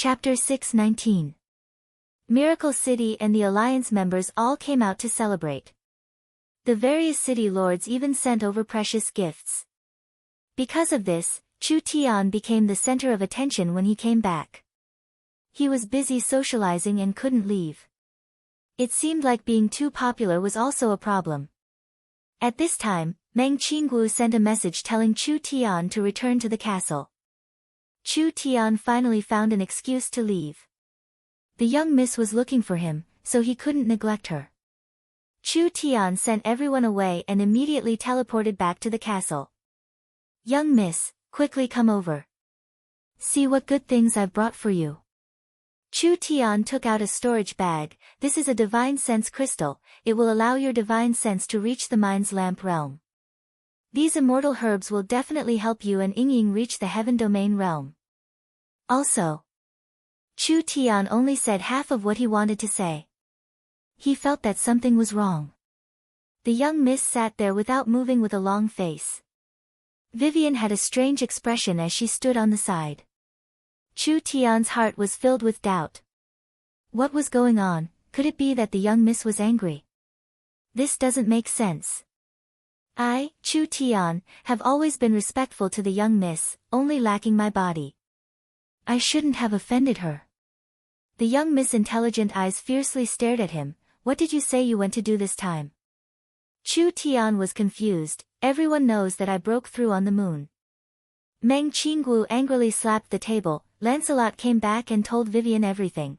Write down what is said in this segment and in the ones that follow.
Chapter 619. Miracle City and the Alliance members all came out to celebrate. The various city lords even sent over precious gifts. Because of this, Chu Tian became the center of attention when he came back. He was busy socializing and couldn't leave. It seemed like being too popular was also a problem. At this time, Meng Qinggu sent a message telling Chu Tian to return to the castle. Chu Tian finally found an excuse to leave. The young miss was looking for him, so he couldn't neglect her. Chu Tian sent everyone away and immediately teleported back to the castle. "Young miss, quickly come over. See what good things I've brought for you." Chu Tian took out a storage bag. "This is a divine sense crystal. It will allow your divine sense to reach the mind's lamp realm. These immortal herbs will definitely help you and Yingying reach the heaven domain realm." Also, Chu Tian only said half of what he wanted to say. He felt that something was wrong. The young miss sat there without moving with a long face. Vivian had a strange expression as she stood on the side. Chu Tian's heart was filled with doubt. What was going on? Could it be that the young miss was angry? This doesn't make sense. I, Chu Tian, have always been respectful to the young miss, only lacking my body. I shouldn't have offended her. The young miss' intelligent eyes fiercely stared at him. "What did you say you went to do this time?" Chu Tian was confused. "Everyone knows that I broke through on the moon." Meng Qinggu angrily slapped the table. Lancelot came back and told Vivian everything.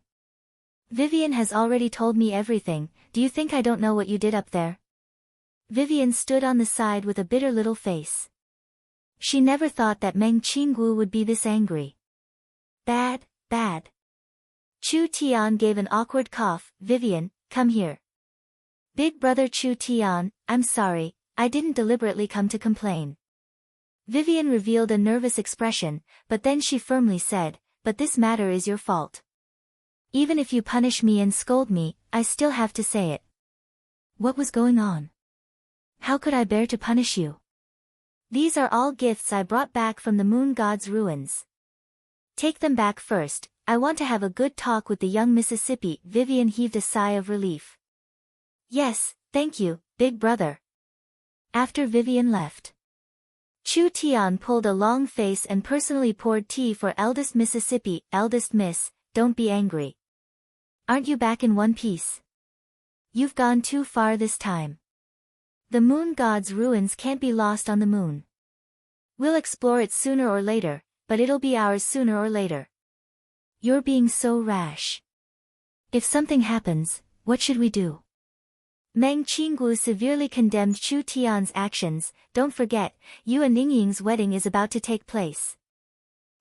"Vivian has already told me everything. Do you think I don't know what you did up there?" Vivian stood on the side with a bitter little face. She never thought that Meng Qinggu would be this angry. Bad, bad. Chu Tian gave an awkward cough. "Vivian, come here." "Big brother Chu Tian, I'm sorry, I didn't deliberately come to complain." Vivian revealed a nervous expression, but then she firmly said, "But this matter is your fault. Even if you punish me and scold me, I still have to say it." What was going on? How could I bear to punish you? "These are all gifts I brought back from the moon god's ruins. Take them back first. I want to have a good talk with the young Mississippi." Vivian heaved a sigh of relief. "Yes, thank you, big brother." After Vivian left, Chu Tian pulled a long face and personally poured tea for eldest Mississippi. "Eldest miss, don't be angry. Aren't you back in one piece? You've gone too far this time. The moon god's ruins can't be lost on the moon. We'll explore it sooner or later, but it'll be ours sooner or later. You're being so rash. If something happens, what should we do?" Meng Qinggu severely condemned Chu Tian's actions. "Don't forget, you and Yingying's wedding is about to take place.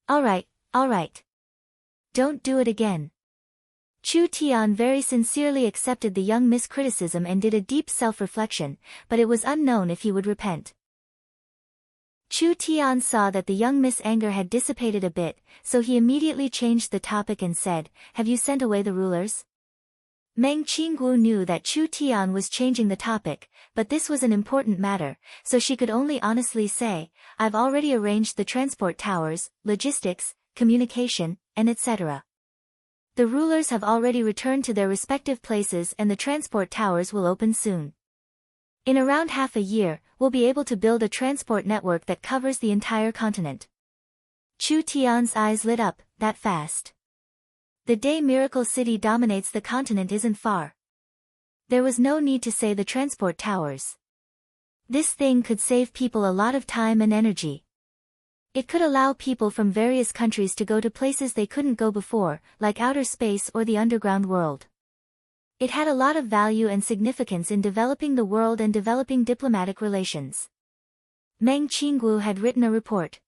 All right. Don't do it again." Chu Tian very sincerely accepted the young miss' criticism and did a deep self-reflection, but it was unknown if he would repent. Chu Tian saw that the young miss' anger had dissipated a bit, so he immediately changed the topic and said, "Have you sent away the rulers?" Meng Qinggu knew that Chu Tian was changing the topic, but this was an important matter, so she could only honestly say, "I've already arranged the transport towers, logistics, communication, and etc. The rulers have already returned to their respective places and the transport towers will open soon. In around half a year, we'll be able to build a transport network that covers the entire continent." Chu Tian's eyes lit up. That fast? The day Miracle City dominates the continent isn't far. There was no need to say the transport towers. This thing could save people a lot of time and energy. It could allow people from various countries to go to places they couldn't go before, like outer space or the underground world. It had a lot of value and significance in developing the world and developing diplomatic relations. Meng Qinggu had written a report.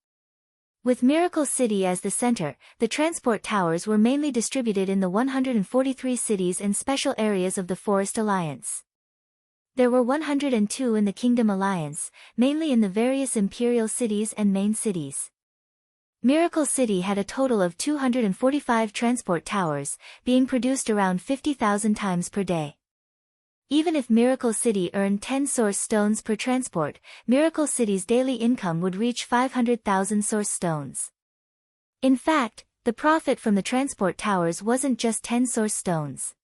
With Miracle City as the center, the transport towers were mainly distributed in the 143 cities and special areas of the Forest Alliance. There were 102 in the Kingdom Alliance, mainly in the various imperial cities and main cities. Miracle City had a total of 245 transport towers, being produced around 50,000 times per day. Even if Miracle City earned 10 source stones per transport, Miracle City's daily income would reach 500,000 source stones. In fact, The profit from the transport towers wasn't just 10 source stones.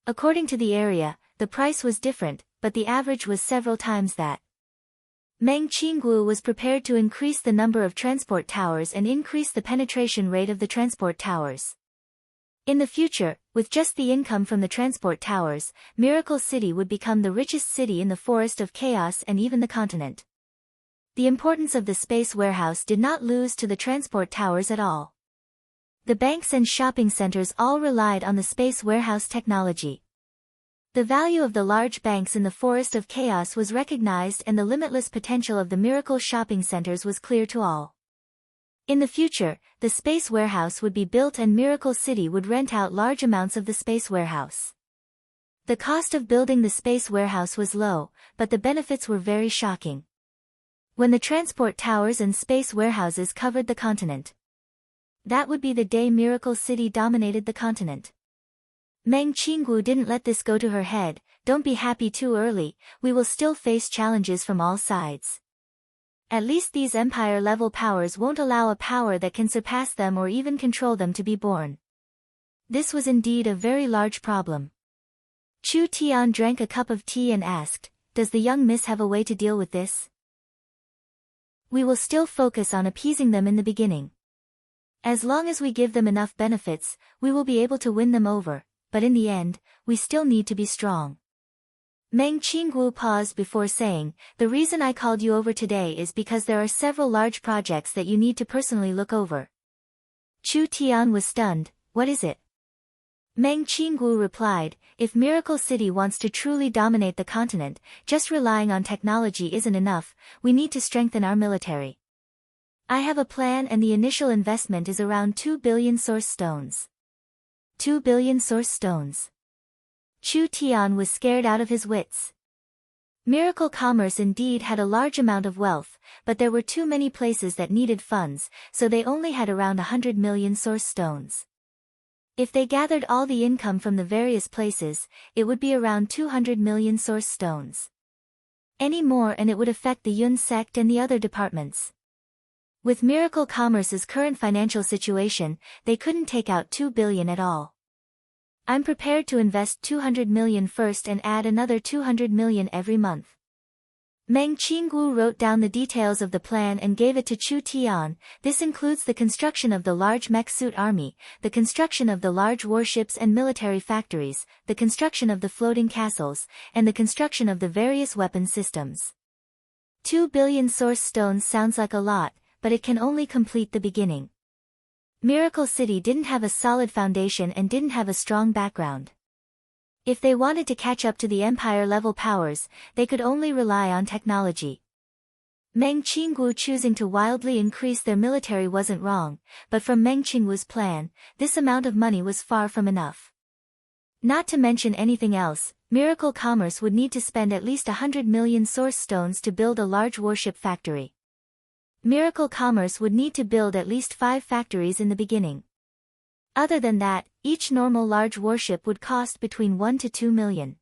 According to the area, the price was different, but the average was several times that. Meng Qinggu was prepared to increase the number of transport towers and increase the penetration rate of the transport towers. In the future, with just the income from the transport towers, Miracle City would become the richest city in the Forest of Chaos and even the continent. The importance of the space warehouse did not lose to the transport towers at all. The banks and shopping centers all relied on the space warehouse technology. The value of the large banks in the Forest of Chaos was recognized and the limitless potential of the Miracle shopping centers was clear to all. In the future, the space warehouse would be built and Miracle City would rent out large amounts of the space warehouse. The cost of building the space warehouse was low, but the benefits were very shocking. When the transport towers and space warehouses covered the continent. That would be the day Miracle City dominated the continent. Meng Qinggu didn't let this go to her head. Don't be happy too early, we will still face challenges from all sides. At least these empire-level powers won't allow a power that can surpass them or even control them to be born. This was indeed a very large problem. Chu Tian drank a cup of tea and asked, "Does the young miss have a way to deal with this?" "We will still focus on appeasing them in the beginning. As long as we give them enough benefits, we will be able to win them over, but in the end, we still need to be strong." Meng Qinggu paused before saying, "The reason I called you over today is because there are several large projects that you need to personally look over." Chu Tian was stunned. "What is it?" Meng Qinggu replied, "If Miracle City wants to truly dominate the continent, just relying on technology isn't enough, we need to strengthen our military. I have a plan and the initial investment is around 2 billion source stones." 2 billion source stones. Chu Tian was scared out of his wits. Miracle Commerce indeed had a large amount of wealth, but there were too many places that needed funds, so they only had around 100 million source stones. If they gathered all the income from the various places, it would be around 200 million source stones. Any more and it would affect the Yun sect and the other departments. With Miracle Commerce's current financial situation, they couldn't take out 2 billion at all. I'm prepared to invest 200 million first and add another 200 million every month. Meng Qinggu wrote down the details of the plan and gave it to Chu Tian. This includes the construction of the large mech suit army, the construction of the large warships and military factories, the construction of the floating castles, and the construction of the various weapon systems. 2 billion source stones sounds like a lot, but it can only complete the beginning. Miracle City didn't have a solid foundation and didn't have a strong background. If they wanted to catch up to the empire-level powers, they could only rely on technology. Meng Qinggu choosing to wildly increase their military wasn't wrong, but from Meng Qinggu's plan, this amount of money was far from enough. Not to mention anything else, Miracle Commerce would need to spend at least 100 million source stones to build a large warship factory. Miracle Commerce would need to build at least 5 factories in the beginning. Other than that, each normal large warship would cost between 1 to 2 million.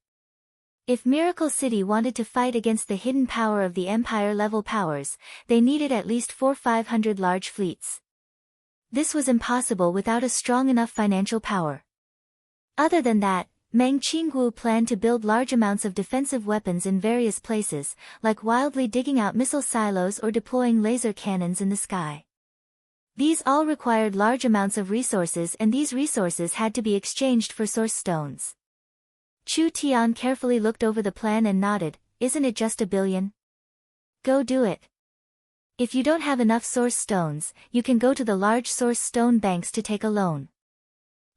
If Miracle City wanted to fight against the hidden power of the empire-level powers, they needed at least 400-500 large fleets. This was impossible without a strong enough financial power. Other than that, Meng Qinggu planned to build large amounts of defensive weapons in various places, like wildly digging out missile silos or deploying laser cannons in the sky. These all required large amounts of resources and these resources had to be exchanged for source stones. Chu Tian carefully looked over the plan and nodded, "Isn't it just 1 billion? Go do it. If you don't have enough source stones, you can go to the large source stone banks to take a loan.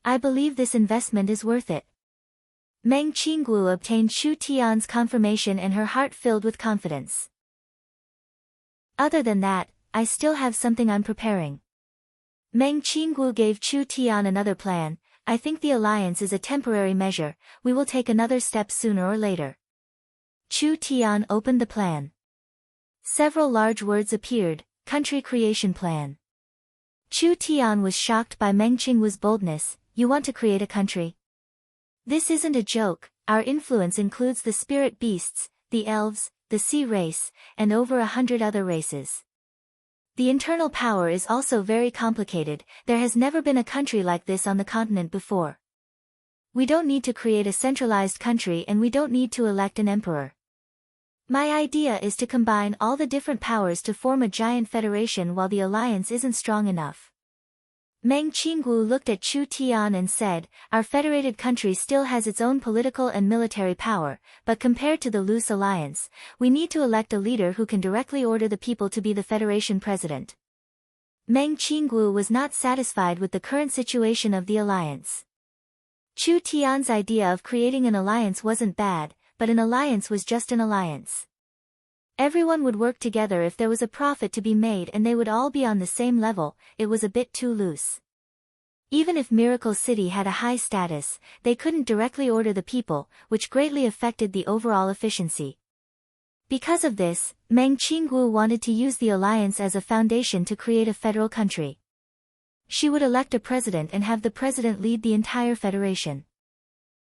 I believe this investment is worth it." Meng Qinggu obtained Chu Tian's confirmation and her heart filled with confidence. "Other than that, I still have something I'm preparing." Meng Qinggu gave Chu Tian another plan. "I think the alliance is a temporary measure, we will take another step sooner or later." Chu Tian opened the plan. Several large words appeared, "Country Creation Plan." Chu Tian was shocked by Meng Qinggu's boldness. "You want to create a country? This isn't a joke, our influence includes the spirit beasts, the elves, the sea race, and over 100 other races. The internal power is also very complicated. There has never been a country like this on the continent before. We don't need to create a centralized country and we don't need to elect an emperor. My idea is to combine all the different powers to form a giant federation while the alliance isn't strong enough. Meng Qinggu looked at Chu Tian and said, our federated country still has its own political and military power, but compared to the loose alliance, we need to elect a leader who can directly order the people to be the federation president. Meng Qinggu was not satisfied with the current situation of the alliance. Chu Tian's idea of creating an alliance wasn't bad, but an alliance was just an alliance. Everyone would work together if there was a profit to be made and they would all be on the same level. It was a bit too loose. Even if Miracle City had a high status, they couldn't directly order the people, which greatly affected the overall efficiency. Because of this, Meng Qinggu wanted to use the alliance as a foundation to create a federal country. She would elect a president and have the president lead the entire federation.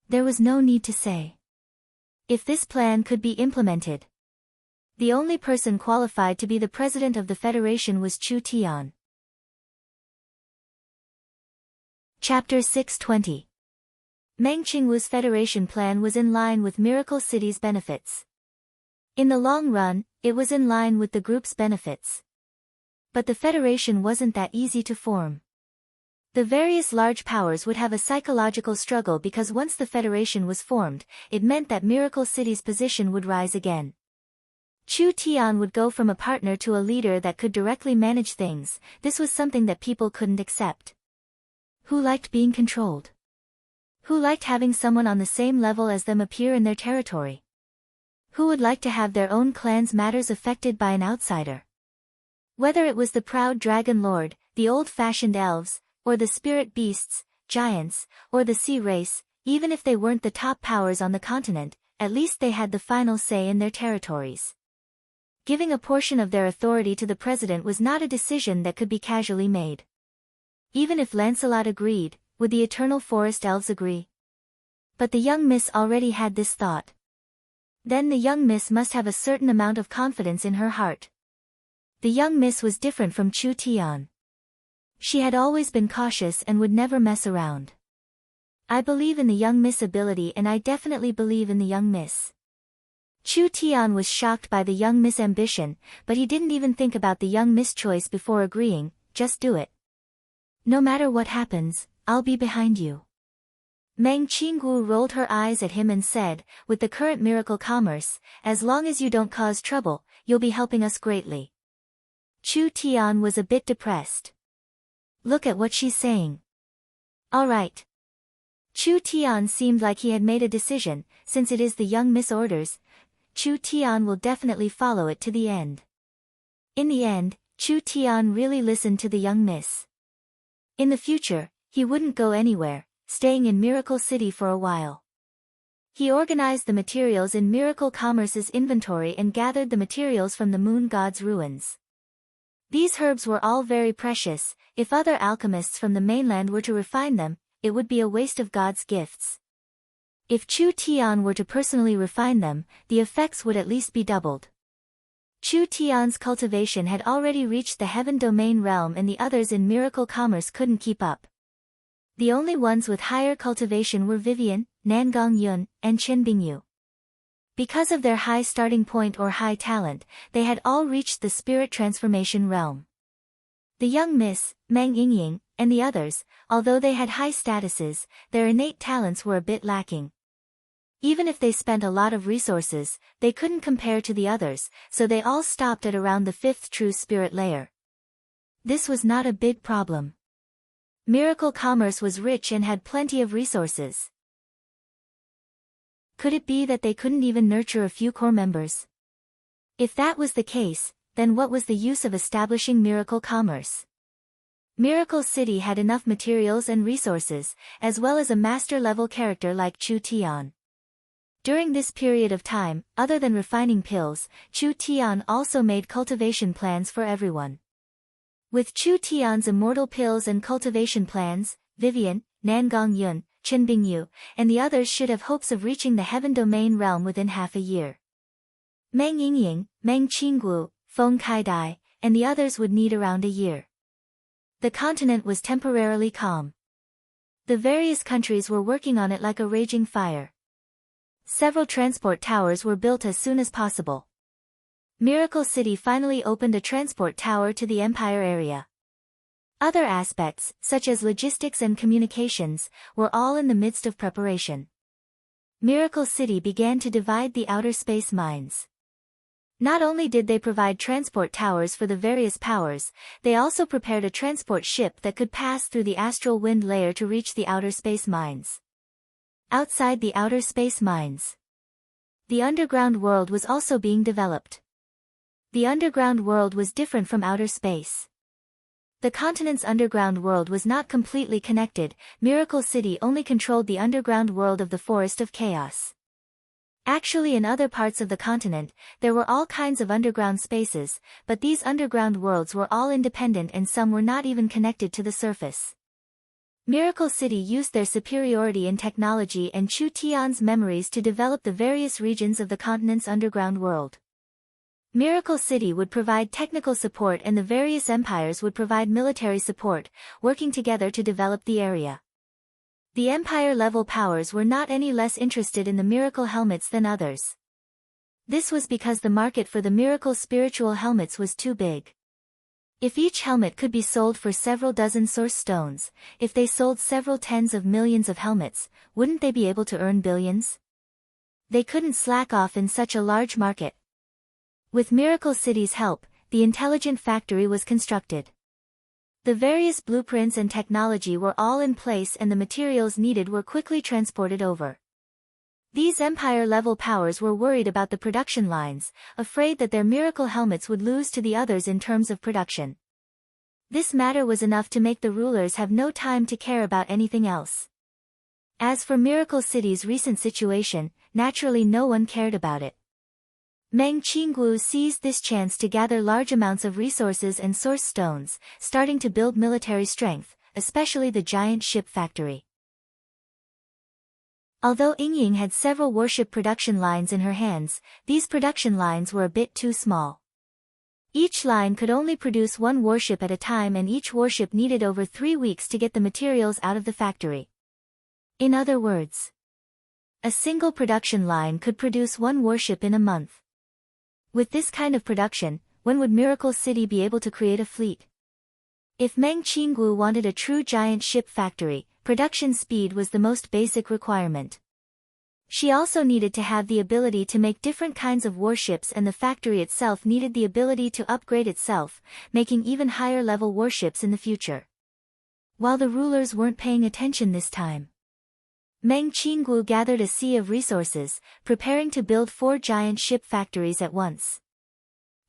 There was no need to say. If this plan could be implemented, the only person qualified to be the president of the federation was Chu Tian. Chapter 620. Meng Qinggu's federation plan was in line with Miracle City's benefits. In the long run, it was in line with the group's benefits. But the federation wasn't that easy to form. The various large powers would have a psychological struggle because once the federation was formed, it meant that Miracle City's position would rise again. Chu Tian would go from a partner to a leader that could directly manage things. This was something that people couldn't accept. Who liked being controlled? Who liked having someone on the same level as them appear in their territory? Who would like to have their own clan's matters affected by an outsider? Whether it was the proud dragon lord, the old-fashioned elves, or the spirit beasts, giants, or the sea race, even if they weren't the top powers on the continent, at least they had the final say in their territories. Giving a portion of their authority to the president was not a decision that could be casually made. Even if Lancelot agreed, would the Eternal Forest Elves agree? But the young miss already had this thought. Then the young miss must have a certain amount of confidence in her heart. The young miss was different from Chu Tian. She had always been cautious and would never mess around. I believe in the young miss ability and I definitely believe in the young miss. Chu Tian was shocked by the young miss ambition, but he didn't even think about the young miss choice before agreeing. Just do it. No matter what happens, I'll be behind you. Meng Qinggu rolled her eyes at him and said, with the current miracle commerce, as long as you don't cause trouble, you'll be helping us greatly. Chu Tian was a bit depressed. Look at what she's saying. All right. Chu Tian seemed like he had made a decision. Since it is the young miss orders, Chu Tian will definitely follow it to the end. In the end, Chu Tian really listened to the young miss. In the future, he wouldn't go anywhere, staying in Miracle City for a while. He organized the materials in Miracle Commerce's inventory and gathered the materials from the moon god's ruins. These herbs were all very precious. If other alchemists from the mainland were to refine them, it would be a waste of God's gifts. If Chu Tian were to personally refine them, the effects would at least be doubled. Chu Tian's cultivation had already reached the heaven domain realm and the others in Miracle Commerce couldn't keep up. The only ones with higher cultivation were Vivian, Nangong Yun, and Qin Bingyu. Because of their high starting point or high talent, they had all reached the spirit transformation realm. The young miss, Meng Yingying, and the others, although they had high statuses, their innate talents were a bit lacking. Even if they spent a lot of resources, they couldn't compare to the others, so they all stopped at around the 5th true spirit layer. This was not a big problem. Miracle Commerce was rich and had plenty of resources. Could it be that they couldn't even nurture a few core members? If that was the case, then what was the use of establishing Miracle Commerce? Miracle City had enough materials and resources, as well as a master-level character like Chu Tian. During this period of time, other than refining pills, Chu Tian also made cultivation plans for everyone. With Chu Tian's immortal pills and cultivation plans, Vivian, Nangong Yun, Qin Bingyu, and the others should have hopes of reaching the heaven domain realm within half a year. Meng Yingying, Meng Qinggu, Feng Kaidai, and the others would need around a year. The continent was temporarily calm. The various countries were working on it like a raging fire. Several transport towers were built as soon as possible. Miracle City finally opened a transport tower to the Empire area. Other aspects, such as logistics and communications, were all in the midst of preparation. Miracle City began to divide the outer space mines. Not only did they provide transport towers for the various powers, they also prepared a transport ship that could pass through the astral wind layer to reach the outer space mines. Outside the outer space mines, the underground world was also being developed. The underground world was different from outer space. The continent's underground world was not completely connected. Miracle City only controlled the underground world of the Forest of Chaos. Actually, in other parts of the continent, there were all kinds of underground spaces, but these underground worlds were all independent and some were not even connected to the surface. Miracle City used their superiority in technology and Chu Tian's memories to develop the various regions of the continent's underground world. Miracle City would provide technical support and the various empires would provide military support, working together to develop the area. The Empire-level powers were not any less interested in the Miracle helmets than others. This was because the market for the Miracle spiritual helmets was too big. If each helmet could be sold for several dozen source stones, if they sold several tens of millions of helmets, wouldn't they be able to earn billions? They couldn't slack off in such a large market. With Miracle City's help, the intelligent factory was constructed. The various blueprints and technology were all in place and the materials needed were quickly transported over. These Empire-level powers were worried about the production lines, afraid that their Miracle helmets would lose to the others in terms of production. This matter was enough to make the rulers have no time to care about anything else. As for Miracle City's recent situation, naturally no one cared about it. Meng Qingguo seized this chance to gather large amounts of resources and source stones, starting to build military strength, especially the giant ship factory. Although Yingying had several warship production lines in her hands, these production lines were a bit too small. Each line could only produce one warship at a time and each warship needed over 3 weeks to get the materials out of the factory. In other words, a single production line could produce one warship in a month. With this kind of production, when would Miracle City be able to create a fleet? If Meng Qingguo wanted a true giant ship factory, production speed was the most basic requirement. She also needed to have the ability to make different kinds of warships and the factory itself needed the ability to upgrade itself, making even higher level warships in the future. While the rulers weren't paying attention this time, Meng Qingguo gathered a sea of resources, preparing to build 4 giant ship factories at once.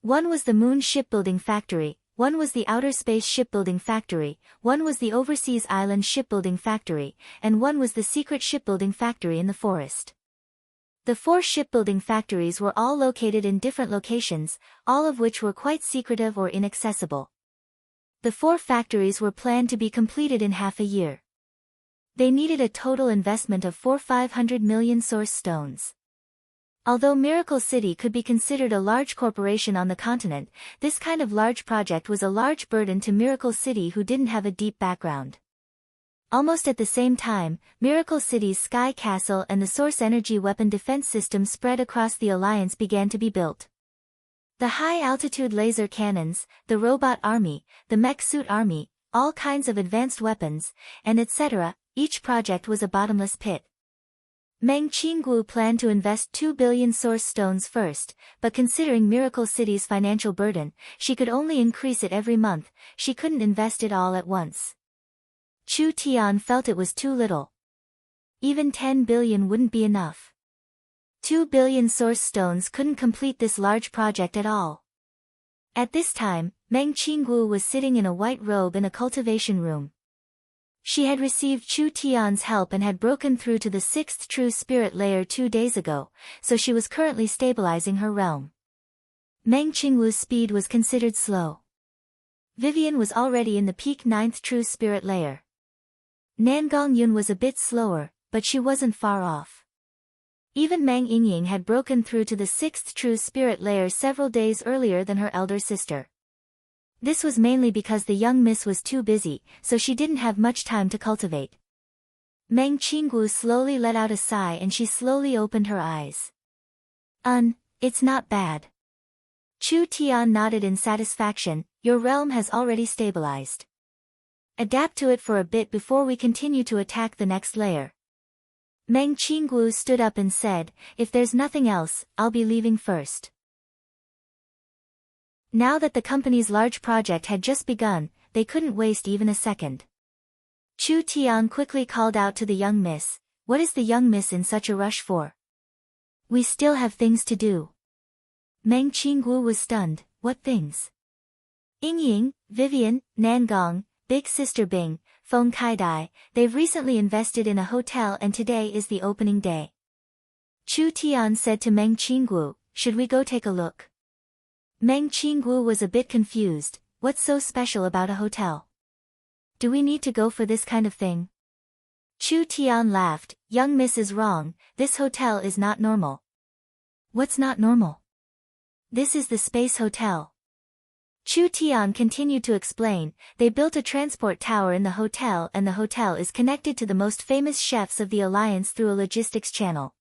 One was the Moon Shipbuilding Factory, one was the Outer Space Shipbuilding Factory, one was the Overseas Island Shipbuilding Factory, and one was the Secret Shipbuilding Factory in the forest. The 4 shipbuilding factories were all located in different locations, all of which were quite secretive or inaccessible. The 4 factories were planned to be completed in half a year. They needed a total investment of 500 million source stones. Although Miracle City could be considered a large corporation on the continent, this kind of large project was a large burden to Miracle City who didn't have a deep background. Almost at the same time, Miracle City's Sky Castle and the Source Energy Weapon Defense System spread across the Alliance began to be built. The high-altitude laser cannons, the robot army, the mech suit army, all kinds of advanced weapons, and etc., each project was a bottomless pit. Meng Qingguo planned to invest 2 billion source stones first, but considering Miracle City's financial burden, she could only increase it every month, she couldn't invest it all at once. Chu Tian felt it was too little. Even 10 billion wouldn't be enough. 2 billion source stones couldn't complete this large project at all. At this time, Meng Qingguo was sitting in a white robe in a cultivation room. She had received Chu Tian's help and had broken through to the 6th true spirit layer 2 days ago, so she was currently stabilizing her realm. Meng Qingguo's speed was considered slow. Vivian was already in the peak 9th true spirit layer. Nangang Yun was a bit slower, but she wasn't far off. Even Meng Yingying had broken through to the 6th true spirit layer several days earlier than her elder sister. This was mainly because the young miss was too busy, so she didn't have much time to cultivate. Meng Qinggu slowly let out a sigh and she slowly opened her eyes. It's not bad. Chu Tian nodded in satisfaction. Your realm has already stabilized. Adapt to it for a bit before we continue to attack the next layer. Meng Qinggu stood up and said, if there's nothing else, I'll be leaving first. Now that the company's large project had just begun, they couldn't waste even a second. Chu Tian quickly called out to the young miss, what is the young miss in such a rush for? We still have things to do. Meng Qinggu was stunned, what things? Yingying, Vivian, Nangong, Big Sister Bing, Feng Kaidai, they've recently invested in a hotel and today is the opening day. Chu Tian said to Meng Qinggu, should we go take a look? Meng Qinggu was a bit confused, what's so special about a hotel? Do we need to go for this kind of thing? Chu Tian laughed, young miss is wrong, this hotel is not normal. What's not normal? This is the Space Hotel. Chu Tian continued to explain, they built a transport tower in the hotel and the hotel is connected to the most famous chefs of the Alliance through a logistics channel.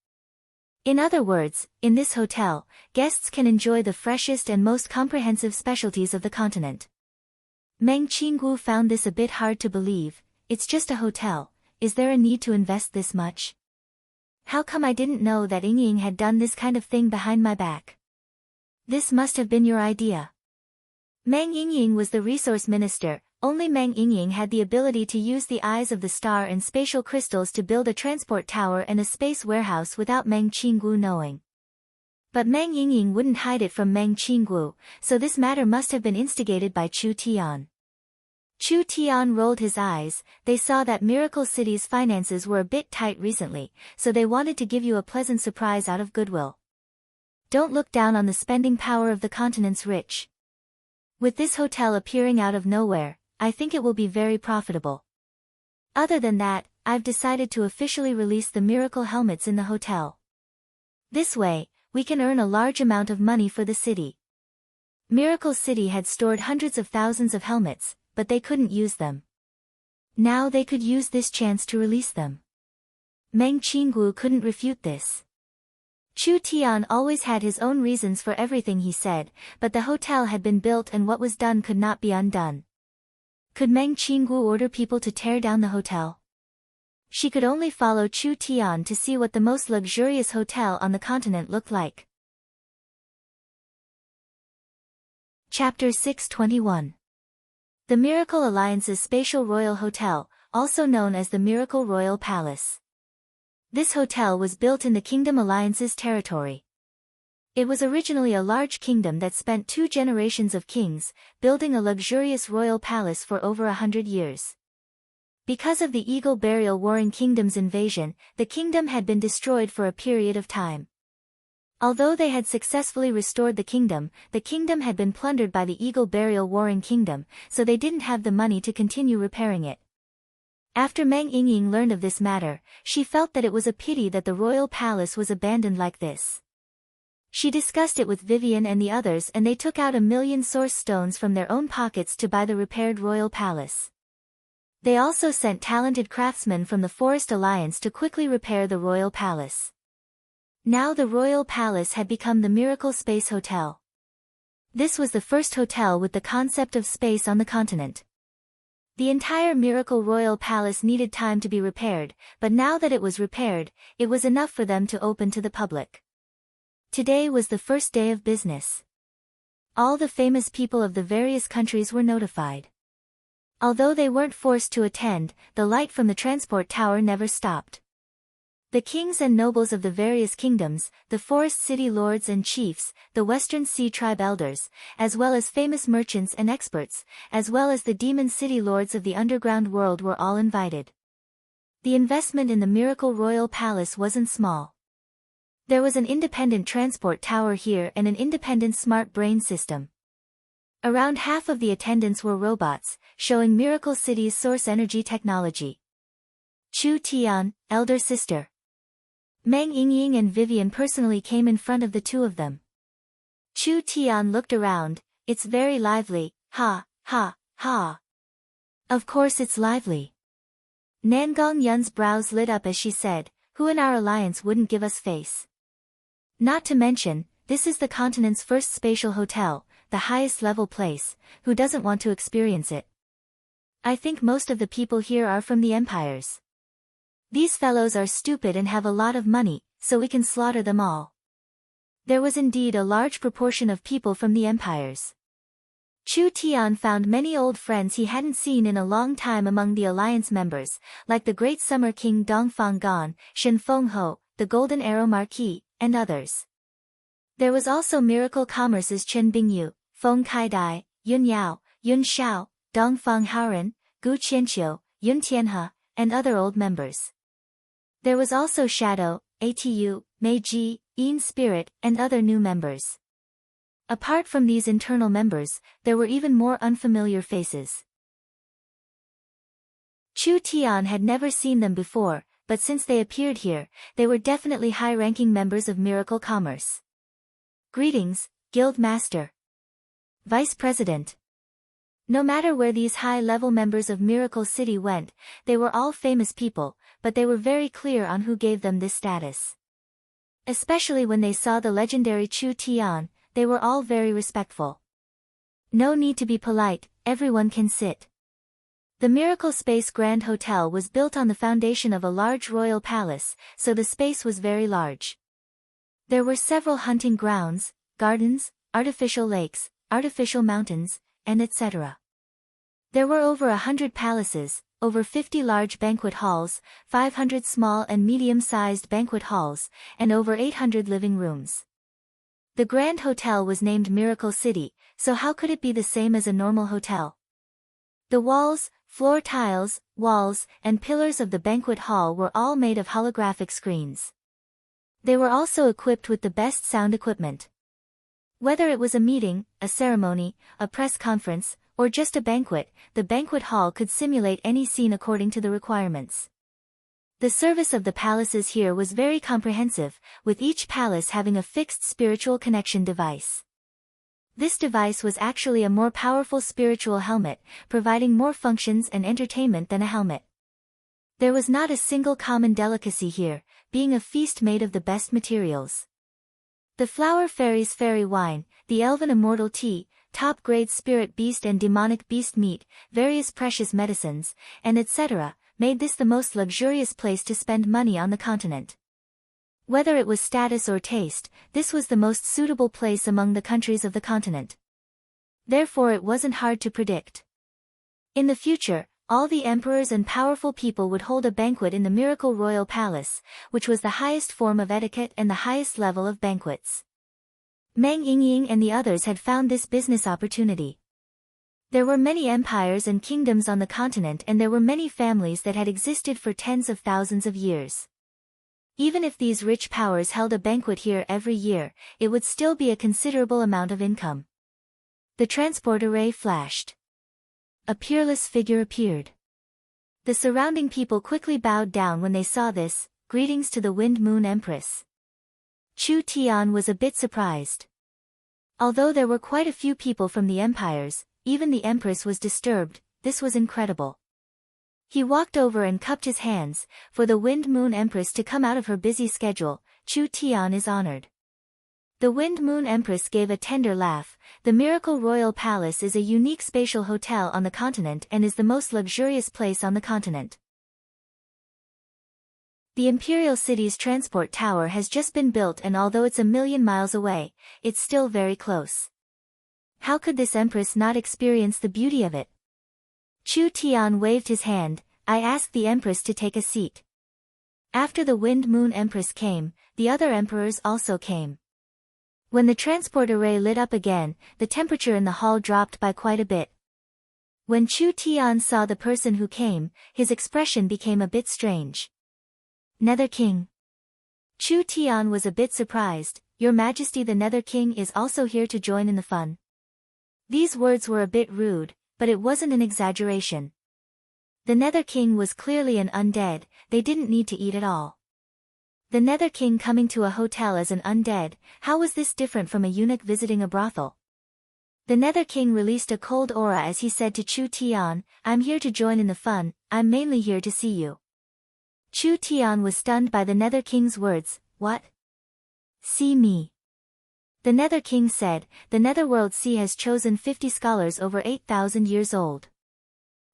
In other words, in this hotel, guests can enjoy the freshest and most comprehensive specialties of the continent. Meng Qinggu found this a bit hard to believe, it's just a hotel, is there a need to invest this much? How come I didn't know that Yingying had done this kind of thing behind my back? This must have been your idea. Meng Yingying was the resource minister, only Meng Yingying had the ability to use the eyes of the star and spatial crystals to build a transport tower and a space warehouse without Meng Qinggu knowing. But Meng Yingying wouldn't hide it from Meng Qinggu, so this matter must have been instigated by Chu Tian. Chu Tian rolled his eyes, they saw that Miracle City's finances were a bit tight recently, so they wanted to give you a pleasant surprise out of goodwill. Don't look down on the spending power of the continent's rich. With this hotel appearing out of nowhere, I think it will be very profitable. Other than that, I've decided to officially release the miracle helmets in the hotel. This way, we can earn a large amount of money for the city. Miracle City had stored hundreds of thousands of helmets, but they couldn't use them. Now they could use this chance to release them. Meng Qinggu couldn't refute this. Chu Tian always had his own reasons for everything he said, but the hotel had been built and what was done could not be undone. Could Meng Qinggu order people to tear down the hotel? She could only follow Chu Tian to see what the most luxurious hotel on the continent looked like. Chapter 621. The Miracle Alliance's Spatial Royal Hotel, also known as the Miracle Royal Palace. This hotel was built in the Kingdom Alliance's territory. It was originally a large kingdom that spent 2 generations of kings, building a luxurious royal palace for over 100 years. Because of the Eagle Burial Warring Kingdom's invasion, the kingdom had been destroyed for a period of time. Although they had successfully restored the kingdom had been plundered by the Eagle Burial Warring Kingdom, so they didn't have the money to continue repairing it. After Meng Yingying learned of this matter, she felt that it was a pity that the royal palace was abandoned like this. She discussed it with Vivian and the others and they took out 1,000,000 source stones from their own pockets to buy the repaired royal palace. They also sent talented craftsmen from the Forest Alliance to quickly repair the royal palace. Now the royal palace had become the Miracle Space Hotel. This was the first hotel with the concept of space on the continent. The entire Miracle Royal Palace needed time to be repaired, but now that it was repaired, it was enough for them to open to the public. Today was the first day of business. All the famous people of the various countries were notified. Although they weren't forced to attend, the light from the transport tower never stopped. The kings and nobles of the various kingdoms, the Forest City lords and chiefs, the Western Sea tribe elders, as well as famous merchants and experts, as well as the Demon City lords of the underground world were all invited. The investment in the Miracle Royal Palace wasn't small. There was an independent transport tower here and an independent smart brain system. Around half of the attendants were robots, showing Miracle City's source energy technology. Chu Tian, elder sister. Meng Yingying and Vivian personally came in front of the two of them. Chu Tian looked around, it's very lively, Ha, ha. Of course it's lively. Nangong Yun's brows lit up as she said, who in our alliance wouldn't give us face? Not to mention, this is the continent's first spatial hotel, the highest level place, who doesn't want to experience it? I think most of the people here are from the empires. These fellows are stupid and have a lot of money, so we can slaughter them all. There was indeed a large proportion of people from the empires. Chu Tian found many old friends he hadn't seen in a long time among the alliance members, like the great summer king Dongfang Gan, Shen Fengho, the Golden Arrow Marquis, and others. There was also Miracle Commerce's Chen Bingyu, Feng Kaidai, Yun Yao, Yun Xiao, Dongfang Haoren, Gu Qianqiu, Yun Tianhe, and other old members. There was also Shadow, Atu, Meiji, Yin Spirit, and other new members. Apart from these internal members, there were even more unfamiliar faces. Chu Tian had never seen them before, but since they appeared here, they were definitely high-ranking members of Miracle Commerce. Greetings, Guild Master. Vice President. No matter where these high-level members of Miracle City went, they were all famous people, but they were very clear on who gave them this status. Especially when they saw the legendary Chu Tian, they were all very respectful. No need to be polite, everyone can sit. The Miracle Space Grand Hotel was built on the foundation of a large royal palace, so the space was very large. There were several hunting grounds, gardens, artificial lakes, artificial mountains, and etc. There were over 100 palaces, over 50 large banquet halls, 500 small and medium-sized banquet halls, and over 800 living rooms. The Grand Hotel was named Miracle City, so how could it be the same as a normal hotel? The walls, floor tiles, walls, and pillars of the banquet hall were all made of holographic screens. They were also equipped with the best sound equipment. Whether it was a meeting, a ceremony, a press conference, or just a banquet, the banquet hall could simulate any scene according to the requirements. The service of the palaces here was very comprehensive, with each palace having a fixed spiritual connection device. This device was actually a more powerful spiritual helmet, providing more functions and entertainment than a helmet. There was not a single common delicacy here, being a feast made of the best materials. The Flower Fairy's fairy wine, the Elven Immortal Tea, top-grade spirit beast and demonic beast meat, various precious medicines, and etc., made this the most luxurious place to spend money on the continent. Whether it was status or taste, this was the most suitable place among the countries of the continent. Therefore it wasn't hard to predict. In the future, all the emperors and powerful people would hold a banquet in the Miracle Royal Palace, which was the highest form of etiquette and the highest level of banquets. Meng Yingying and the others had found this business opportunity. There were many empires and kingdoms on the continent, and there were many families that had existed for tens of thousands of years. Even if these rich powers held a banquet here every year, it would still be a considerable amount of income. The transport array flashed. A peerless figure appeared. The surrounding people quickly bowed down when they saw this. Greetings to the Wind Moon Empress. Chu Tian was a bit surprised. Although there were quite a few people from the empires, even the Empress was disturbed. This was incredible. He walked over and cupped his hands. For the Wind Moon Empress to come out of her busy schedule, Chu Tian is honored. The Wind Moon Empress gave a tender laugh. The Miracle Royal Palace is a unique spatial hotel on the continent and is the most luxurious place on the continent. The Imperial City's transport tower has just been built, and although it's 1,000,000 miles away, it's still very close. How could this Empress not experience the beauty of it? Chu Tian waved his hand. I asked the Empress to take a seat. After the Wind Moon Empress came, the other emperors also came. When the transport array lit up again, the temperature in the hall dropped by quite a bit. When Chu Tian saw the person who came, his expression became a bit strange. Nether King. Chu Tian was a bit surprised. Your Majesty, the Nether King is also here to join in the fun. These words were a bit rude, but it wasn't an exaggeration. The Nether King was clearly an undead. They didn't need to eat at all. The Nether King coming to a hotel as an undead, how was this different from a eunuch visiting a brothel? The Nether King released a cold aura as he said to Chu Tian, "I'm here to join in the fun, I'm mainly here to see you." Chu Tian was stunned by the Nether King's words. "What? See me?" The Nether King said, "The Netherworld Sea has chosen 50 scholars over 8,000 years old.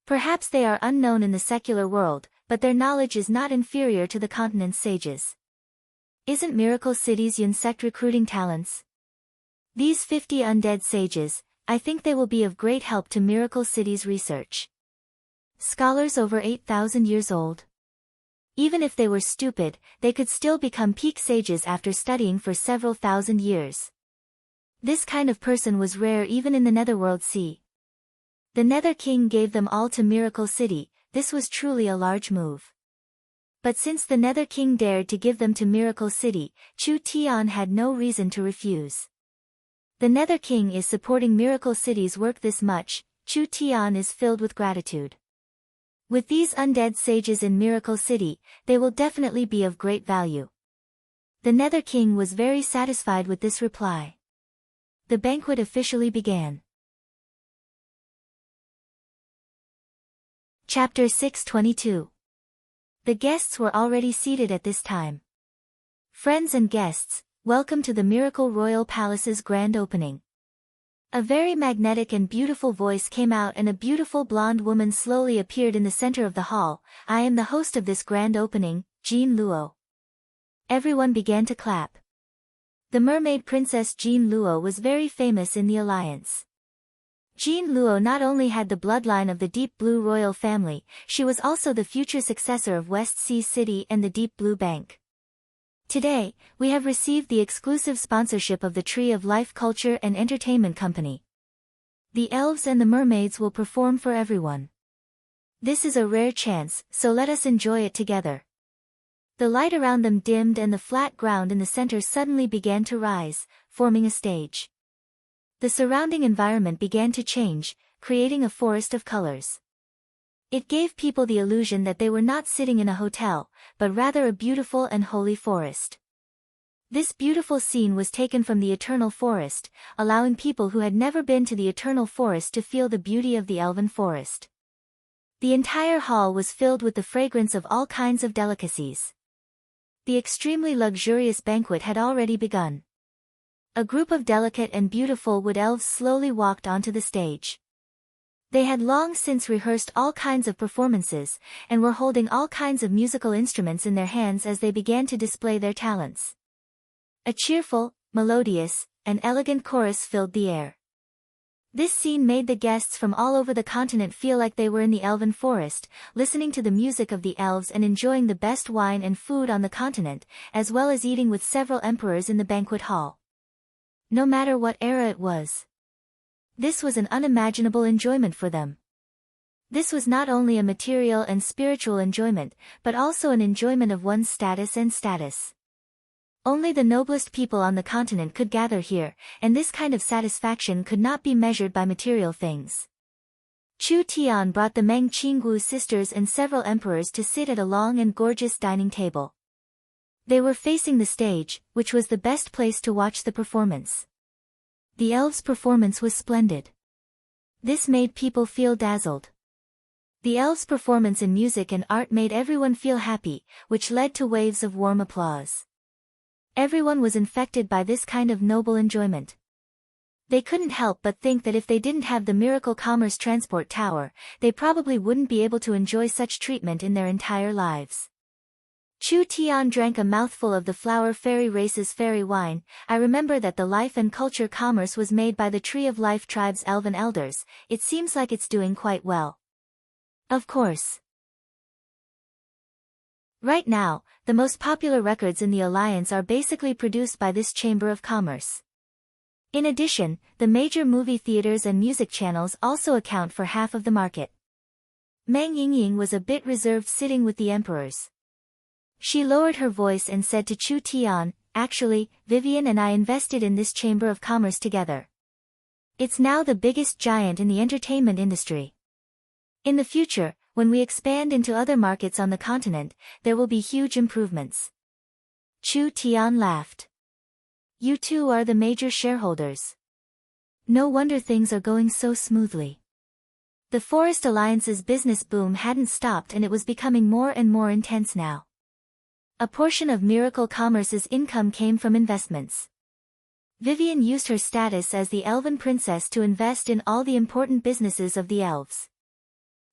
Perhaps they are unknown in the secular world, but their knowledge is not inferior to the continent's sages. Isn't Miracle City's insect recruiting talents? These 50 undead sages, I think they will be of great help to Miracle City's research." Scholars over 8,000 years old. Even if they were stupid, they could still become peak sages after studying for several thousand years. This kind of person was rare even in the Netherworld Sea. The Nether King gave them all to Miracle City. This was truly a large move. But since the Nether King dared to give them to Miracle City, Chu Tian had no reason to refuse. The Nether King is supporting Miracle City's work this much, Chu Tian is filled with gratitude. With these undead sages in Miracle City, they will definitely be of great value. The Nether King was very satisfied with this reply. The banquet officially began. Chapter 622. The guests were already seated at this time. Friends and guests, welcome to the Miracle Royal Palace's grand opening. A very magnetic and beautiful voice came out and a beautiful blonde woman slowly appeared in the center of the hall. "I am the host of this grand opening, Jean Luo." Everyone began to clap. The mermaid princess Jean Luo was very famous in the alliance. Jean Luo not only had the bloodline of the Deep Blue royal family, she was also the future successor of West Sea City and the Deep Blue Bank. Today, we have received the exclusive sponsorship of the Tree of Life Culture and Entertainment Company. The elves and the mermaids will perform for everyone. This is a rare chance, so let us enjoy it together. The light around them dimmed and the flat ground in the center suddenly began to rise, forming a stage. The surrounding environment began to change, creating a forest of colors. It gave people the illusion that they were not sitting in a hotel, but rather a beautiful and holy forest. This beautiful scene was taken from the Eternal Forest, allowing people who had never been to the Eternal Forest to feel the beauty of the Elven Forest. The entire hall was filled with the fragrance of all kinds of delicacies. The extremely luxurious banquet had already begun. A group of delicate and beautiful wood elves slowly walked onto the stage. They had long since rehearsed all kinds of performances, and were holding all kinds of musical instruments in their hands as they began to display their talents. A cheerful, melodious, and elegant chorus filled the air. This scene made the guests from all over the continent feel like they were in the Elven Forest, listening to the music of the elves and enjoying the best wine and food on the continent, as well as eating with several emperors in the banquet hall. No matter what era it was, this was an unimaginable enjoyment for them. This was not only a material and spiritual enjoyment, but also an enjoyment of one's status and status. Only the noblest people on the continent could gather here, and this kind of satisfaction could not be measured by material things. Chu Tian brought the Meng Qinggu sisters and several emperors to sit at a long and gorgeous dining table. They were facing the stage, which was the best place to watch the performance. The elves' performance was splendid. This made people feel dazzled. The elves' performance in music and art made everyone feel happy, which led to waves of warm applause. Everyone was infected by this kind of noble enjoyment. They couldn't help but think that if they didn't have the Miracle Commerce Transport Tower, they probably wouldn't be able to enjoy such treatment in their entire lives. Chu Tian drank a mouthful of the Flower Fairy Race's fairy wine. "I remember that the life and culture commerce was made by the Tree of Life tribe's elven elders. It seems like it's doing quite well." Of course. Right now, the most popular records in the Alliance are basically produced by this Chamber of Commerce. In addition, the major movie theaters and music channels also account for half of the market. Meng Yingying was a bit reserved sitting with the emperors. She lowered her voice and said to Chu Tian, "Actually, Vivian and I invested in this Chamber of Commerce together. It's now the biggest giant in the entertainment industry. In the future, when we expand into other markets on the continent, there will be huge improvements." Chu Tian laughed. "You two are the major shareholders. No wonder things are going so smoothly. The Forest Alliance's business boom hadn't stopped, and it was becoming more and more intense now. A portion of Miracle Commerce's income came from investments. Vivian used her status as the Elven Princess to invest in all the important businesses of the elves.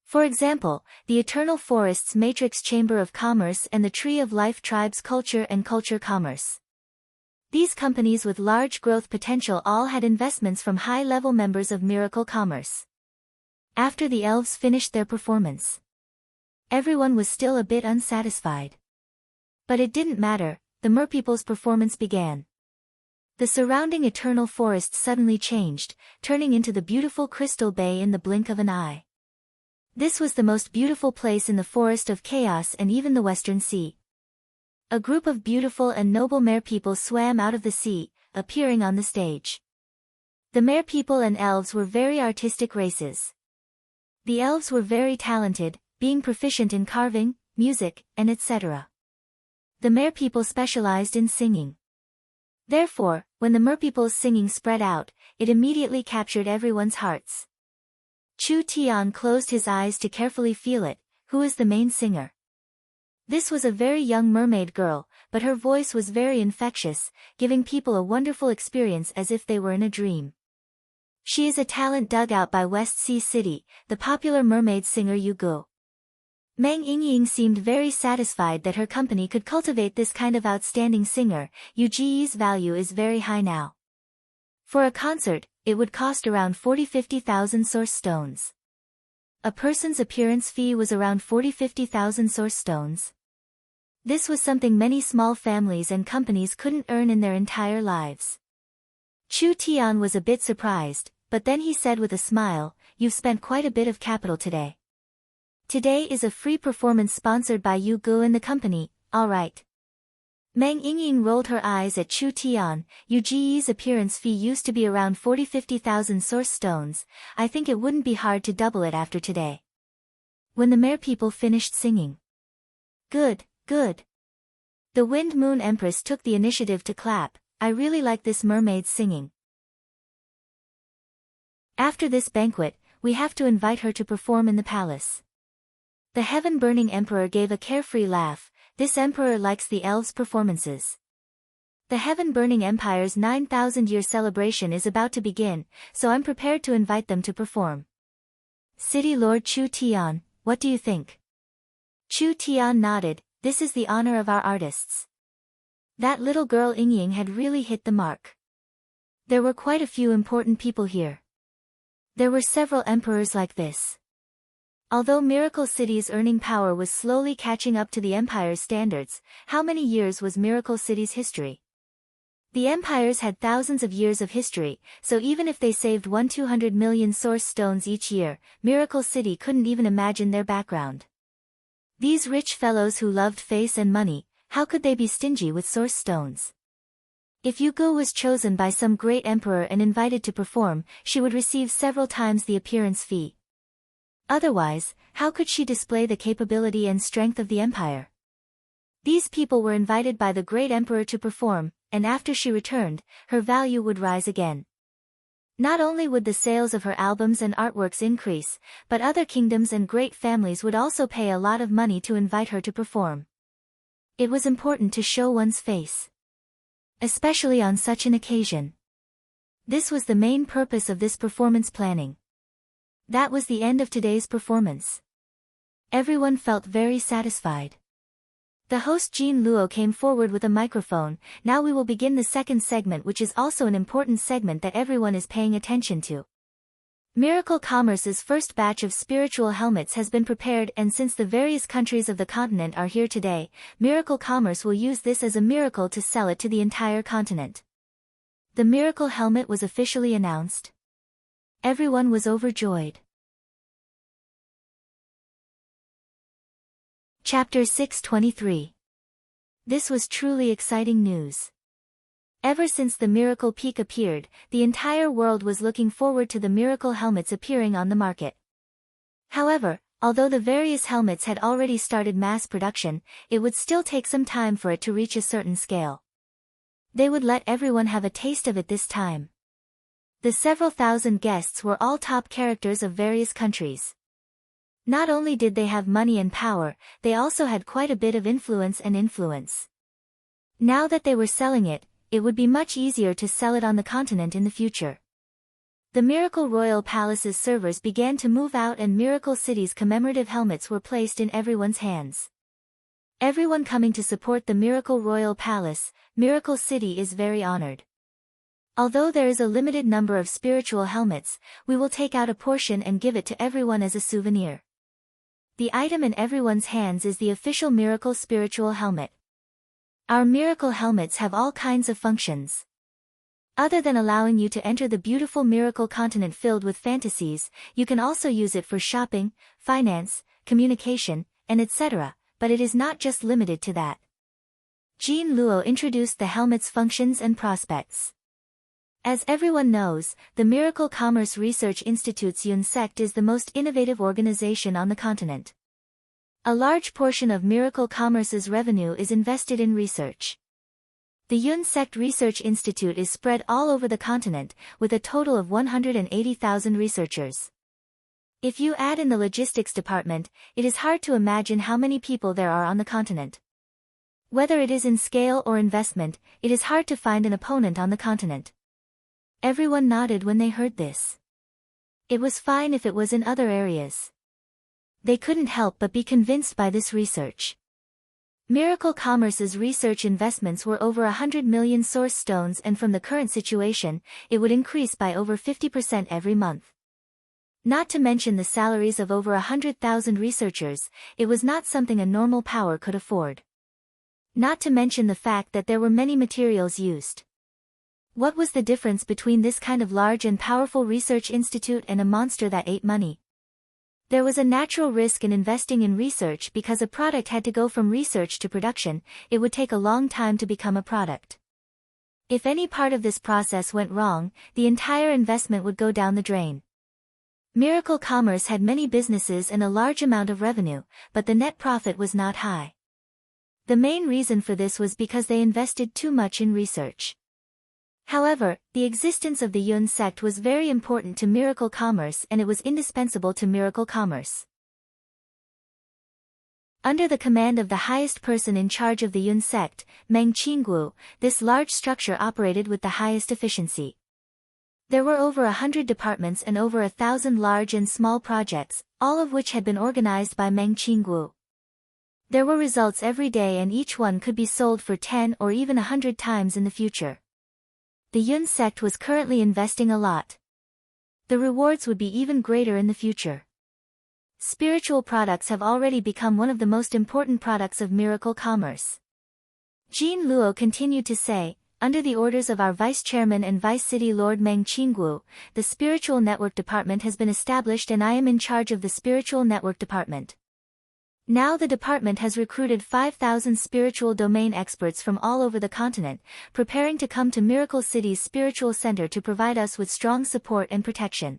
For example, the Eternal Forest's Matrix Chamber of Commerce and the Tree of Life Tribe's Culture and Culture Commerce. These companies with large growth potential all had investments from high-level members of Miracle Commerce. After the elves finished their performance, everyone was still a bit unsatisfied. But it didn't matter, the merpeople's performance began. The surrounding Eternal Forest suddenly changed, turning into the beautiful Crystal Bay in the blink of an eye. This was the most beautiful place in the Forest of Chaos and even the Western Sea. A group of beautiful and noble merpeople swam out of the sea, appearing on the stage. The merpeople and elves were very artistic races. The elves were very talented, being proficient in carving, music, and etc. The merpeople specialized in singing. Therefore, when the merpeople's singing spread out, it immediately captured everyone's hearts. Chu Tian closed his eyes to carefully feel it. Who is the main singer? This was a very young mermaid girl, but her voice was very infectious, giving people a wonderful experience as if they were in a dream. She is a talent dug out by West Sea City, the popular mermaid singer Yu Gu. Meng Yingying seemed very satisfied that her company could cultivate this kind of outstanding singer. Yu Ji's value is very high now. For a concert, it would cost around 40-50,000 source stones. A person's appearance fee was around 40-50,000 source stones. This was something many small families and companies couldn't earn in their entire lives. Chu Tian was a bit surprised, but then he said with a smile, "You've spent quite a bit of capital today. Today is a free performance sponsored by Yu Gu and the company, alright." Meng Yingying rolled her eyes at Chu Tian. Yu Ji's appearance fee used to be around 40-50,000 source stones. I think it wouldn't be hard to double it after today. When the merpeople finished singing. Good, good. The Wind Moon Empress took the initiative to clap. I really like this mermaid's singing. After this banquet, we have to invite her to perform in the palace. The Heaven-Burning Emperor gave a carefree laugh. This emperor likes the elves' performances. The Heaven-Burning Empire's 9,000-year celebration is about to begin, so I'm prepared to invite them to perform. City Lord Chu Tian, what do you think? Chu Tian nodded. This is the honor of our artists. That little girl Yingying had really hit the mark. There were quite a few important people here. There were several emperors like this. Although Miracle City's earning power was slowly catching up to the Empire's standards, how many years was Miracle City's history? The empires had thousands of years of history, so even if they saved 200 million source stones each year, Miracle City couldn't even imagine their background. These rich fellows who loved face and money, how could they be stingy with source stones? If Yu Gu was chosen by some great emperor and invited to perform, she would receive several times the appearance fee. Otherwise, how could she display the capability and strength of the empire? These people were invited by the great emperor to perform, and after she returned, her value would rise again. Not only would the sales of her albums and artworks increase, but other kingdoms and great families would also pay a lot of money to invite her to perform. It was important to show one's face, especially on such an occasion. This was the main purpose of this performance planning. That was the end of today's performance. Everyone felt very satisfied. The host Jean Luo came forward with a microphone. Now we will begin the second segment, which is also an important segment that everyone is paying attention to. Miracle Commerce's first batch of spiritual helmets has been prepared, and since the various countries of the continent are here today, Miracle Commerce will use this as a miracle to sell it to the entire continent. The miracle helmet was officially announced. Everyone was overjoyed. Chapter 623. This was truly exciting news. Ever since the Miracle Peak appeared, the entire world was looking forward to the miracle helmets appearing on the market. However, although the various helmets had already started mass production, it would still take some time for it to reach a certain scale. They would let everyone have a taste of it this time. The several thousand guests were all top characters of various countries. Not only did they have money and power, they also had quite a bit of influence. Now that they were selling it, it would be much easier to sell it on the continent in the future. The Miracle Royal Palace's servers began to move out and Miracle City's commemorative helmets were placed in everyone's hands. Everyone coming to support the Miracle Royal Palace, Miracle City is very honored. Although there is a limited number of spiritual helmets, we will take out a portion and give it to everyone as a souvenir. The item in everyone's hands is the official Miracle Spiritual Helmet. Our Miracle helmets have all kinds of functions. Other than allowing you to enter the beautiful Miracle continent filled with fantasies, you can also use it for shopping, finance, communication, and etc., but it is not just limited to that. Jean Luo introduced the helmet's functions and prospects. As everyone knows, the Miracle Commerce Research Institute's Yun Sect is the most innovative organization on the continent. A large portion of Miracle Commerce's revenue is invested in research. The Yun Sect Research Institute is spread all over the continent, with a total of 180,000 researchers. If you add in the logistics department, it is hard to imagine how many people there are on the continent. Whether it is in scale or investment, it is hard to find an opponent on the continent. Everyone nodded when they heard this. It was fine if it was in other areas. They couldn't help but be convinced by this research. Miracle Commerce's research investments were over 100 million source stones, and from the current situation, it would increase by over 50% every month. Not to mention the salaries of over 100,000 researchers, it was not something a normal power could afford. Not to mention the fact that there were many materials used. What was the difference between this kind of large and powerful research institute and a monster that ate money? There was a natural risk in investing in research because a product had to go from research to production. It would take a long time to become a product. If any part of this process went wrong, the entire investment would go down the drain. Miracle Commerce had many businesses and a large amount of revenue, but the net profit was not high. The main reason for this was because they invested too much in research. However, the existence of the Yun sect was very important to Miracle Commerce and it was indispensable to Miracle Commerce. Under the command of the highest person in charge of the Yun sect, Meng Qinggu, this large structure operated with the highest efficiency. There were over 100 departments and over 1,000 large and small projects, all of which had been organized by Meng Qinggu. There were results every day and each one could be sold for 10 or even 100 times in the future. The Yun sect was currently investing a lot. The rewards would be even greater in the future. Spiritual products have already become one of the most important products of Miracle Commerce. Jean Luo continued to say, under the orders of our Vice Chairman and Vice City Lord Meng Qinggu, the Spiritual Network Department has been established and I am in charge of the Spiritual Network Department. Now the department has recruited 5,000 spiritual domain experts from all over the continent, preparing to come to Miracle City's spiritual center to provide us with strong support and protection.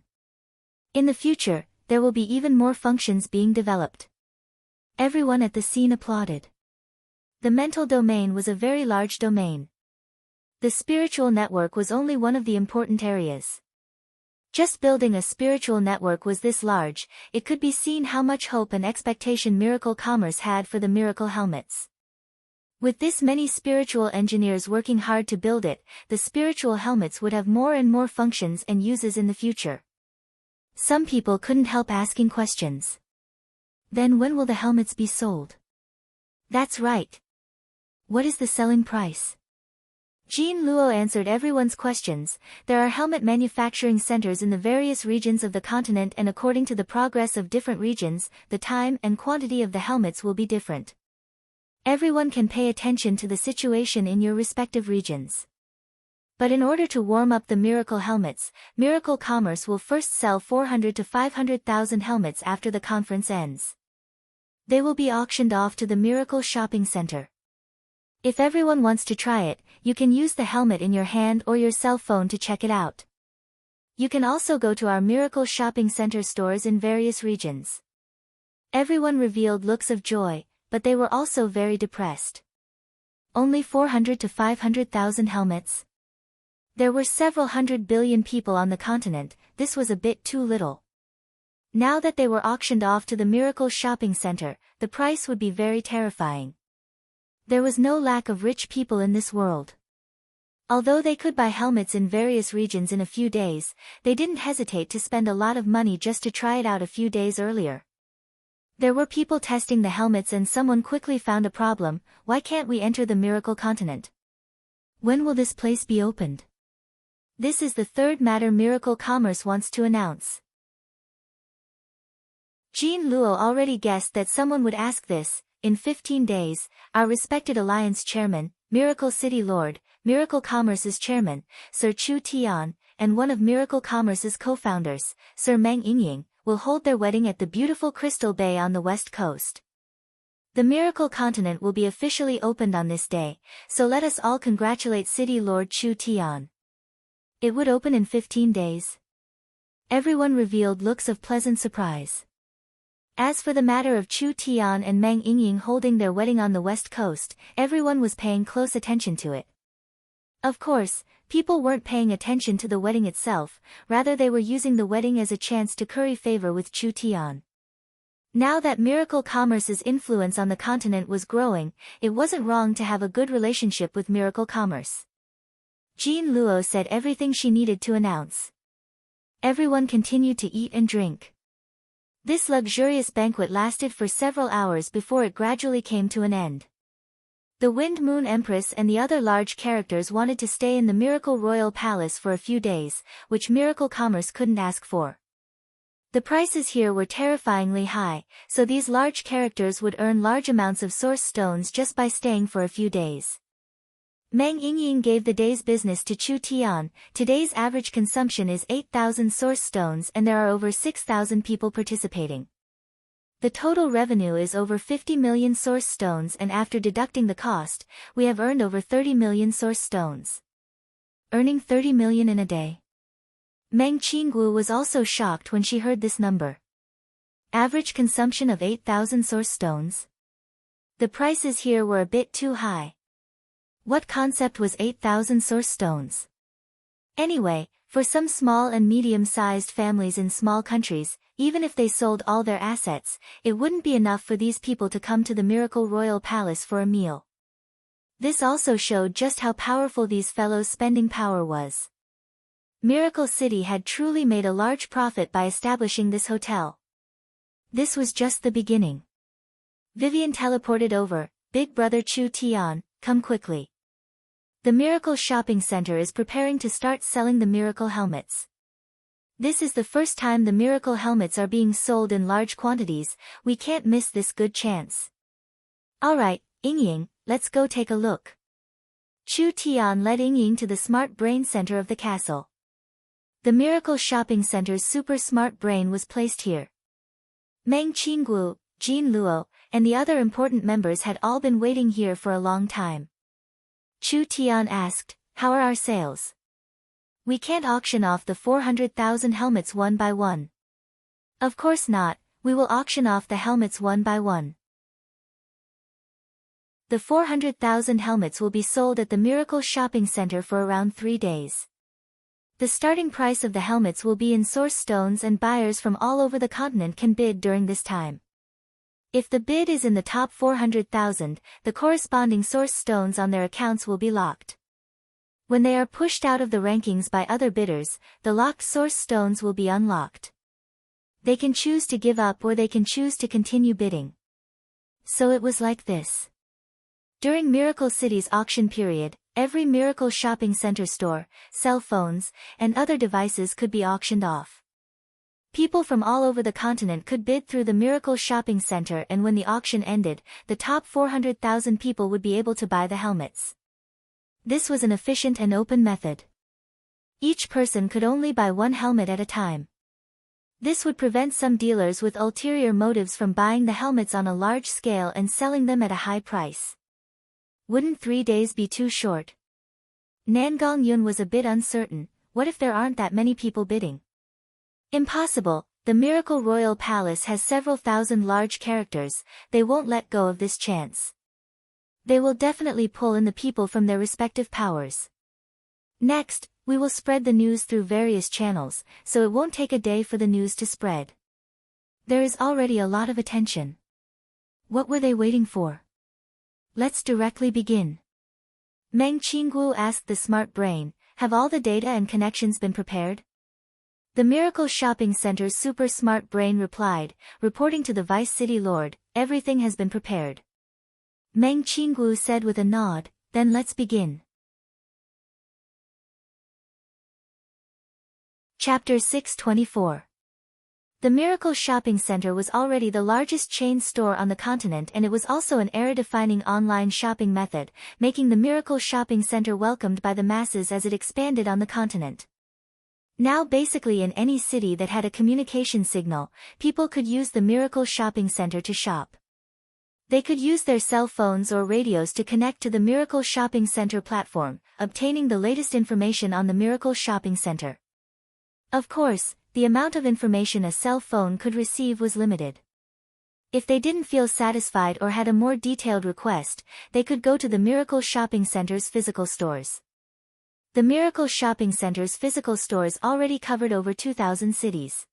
In the future, there will be even more functions being developed. Everyone at the scene applauded. The mental domain was a very large domain. The spiritual network was only one of the important areas. Just building a spiritual network was this large, it could be seen how much hope and expectation Miracle Commerce had for the Miracle Helmets. With this many spiritual engineers working hard to build it, the spiritual helmets would have more and more functions and uses in the future. Some people couldn't help asking questions. Then when will the helmets be sold? That's right. What is the selling price? Jean Luo answered everyone's questions. There are helmet manufacturing centers in the various regions of the continent and according to the progress of different regions, the time and quantity of the helmets will be different. Everyone can pay attention to the situation in your respective regions. But in order to warm up the Miracle helmets, Miracle Commerce will first sell 400 to 500,000 helmets after the conference ends. They will be auctioned off to the Miracle Shopping Center. If everyone wants to try it, you can use the helmet in your hand or your cell phone to check it out. You can also go to our Miracle Shopping Center stores in various regions. Everyone revealed looks of joy, but they were also very depressed. Only 400 to 500,000 helmets? There were several 100 billion people on the continent, this was a bit too little. Now that they were auctioned off to the Miracle Shopping Center, the price would be very terrifying. There was no lack of rich people in this world. Although they could buy helmets in various regions in a few days, they didn't hesitate to spend a lot of money just to try it out a few days earlier. There were people testing the helmets and someone quickly found a problem: why can't we enter the Miracle Continent? When will this place be opened? This is the third matter Miracle Commerce wants to announce. Jean Luo already guessed that someone would ask this. In 15 days, our respected Alliance Chairman, Miracle City Lord, Miracle Commerce's Chairman, Sir Chu Tian, and one of Miracle Commerce's co-founders, Sir Meng Yingying, will hold their wedding at the beautiful Crystal Bay on the west coast. The Miracle Continent will be officially opened on this day, so let us all congratulate City Lord Chu Tian. It would open in 15 days. Everyone revealed looks of pleasant surprise. As for the matter of Chu Tian and Meng Yingying holding their wedding on the west coast, everyone was paying close attention to it. Of course, people weren't paying attention to the wedding itself, rather they were using the wedding as a chance to curry favor with Chu Tian. Now that Miracle Commerce's influence on the continent was growing, it wasn't wrong to have a good relationship with Miracle Commerce. Jean Luo said everything she needed to announce. Everyone continued to eat and drink. This luxurious banquet lasted for several hours before it gradually came to an end. The Wind Moon Empress and the other large characters wanted to stay in the Miracle Royal Palace for a few days, which Miracle Commerce couldn't ask for. The prices here were terrifyingly high, so these large characters would earn large amounts of source stones just by staying for a few days. Meng Yingying gave the day's business to Chu Tian. Today's average consumption is 8,000 source stones and there are over 6,000 people participating. The total revenue is over 50 million source stones, and after deducting the cost, we have earned over 30 million source stones. Earning 30 million in a day. Meng Qinggu was also shocked when she heard this number. Average consumption of 8,000 source stones? The prices here were a bit too high. What concept was 8,000 source stones? Anyway, for some small and medium-sized families in small countries, even if they sold all their assets, it wouldn't be enough for these people to come to the Miracle Royal Palace for a meal. This also showed just how powerful these fellows' spending power was. Miracle City had truly made a large profit by establishing this hotel. This was just the beginning. Vivian teleported over. Big brother Chu Tian, come quickly. The Miracle Shopping Center is preparing to start selling the Miracle helmets. This is the first time the Miracle helmets are being sold in large quantities. We can't miss this good chance. Alright, Yingying, let's go take a look. Chu Tian led Yingying to the smart brain center of the castle. The Miracle Shopping Center's super smart brain was placed here. Meng Qinggu, Jean Luo, and the other important members had all been waiting here for a long time. Chu Tian asked, how are our sales? We can't auction off the 400,000 helmets one by one. Of course not, we will auction off the helmets one by one. The 400,000 helmets will be sold at the Miracle Shopping Center for around 3 days. The starting price of the helmets will be in source stones, and buyers from all over the continent can bid during this time. If the bid is in the top 400,000, the corresponding source stones on their accounts will be locked. When they are pushed out of the rankings by other bidders, the locked source stones will be unlocked. They can choose to give up or they can choose to continue bidding. So it was like this. During Miracle City's auction period, every Miracle Shopping Center store, cell phones, and other devices could be auctioned off. People from all over the continent could bid through the Miracle Shopping Center, and when the auction ended, the top 400,000 people would be able to buy the helmets. This was an efficient and open method. Each person could only buy one helmet at a time. This would prevent some dealers with ulterior motives from buying the helmets on a large scale and selling them at a high price. Wouldn't 3 days be too short? Nangong Yun was a bit uncertain. What if there aren't that many people bidding? Impossible. The Miracle Royal Palace has several thousand large characters. They won't let go of this chance. They will definitely pull in the people from their respective powers. Next, We will spread the news through various channels, so it won't take a day for the news to spread. There is already a lot of attention. What were they waiting for? Let's directly begin. Meng Qingguo asked the smart brain, have all the data and connections been prepared? The Miracle Shopping Center's super smart brain replied, reporting to the Vice City Lord, everything has been prepared. Meng Qingguo said with a nod, then let's begin. Chapter 624. The Miracle Shopping Center was already the largest chain store on the continent, and it was also an era-defining online shopping method, making the Miracle Shopping Center welcomed by the masses as it expanded on the continent. Now basically in any city that had a communication signal, people could use the Miracle Shopping Center to shop. They could use their cell phones or radios to connect to the Miracle Shopping Center platform, obtaining the latest information on the Miracle Shopping Center. Of course, the amount of information a cell phone could receive was limited. If they didn't feel satisfied or had a more detailed request, they could go to the Miracle Shopping Center's physical stores. The Miracle Shopping Center's physical stores already covered over 2,000 cities.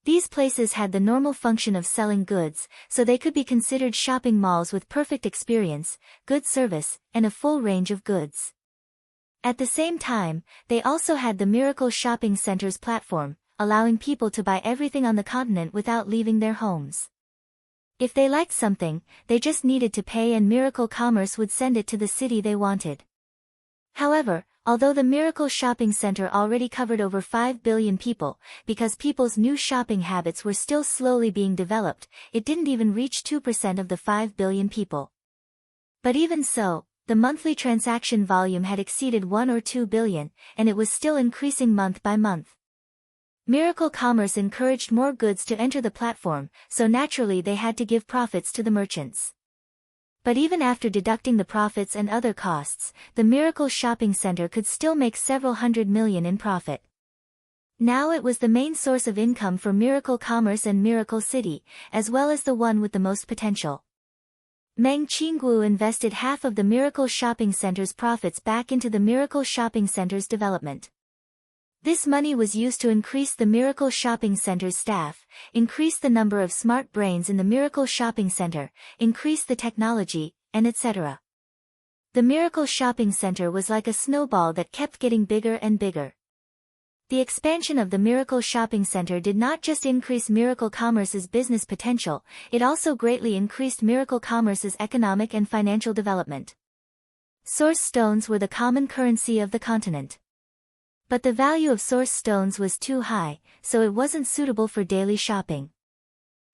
These places had the normal function of selling goods, so they could be considered shopping malls with perfect experience, good service, and a full range of goods. At the same time, they also had the Miracle Shopping Center's platform, allowing people to buy everything on the continent without leaving their homes. If they liked something, they just needed to pay and Miracle Commerce would send it to the city they wanted. However, although the Miracle Shopping Center already covered over 5 billion people, because people's new shopping habits were still slowly being developed, it didn't even reach 2% of the 5 billion people. But even so, the monthly transaction volume had exceeded 1 or 2 billion, and it was still increasing month by month. Miracle Commerce encouraged more goods to enter the platform, so naturally they had to give profits to the merchants. But even after deducting the profits and other costs, the Miracle Shopping Center could still make several hundred million in profit. Now it was the main source of income for Miracle Commerce and Miracle City, as well as the one with the most potential. Meng Qingguo invested half of the Miracle Shopping Center's profits back into the Miracle Shopping Center's development. This money was used to increase the Miracle Shopping Center's staff, increase the number of smart brains in the Miracle Shopping Center, increase the technology, and etc. The Miracle Shopping Center was like a snowball that kept getting bigger and bigger. The expansion of the Miracle Shopping Center did not just increase Miracle Commerce's business potential, it also greatly increased Miracle Commerce's economic and financial development. Source stones were the common currency of the continent. But the value of source stones was too high, so it wasn't suitable for daily shopping.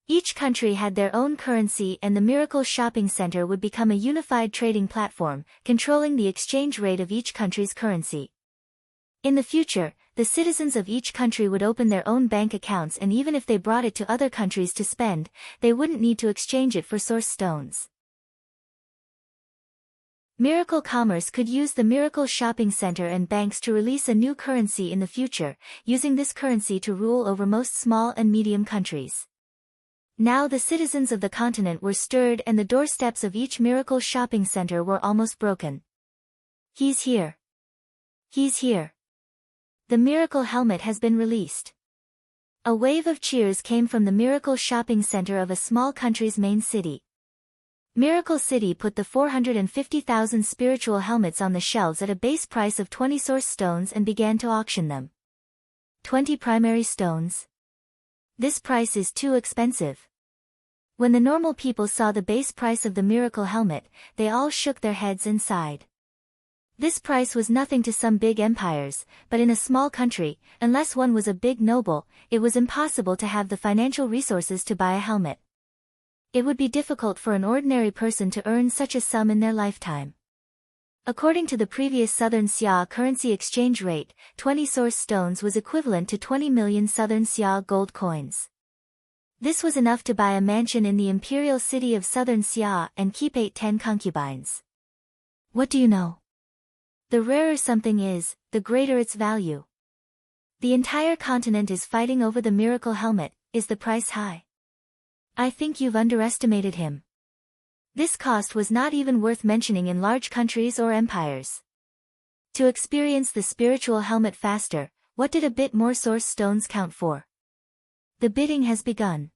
Each country had their own currency, and the Miracle Shopping Center would become a unified trading platform, controlling the exchange rate of each country's currency. In the future, the citizens of each country would open their own bank accounts, and even if they brought it to other countries to spend, they wouldn't need to exchange it for source stones. Miracle Commerce could use the Miracle Shopping Center and banks to release a new currency in the future, using this currency to rule over most small and medium countries. Now the citizens of the continent were stirred, and the doorsteps of each Miracle Shopping Center were almost broken. He's here. He's here. The Miracle Helmet has been released. A wave of cheers came from the Miracle Shopping Center of a small country's main city. Miracle City put the 450,000 spiritual helmets on the shelves at a base price of 20 source stones and began to auction them. 20 primary stones? This price is too expensive. When the normal people saw the base price of the Miracle Helmet, they all shook their heads and sighed. This price was nothing to some big empires, but in a small country, unless one was a big noble, it was impossible to have the financial resources to buy a helmet. It would be difficult for an ordinary person to earn such a sum in their lifetime. According to the previous Southern Xia currency exchange rate, 20 source stones was equivalent to 20 million Southern Xia gold coins. This was enough to buy a mansion in the imperial city of Southern Xia and keep 8-10 concubines. What do you know? The rarer something is, the greater its value. The entire continent is fighting over the Miracle Helmet. Is the price high? I think you've underestimated him. This cost was not even worth mentioning in large countries or empires. To experience the spiritual helmet faster, what did a bit more source stones count for? The bidding has begun.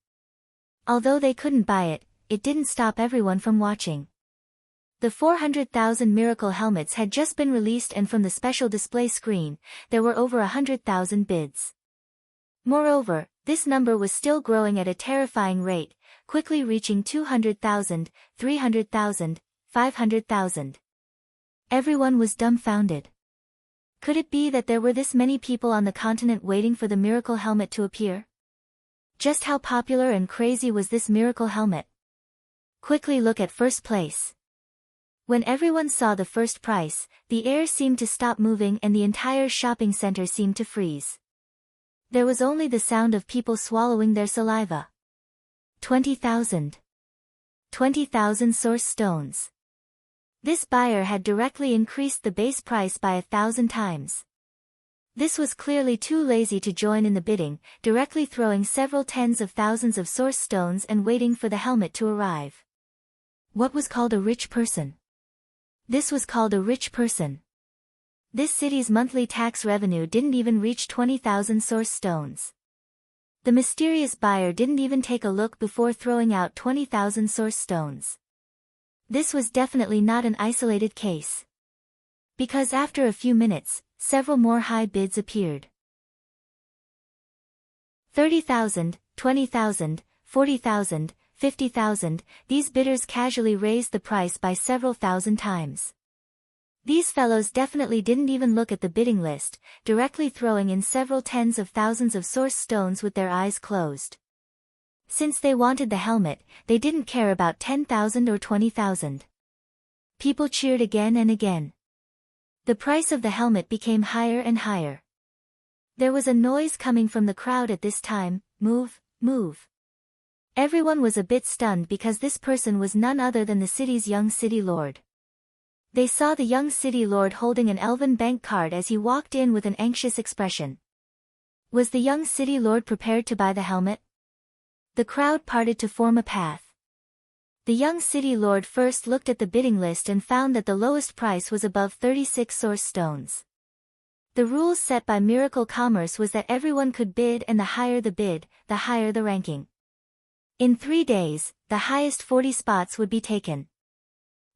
Although they couldn't buy it, it didn't stop everyone from watching. The 400,000 miracle helmets had just been released, and from the special display screen, there were over 100,000 bids. Moreover, this number was still growing at a terrifying rate, quickly reaching 200,000, 300,000, 500,000. Everyone was dumbfounded. Could it be that there were this many people on the continent waiting for the miracle helmet to appear? Just how popular and crazy was this miracle helmet? Quickly look at first place. When everyone saw the first price, the air seemed to stop moving and the entire shopping center seemed to freeze. There was only the sound of people swallowing their saliva. 20,000. 20,000 source stones. This buyer had directly increased the base price by 1,000 times. This was clearly too lazy to join in the bidding, directly throwing several tens of thousands of source stones and waiting for the helmet to arrive. What was called a rich person? This was called a rich person. This city's monthly tax revenue didn't even reach 20,000 source stones. The mysterious buyer didn't even take a look before throwing out 20,000 source stones. This was definitely not an isolated case. Because after a few minutes, several more high bids appeared. 30,000, 20,000, 40,000, 50,000, these bidders casually raised the price by several thousand times. These fellows definitely didn't even look at the bidding list, directly throwing in several tens of thousands of source stones with their eyes closed. Since they wanted the helmet, they didn't care about 10,000 or 20,000. People cheered again and again. The price of the helmet became higher and higher. There was a noise coming from the crowd at this time, move, move. Everyone was a bit stunned because this person was none other than the city's young city lord. They saw the young city lord holding an elven bank card as he walked in with an anxious expression. Was the young city lord prepared to buy the helmet? The crowd parted to form a path. The young city lord first looked at the bidding list and found that the lowest price was above 36 source stones. The rules set by Miracle Commerce was that everyone could bid, and the higher the bid, the higher the ranking. In 3 days, the highest 40 spots would be taken.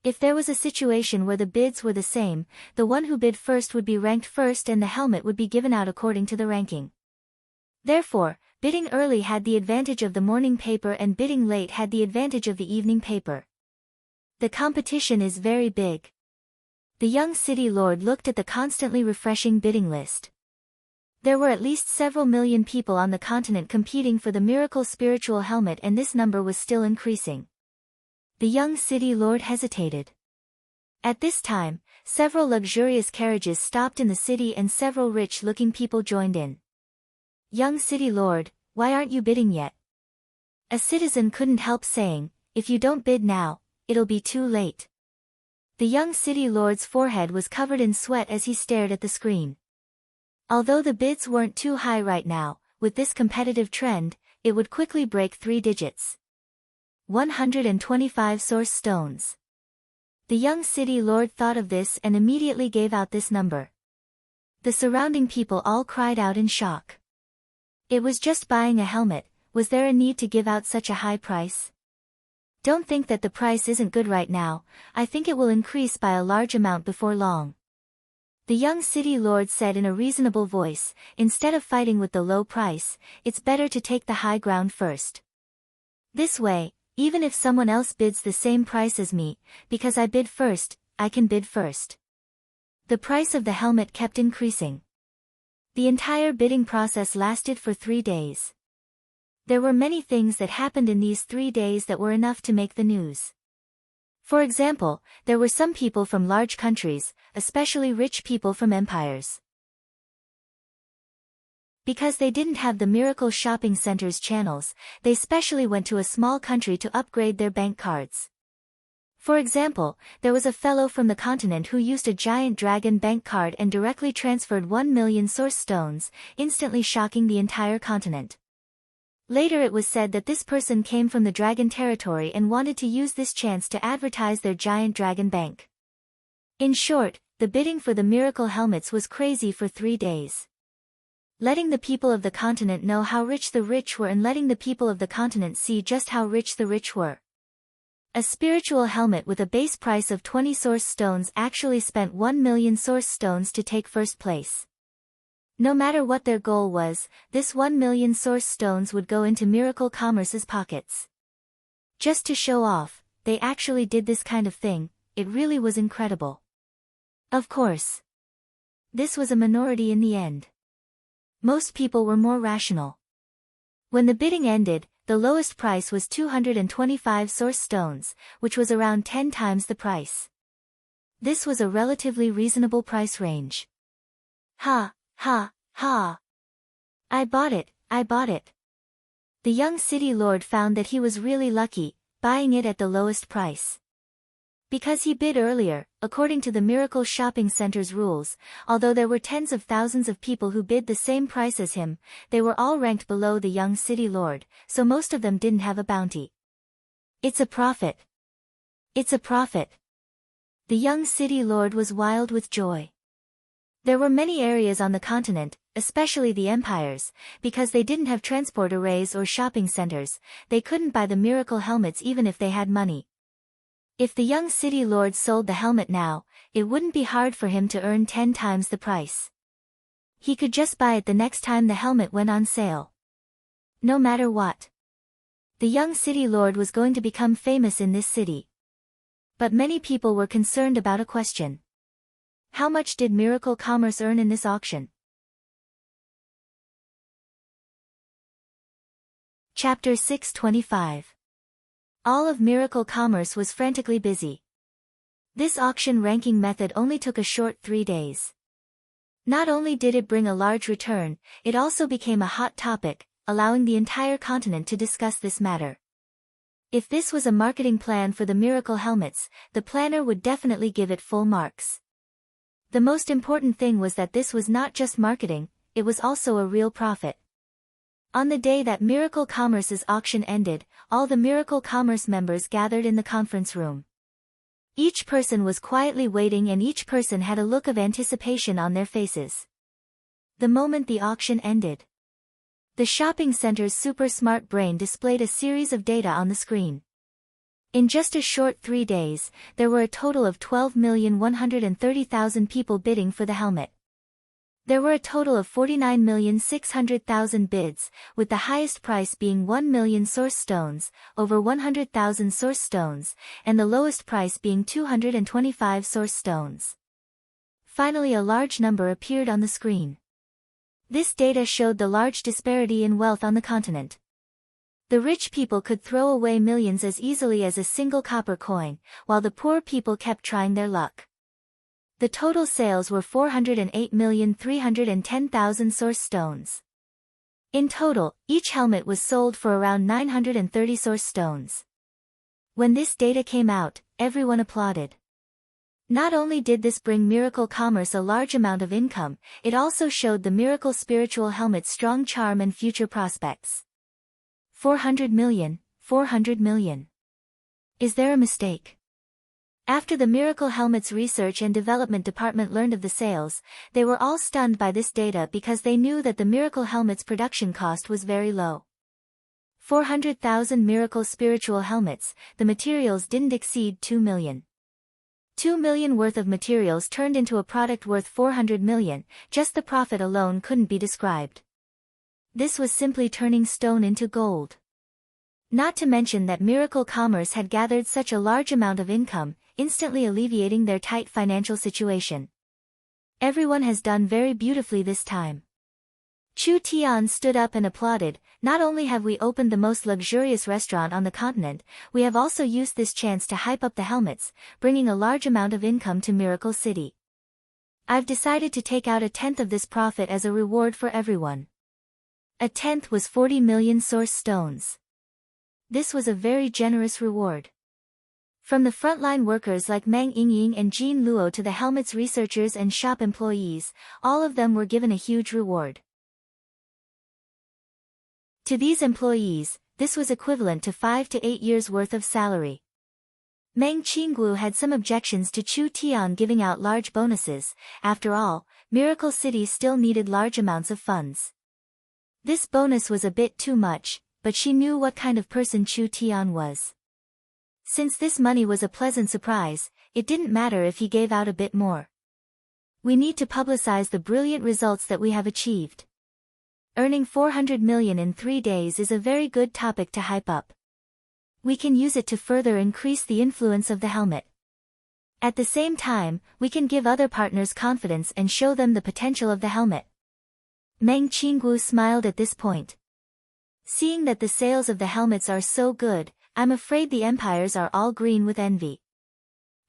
If there was a situation where the bids were the same, the one who bid first would be ranked first and the helmet would be given out according to the ranking. Therefore, bidding early had the advantage of the morning paper and bidding late had the advantage of the evening paper. The competition is very big. The young city lord looked at the constantly refreshing bidding list. There were at least several million people on the continent competing for the miracle spiritual helmet, and this number was still increasing. The young city lord hesitated. At this time, several luxurious carriages stopped in the city and several rich-looking people joined in. Young city lord, why aren't you bidding yet? A citizen couldn't help saying, if you don't bid now, it'll be too late. The young city lord's forehead was covered in sweat as he stared at the screen. Although the bids weren't too high right now, with this competitive trend, it would quickly break 3 digits. 125 source stones. The young city lord thought of this and immediately gave out this number. The surrounding people all cried out in shock. It was just buying a helmet, was there a need to give out such a high price? Don't think that the price isn't good right now, I think it will increase by a large amount before long. The young city lord said in a reasonable voice, instead of fighting with the low price, it's better to take the high ground first. This way, even if someone else bids the same price as me, because I bid first, I can bid first. The price of the helmet kept increasing. The entire bidding process lasted for 3 days. There were many things that happened in these 3 days that were enough to make the news. For example, there were some people from large countries, especially rich people from empires. Because they didn't have the Miracle Shopping Center's channels, they specially went to a small country to upgrade their bank cards. For example, there was a fellow from the continent who used a giant dragon bank card and directly transferred 1 million source stones, instantly shocking the entire continent. Later it was said that this person came from the dragon territory and wanted to use this chance to advertise their giant dragon bank. In short, the bidding for the miracle helmets was crazy for 3 days. Letting the people of the continent know how rich the rich were and letting the people of the continent see just how rich the rich were. A spiritual helmet with a base price of 20 source stones actually spent 1 million source stones to take first place. No matter what their goal was, this 1 million source stones would go into Miracle Commerce's pockets. Just to show off, they actually did this kind of thing. It really was incredible. Of course, this was a minority in the end. Most people were more rational. When the bidding ended, the lowest price was 225 source stones, which was around 10 times the price. This was a relatively reasonable price range. Ha, ha, ha. I bought it, I bought it. The young city lord found that he was really lucky, buying it at the lowest price. Because he bid earlier, according to the Miracle Shopping Center's rules, although there were tens of thousands of people who bid the same price as him, they were all ranked below the young city lord, so most of them didn't have a bounty. It's a profit. It's a profit. The young city lord was wild with joy. There were many areas on the continent, especially the empires, because they didn't have transport arrays or shopping centers, they couldn't buy the miracle helmets even if they had money. If the young city lord sold the helmet now, it wouldn't be hard for him to earn 10 times the price. He could just buy it the next time the helmet went on sale. No matter what. The young city lord was going to become famous in this city. But many people were concerned about a question. How much did Miracle Commerce earn in this auction? Chapter 625. All of Miracle Commerce was frantically busy. This auction ranking method only took a short 3 days. Not only did it bring a large return, it also became a hot topic, allowing the entire continent to discuss this matter. If this was a marketing plan for the miracle helmets, the planner would definitely give it full marks. The most important thing was that this was not just marketing, it was also a real profit. On the day that Miracle Commerce's auction ended, all the Miracle Commerce members gathered in the conference room. Each person was quietly waiting and each person had a look of anticipation on their faces. The moment the auction ended, the shopping center's super smart brain displayed a series of data on the screen. In just a short 3 days, there were a total of 12,130,000 people bidding for the helmet. There were a total of 49,600,000 bids, with the highest price being 1 million source stones, over 100,000 source stones, and the lowest price being 225 source stones. Finally, a large number appeared on the screen. This data showed the large disparity in wealth on the continent. The rich people could throw away millions as easily as a single copper coin, while the poor people kept trying their luck. The total sales were 408,310,000 source stones. In total, each helmet was sold for around 930 source stones. When this data came out, everyone applauded. Not only did this bring Miracle Commerce a large amount of income, it also showed the Miracle Spiritual Helmet's strong charm and future prospects. 400 million, 400 million. Is there a mistake? After the Miracle Helmet's research and development department learned of the sales, they were all stunned by this data because they knew that the Miracle Helmet's production cost was very low. 400,000 Miracle Spiritual Helmets, the materials didn't exceed 2 million. 2 million worth of materials turned into a product worth 400 million, just the profit alone couldn't be described. This was simply turning stone into gold. Not to mention that Miracle Commerce had gathered such a large amount of income, instantly alleviating their tight financial situation. Everyone has done very beautifully this time. Chu Tian stood up and applauded. Not only have we opened the most luxurious restaurant on the continent, we have also used this chance to hype up the helmets, bringing a large amount of income to Miracle City. I've decided to take out 1/10 of this profit as a reward for everyone. 1/10 was 40 million source stones. This was a very generous reward. From the frontline workers like Meng Yingying and Jean Luo to the helmet's researchers and shop employees, all of them were given a huge reward. To these employees, this was equivalent to 5 to 8 years' worth of salary. Meng Qinggu had some objections to Chu Tian giving out large bonuses. After all, Miracle City still needed large amounts of funds. This bonus was a bit too much, but she knew what kind of person Chu Tian was. Since this money was a pleasant surprise, it didn't matter if he gave out a bit more. We need to publicize the brilliant results that we have achieved. Earning 400 million in 3 days is a very good topic to hype up. We can use it to further increase the influence of the helmet. At the same time, we can give other partners confidence and show them the potential of the helmet. Meng Qinggu smiled at this point. Seeing that the sales of the helmets are so good, I'm afraid the empires are all green with envy.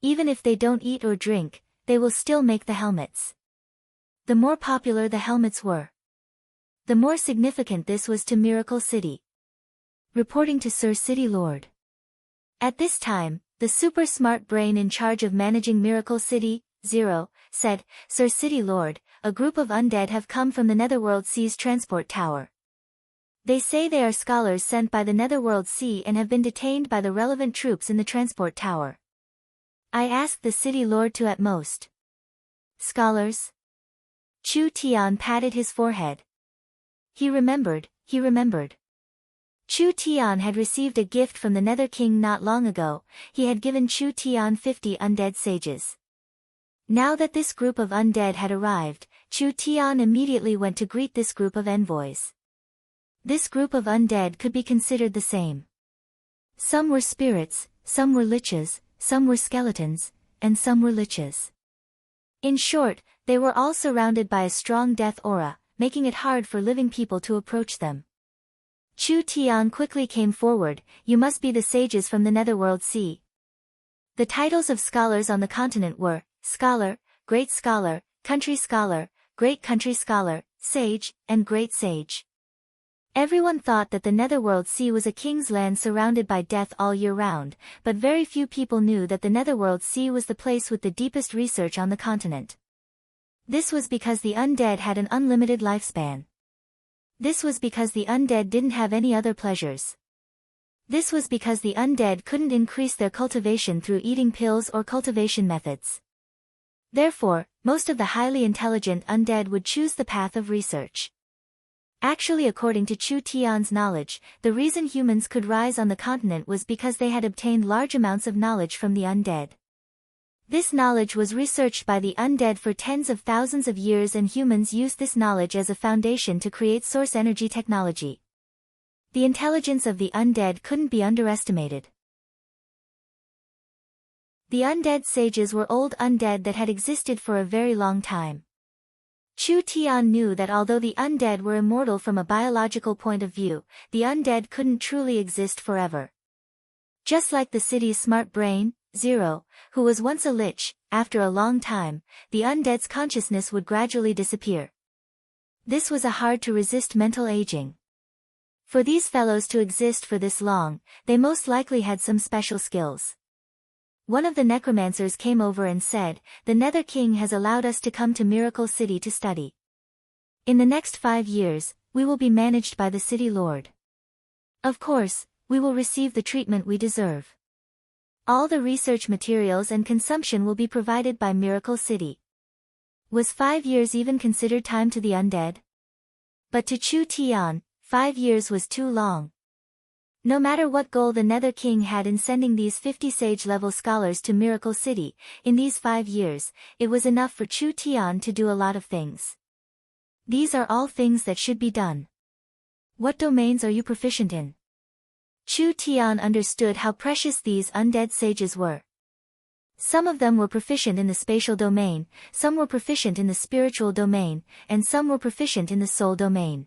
Even if they don't eat or drink, they will still make the helmets. The more popular the helmets were, the more significant this was to Miracle City. Reporting to Sir City Lord. At this time, the super smart brain in charge of managing Miracle City, Zero, said, Sir City Lord, a group of undead have come from the Netherworld Sea's transport tower. They say they are scholars sent by the Netherworld Sea and have been detained by the relevant troops in the transport tower. I asked the City Lord to at most. Scholars? Chu Tian patted his forehead. He remembered. Chu Tian had received a gift from the Nether King not long ago. He had given Chu Tian 50 undead sages. Now that this group of undead had arrived, Chu Tian immediately went to greet this group of envoys. This group of undead could be considered the same. Some were spirits, some were liches, some were skeletons, and some were liches. In short, they were all surrounded by a strong death aura, making it hard for living people to approach them. Chu Tian quickly came forward. You must be the sages from the Netherworld Sea. The titles of scholars on the continent were Scholar, Great Scholar, Country Scholar, Great Country Scholar, Sage, and Great Sage. Everyone thought that the Netherworld Sea was a king's land surrounded by death all year round, but very few people knew that the Netherworld Sea was the place with the deepest research on the continent. This was because the undead had an unlimited lifespan. This was because the undead didn't have any other pleasures. This was because the undead couldn't increase their cultivation through eating pills or cultivation methods. Therefore, most of the highly intelligent undead would choose the path of research. Actually, according to Chu Tian's knowledge, the reason humans could rise on the continent was because they had obtained large amounts of knowledge from the undead. This knowledge was researched by the undead for tens of thousands of years, and humans used this knowledge as a foundation to create source energy technology. The intelligence of the undead couldn't be underestimated. The undead sages were old undead that had existed for a very long time. Chu Tian knew that although the undead were immortal from a biological point of view, the undead couldn't truly exist forever. Just like the city's smart brain, Zero, who was once a lich, after a long time, the undead's consciousness would gradually disappear. This was a hard-to-resist mental aging. For these fellows to exist for this long, they most likely had some special skills. One of the necromancers came over and said, "The Nether King has allowed us to come to Miracle City to study. In the next 5 years, we will be managed by the City Lord. Of course, we will receive the treatment we deserve. All the research materials and consumption will be provided by Miracle City." Was 5 years even considered time to the undead? But to Chu Tian, 5 years was too long. No matter what goal the Nether King had in sending these 50 sage-level scholars to Miracle City, in these 5 years, it was enough for Chu Tian to do a lot of things. These are all things that should be done. What domains are you proficient in? Chu Tian understood how precious these undead sages were. Some of them were proficient in the spatial domain, some were proficient in the spiritual domain, and some were proficient in the soul domain.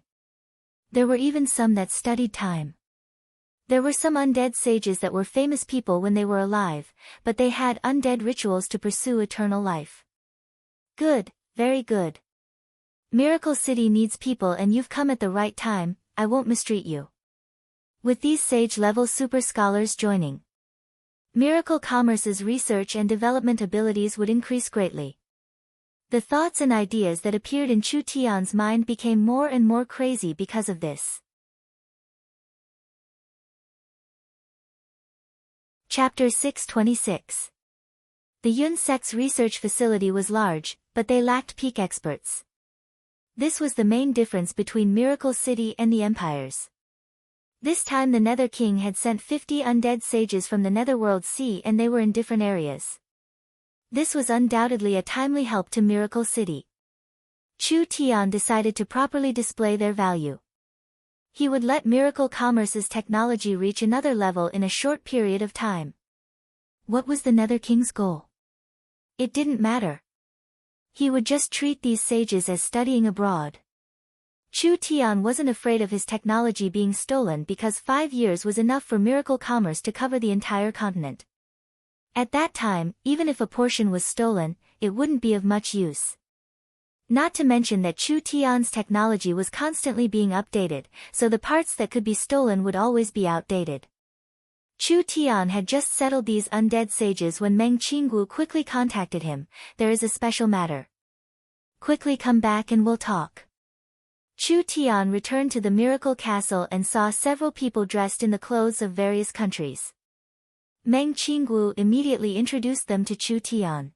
There were even some that studied time. There were some undead sages that were famous people when they were alive, but they had undead rituals to pursue eternal life. Good, very good. Miracle City needs people and you've come at the right time. I won't mistreat you. With these sage-level super scholars joining, Miracle Commerce's research and development abilities would increase greatly. The thoughts and ideas that appeared in Chu Tian's mind became more and more crazy because of this. Chapter 626. The Yun sect's research facility was large, but they lacked peak experts. This was the main difference between Miracle City and the empires. This time the Nether King had sent 50 undead sages from the Netherworld Sea, and they were in different areas. This was undoubtedly a timely help to Miracle City. Chu Tian decided to properly display their value. He would let Miracle Commerce's technology reach another level in a short period of time. What was the Nether King's goal? It didn't matter. He would just treat these sages as studying abroad. Chu Tian wasn't afraid of his technology being stolen because 5 years was enough for Miracle Commerce to cover the entire continent. At that time, even if a portion was stolen, it wouldn't be of much use. Not to mention that Chu Tian's technology was constantly being updated, so the parts that could be stolen would always be outdated. Chu Tian had just settled these undead sages when Meng Qinggu quickly contacted him. There is a special matter. Quickly come back and we'll talk. Chu Tian returned to the Miracle Castle and saw several people dressed in the clothes of various countries. Meng Qinggu immediately introduced them to Chu Tian.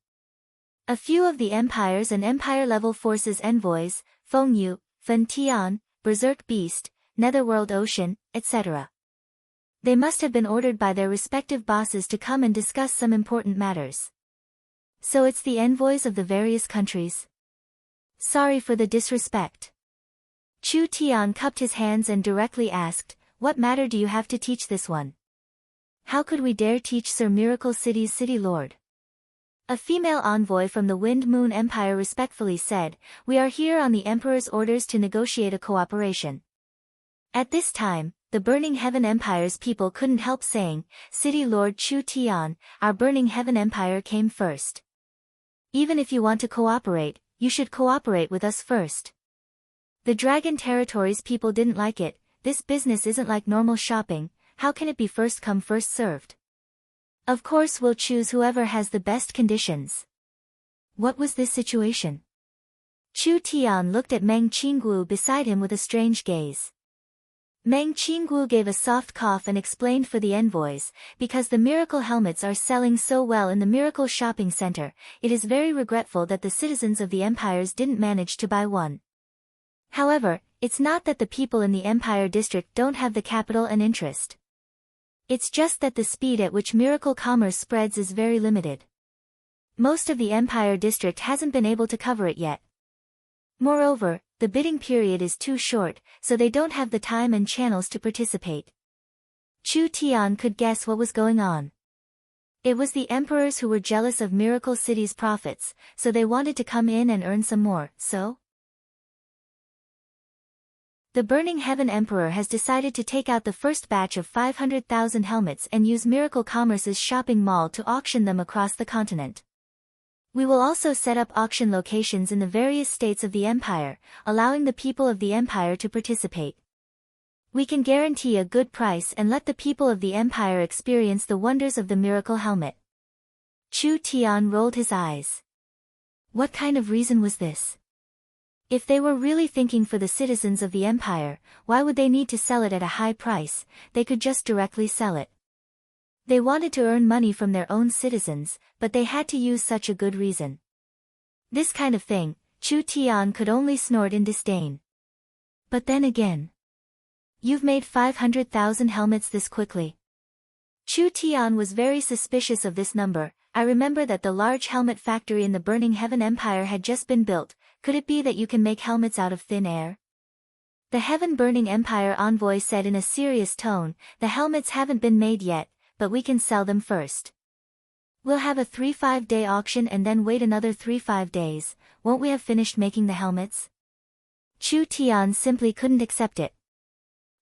A few of the empires and empire-level forces envoys, Feng Yu, Fen Tian, Berserk Beast, Netherworld Ocean, etc. They must have been ordered by their respective bosses to come and discuss some important matters. So it's the envoys of the various countries? Sorry for the disrespect. Chu Tian cupped his hands and directly asked, "What matter do you have to teach this one?" "How could we dare teach Sir Miracle City's city lord?" A female envoy from the Wind Moon Empire respectfully said, "We are here on the Emperor's orders to negotiate a cooperation." At this time, the Burning Heaven Empire's people couldn't help saying, "City Lord Chu Tian, our Burning Heaven Empire came first. Even if you want to cooperate, you should cooperate with us first." The Dragon Territory's people didn't like it. "This business isn't like normal shopping, how can it be first come first served? Of course we'll choose whoever has the best conditions." What was this situation? Chu Tian looked at Meng Qinggu beside him with a strange gaze. Meng Qinggu gave a soft cough and explained for the envoys, "Because the miracle helmets are selling so well in the Miracle Shopping Center, it is very regretful that the citizens of the empires didn't manage to buy one. However, it's not that the people in the Empire District don't have the capital and interest. It's just that the speed at which Miracle Commerce spreads is very limited. Most of the Empire District hasn't been able to cover it yet. Moreover, the bidding period is too short, so they don't have the time and channels to participate." Chu Tian could guess what was going on. It was the emperors who were jealous of Miracle City's profits, so they wanted to come in and earn some more, so? The Burning Heaven Emperor has decided to take out the first batch of 500,000 helmets and use Miracle Commerce's shopping mall to auction them across the continent. We will also set up auction locations in the various states of the Empire, allowing the people of the Empire to participate. We can guarantee a good price and let the people of the Empire experience the wonders of the Miracle Helmet. Chu Tian rolled his eyes. What kind of reason was this? If they were really thinking for the citizens of the Empire, why would they need to sell it at a high price? They could just directly sell it. They wanted to earn money from their own citizens, but they had to use such a good reason. This kind of thing, Chu Tian could only snort in disdain. But then again, you've made 500,000 helmets this quickly. Chu Tian was very suspicious of this number. "I remember that the large helmet factory in the Burning Heaven Empire had just been built. Could it be that you can make helmets out of thin air?" The Heaven Burning Empire envoy said in a serious tone, "The helmets haven't been made yet, but we can sell them first. We'll have a 3-5 day auction and then wait another 3-5 days, won't we have finished making the helmets?" Chu Tian simply couldn't accept it.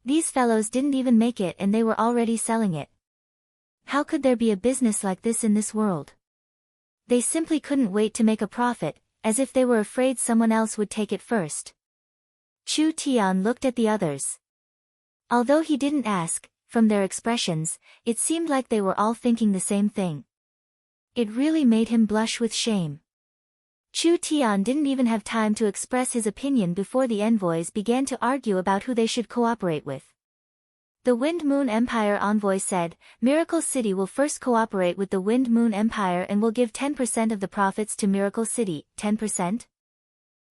These fellows didn't even make it and they were already selling it. How could there be a business like this in this world? They simply couldn't wait to make a profit, as if they were afraid someone else would take it first. Chu Tian looked at the others. Although he didn't ask, from their expressions, it seemed like they were all thinking the same thing. It really made him blush with shame. Chu Tian didn't even have time to express his opinion before the envoys began to argue about who they should cooperate with. The Wind Moon Empire envoy said, Miracle City will first cooperate with the Wind Moon Empire and will give 10% of the profits to Miracle City. 10%?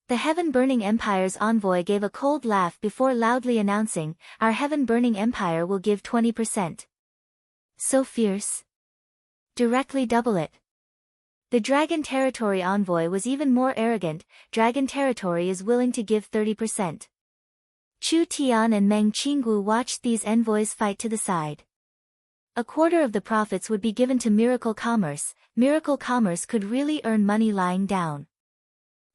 The Heaven Burning Empire's envoy gave a cold laugh before loudly announcing, our Heaven Burning Empire will give 20%. So fierce. Directly double it. The Dragon Territory envoy was even more arrogant, Dragon Territory is willing to give 30%. Chu Tian and Meng Qinggu watched these envoys fight to the side. A quarter of the profits would be given to Miracle Commerce. Miracle Commerce could really earn money lying down.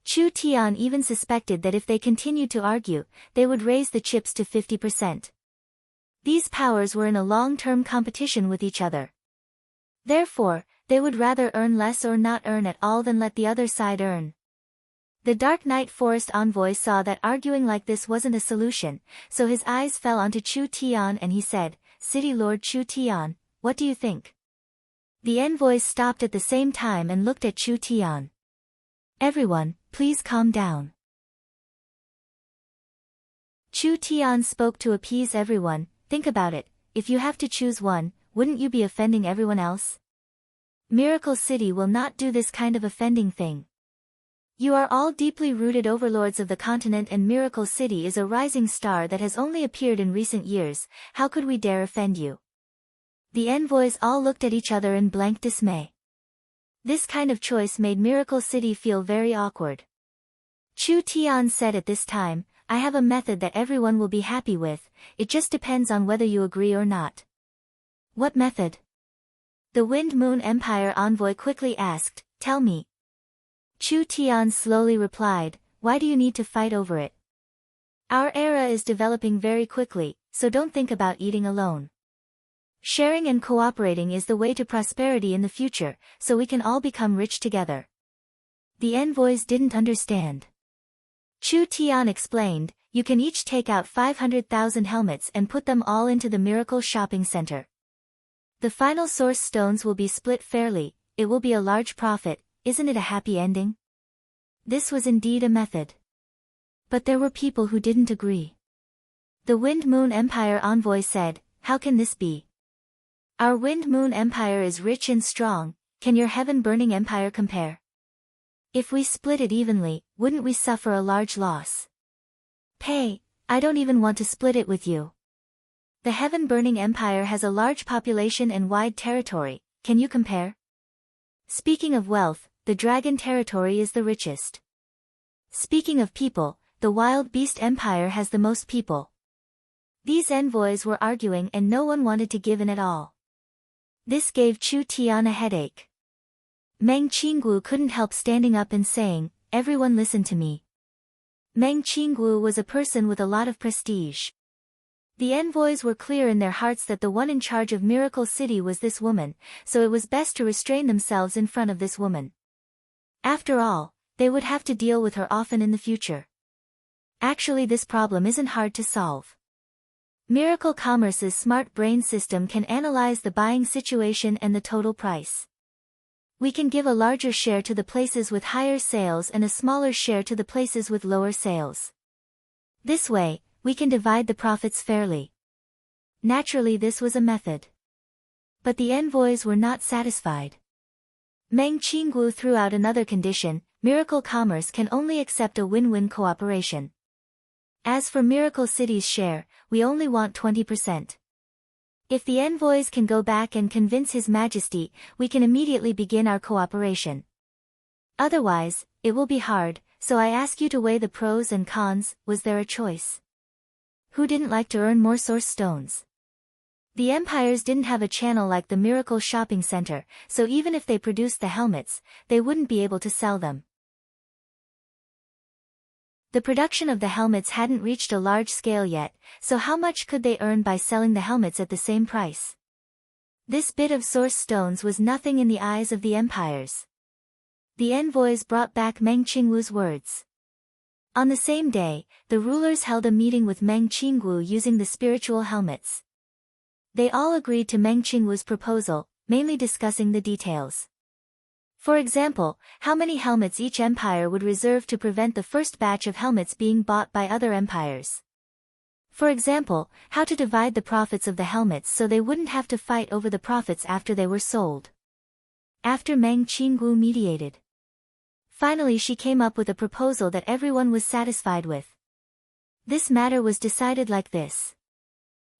Chu Tian even suspected that if they continued to argue, they would raise the chips to 50%. These powers were in a long-term competition with each other. Therefore, they would rather earn less or not earn at all than let the other side earn. The Dark Knight Forest envoy saw that arguing like this wasn't a solution, so his eyes fell onto Chu Tian and he said, City Lord Chu Tian, what do you think? The envoys stopped at the same time and looked at Chu Tian. Everyone, please calm down. Chu Tian spoke to appease everyone, think about it, if you have to choose one, wouldn't you be offending everyone else? Miracle City will not do this kind of offending thing. You are all deeply rooted overlords of the continent and Miracle City is a rising star that has only appeared in recent years, how could we dare offend you? The envoys all looked at each other in blank dismay. This kind of choice made Miracle City feel very awkward. Chu Tian said at this time, I have a method that everyone will be happy with, it just depends on whether you agree or not. What method? The Wind Moon Empire envoy quickly asked, tell me. Chu Tian slowly replied, why do you need to fight over it? Our era is developing very quickly, so don't think about eating alone. Sharing and cooperating is the way to prosperity in the future, so we can all become rich together. The envoys didn't understand. Chu Tian explained, you can each take out 500,000 helmets and put them all into the Miracle Shopping Center. The final source stones will be split fairly, it will be a large profit, isn't it a happy ending? This was indeed a method. But there were people who didn't agree. The Wind Moon Empire envoy said, how can this be? Our Wind Moon Empire is rich and strong, can your Heaven Burning Empire compare? If we split it evenly, wouldn't we suffer a large loss? I don't even want to split it with you. The Heaven Burning Empire has a large population and wide territory, can you compare? Speaking of wealth, the Dragon Territory is the richest. Speaking of people, the Wild Beast Empire has the most people. These envoys were arguing and no one wanted to give in at all. This gave Chu Tian a headache. Meng Qinggu couldn't help standing up and saying, everyone listen to me. Meng Qinggu was a person with a lot of prestige. The envoys were clear in their hearts that the one in charge of Miracle City was this woman, so it was best to restrain themselves in front of this woman. After all, they would have to deal with her often in the future. Actually, this problem isn't hard to solve. Miracle Commerce's smart brain system can analyze the buying situation and the total price. We can give a larger share to the places with higher sales and a smaller share to the places with lower sales. This way, we can divide the profits fairly. Naturally, this was a method. But the envoys were not satisfied. Meng Qinggu threw out another condition, Miracle Commerce can only accept a win-win cooperation. As for Miracle City's share, we only want 20%. If the envoys can go back and convince His Majesty, we can immediately begin our cooperation. Otherwise, it will be hard, so I ask you to weigh the pros and cons, was there a choice? Who didn't like to earn more source stones? The empires didn't have a channel like the Miracle Shopping Center, so even if they produced the helmets, they wouldn't be able to sell them. The production of the helmets hadn't reached a large scale yet, so how much could they earn by selling the helmets at the same price? This bit of source stones was nothing in the eyes of the empires. The envoys brought back Meng Qinggu's words. On the same day, the rulers held a meeting with Meng Qinggu using the spiritual helmets. They all agreed to Meng Qinggu's proposal, mainly discussing the details. For example, how many helmets each empire would reserve to prevent the first batch of helmets being bought by other empires. For example, how to divide the profits of the helmets so they wouldn't have to fight over the profits after they were sold. After Meng Qinggu mediated. Finally she came up with a proposal that everyone was satisfied with. This matter was decided like this.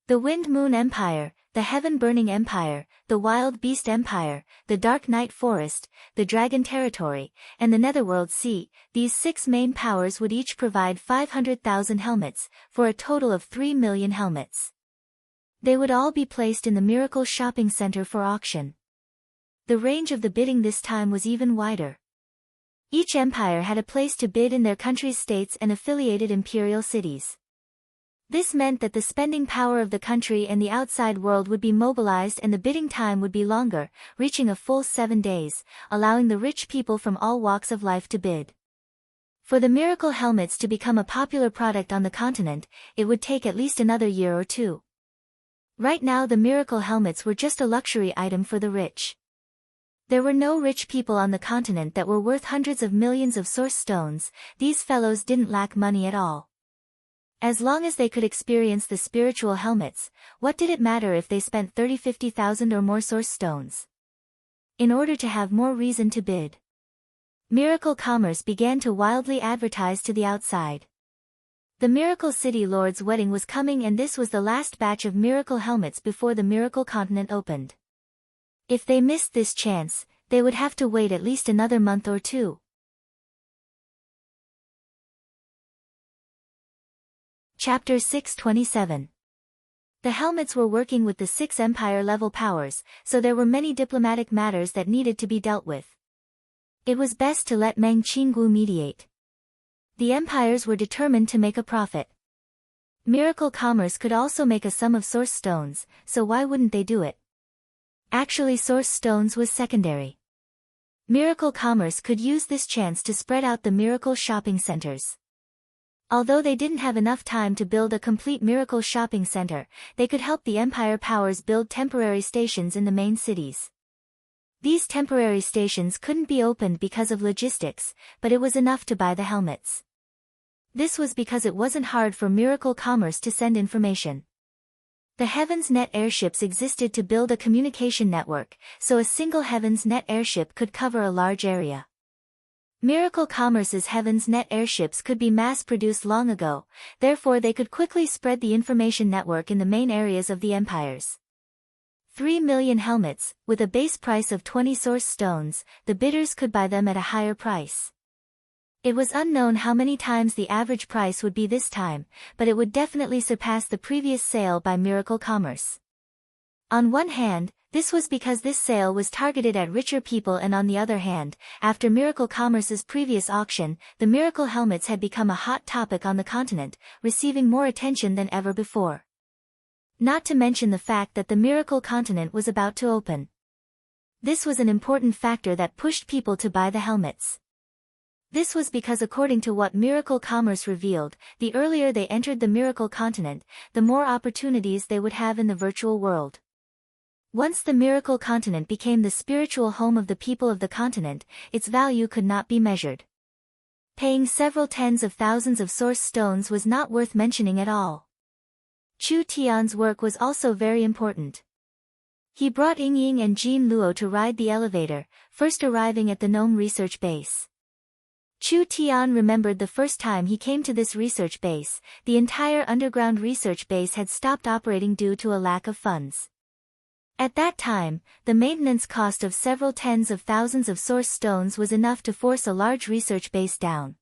The Wind Moon Empire, the Heaven Burning Empire, the Wild Beast Empire, the Dark Night Forest, the Dragon Territory, and the Netherworld Sea, these 6 main powers would each provide 500,000 helmets, for a total of 3 million helmets. They would all be placed in the Miracle Shopping Center for auction. The range of the bidding this time was even wider. Each empire had a place to bid in their country's states and affiliated imperial cities. This meant that the spending power of the country and the outside world would be mobilized and the bidding time would be longer, reaching a full 7 days, allowing the rich people from all walks of life to bid. For the miracle helmets to become a popular product on the continent, it would take at least another year or 2. Right now the miracle helmets were just a luxury item for the rich. There were no rich people on the continent that were worth hundreds of millions of source stones. These fellows didn't lack money at all. As long as they could experience the spiritual helmets, what did it matter if they spent 30-50,000 or more source stones? In order to have more reason to bid, miracle commerce began to wildly advertise to the outside. The Miracle City Lord's wedding was coming and this was the last batch of miracle helmets before the miracle continent opened. If they missed this chance, they would have to wait at least another month or 2. Chapter 627. The helmets were working with the 6 empire-level powers, so there were many diplomatic matters that needed to be dealt with. It was best to let Meng Qinggu mediate. The empires were determined to make a profit. Miracle commerce could also make a sum of source stones, so why wouldn't they do it? Actually, source stones was secondary. Miracle commerce could use this chance to spread out the miracle shopping centers. Although they didn't have enough time to build a complete miracle shopping center, they could help the empire powers build temporary stations in the main cities. These temporary stations couldn't be opened because of logistics, but it was enough to buy the helmets. This was because it wasn't hard for miracle commerce to send information. The Heaven's Net airships existed to build a communication network, so a single Heaven's Net airship could cover a large area. Miracle Commerce's Heaven's Net airships could be mass-produced long ago, therefore they could quickly spread the information network in the main areas of the empires. 3 million helmets, with a base price of 20 source stones, the bidders could buy them at a higher price. It was unknown how many times the average price would be this time, but it would definitely surpass the previous sale by Miracle Commerce. On one hand, this was because this sale was targeted at richer people, and on the other hand, after Miracle Commerce's previous auction, the miracle helmets had become a hot topic on the continent, receiving more attention than ever before. Not to mention the fact that the miracle continent was about to open. This was an important factor that pushed people to buy the helmets. This was because according to what Miracle Commerce revealed, the earlier they entered the miracle continent, the more opportunities they would have in the virtual world. Once the miracle continent became the spiritual home of the people of the continent, its value could not be measured. Paying several tens of thousands of source stones was not worth mentioning at all. Chu Tian's work was also very important. He brought Yingying and Jin Luo to ride the elevator, first arriving at the Gnome research base. Chu Tian remembered the first time he came to this research base, the entire underground research base had stopped operating due to a lack of funds. At that time, the maintenance cost of several tens of thousands of source stones was enough to force a large research base down.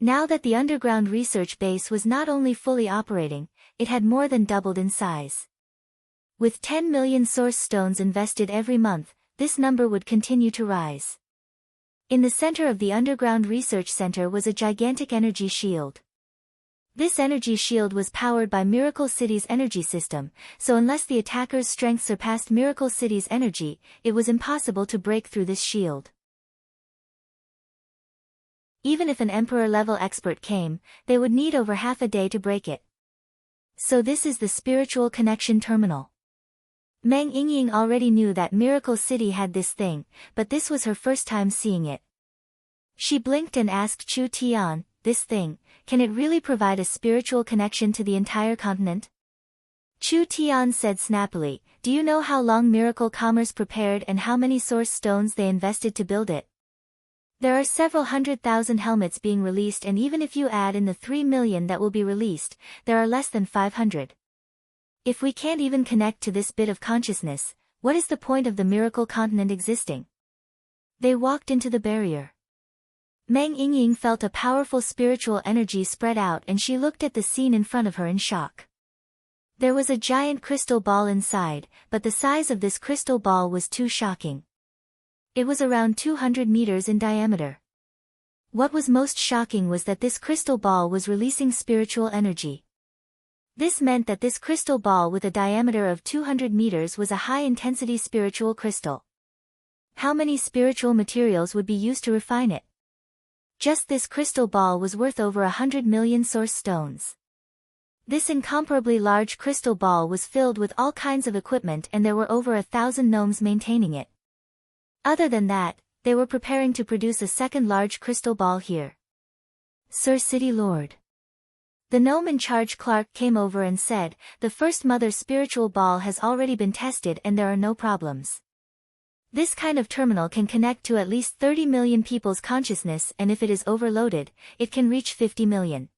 Now that the underground research base was not only fully operating, it had more than doubled in size. With 10 million source stones invested every month, this number would continue to rise. In the center of the underground research center was a gigantic energy shield. This energy shield was powered by Miracle City's energy system, so unless the attacker's strength surpassed Miracle City's energy, it was impossible to break through this shield. Even if an Emperor-level expert came, they would need over half a day to break it. So this is the spiritual connection terminal. Meng Yingying already knew that Miracle City had this thing, but this was her first time seeing it. She blinked and asked Chu Tian, this thing, can it really provide a spiritual connection to the entire continent? Chu Tian said snappily, do you know how long Miracle Commerce prepared and how many source stones they invested to build it? There are several 100,000 helmets being released, and even if you add in the 3 million that will be released, there are less than 500. If we can't even connect to this bit of consciousness, what is the point of the miracle continent existing? They walked into the barrier. Meng Yingying felt a powerful spiritual energy spread out, and she looked at the scene in front of her in shock. There was a giant crystal ball inside, but the size of this crystal ball was too shocking. It was around 200 meters in diameter. What was most shocking was that this crystal ball was releasing spiritual energy. This meant that this crystal ball with a diameter of 200 meters was a high-intensity spiritual crystal. How many spiritual materials would be used to refine it? Just this crystal ball was worth over 100 million source stones. This incomparably large crystal ball was filled with all kinds of equipment, and there were over 1,000 gnomes maintaining it. Other than that, they were preparing to produce a second large crystal ball here. Sir City Lord. The gnome in charge Clark came over and said, the first mother spiritual ball has already been tested and there are no problems. This kind of terminal can connect to at least 30 million people's consciousness, and if it is overloaded, it can reach 50 million.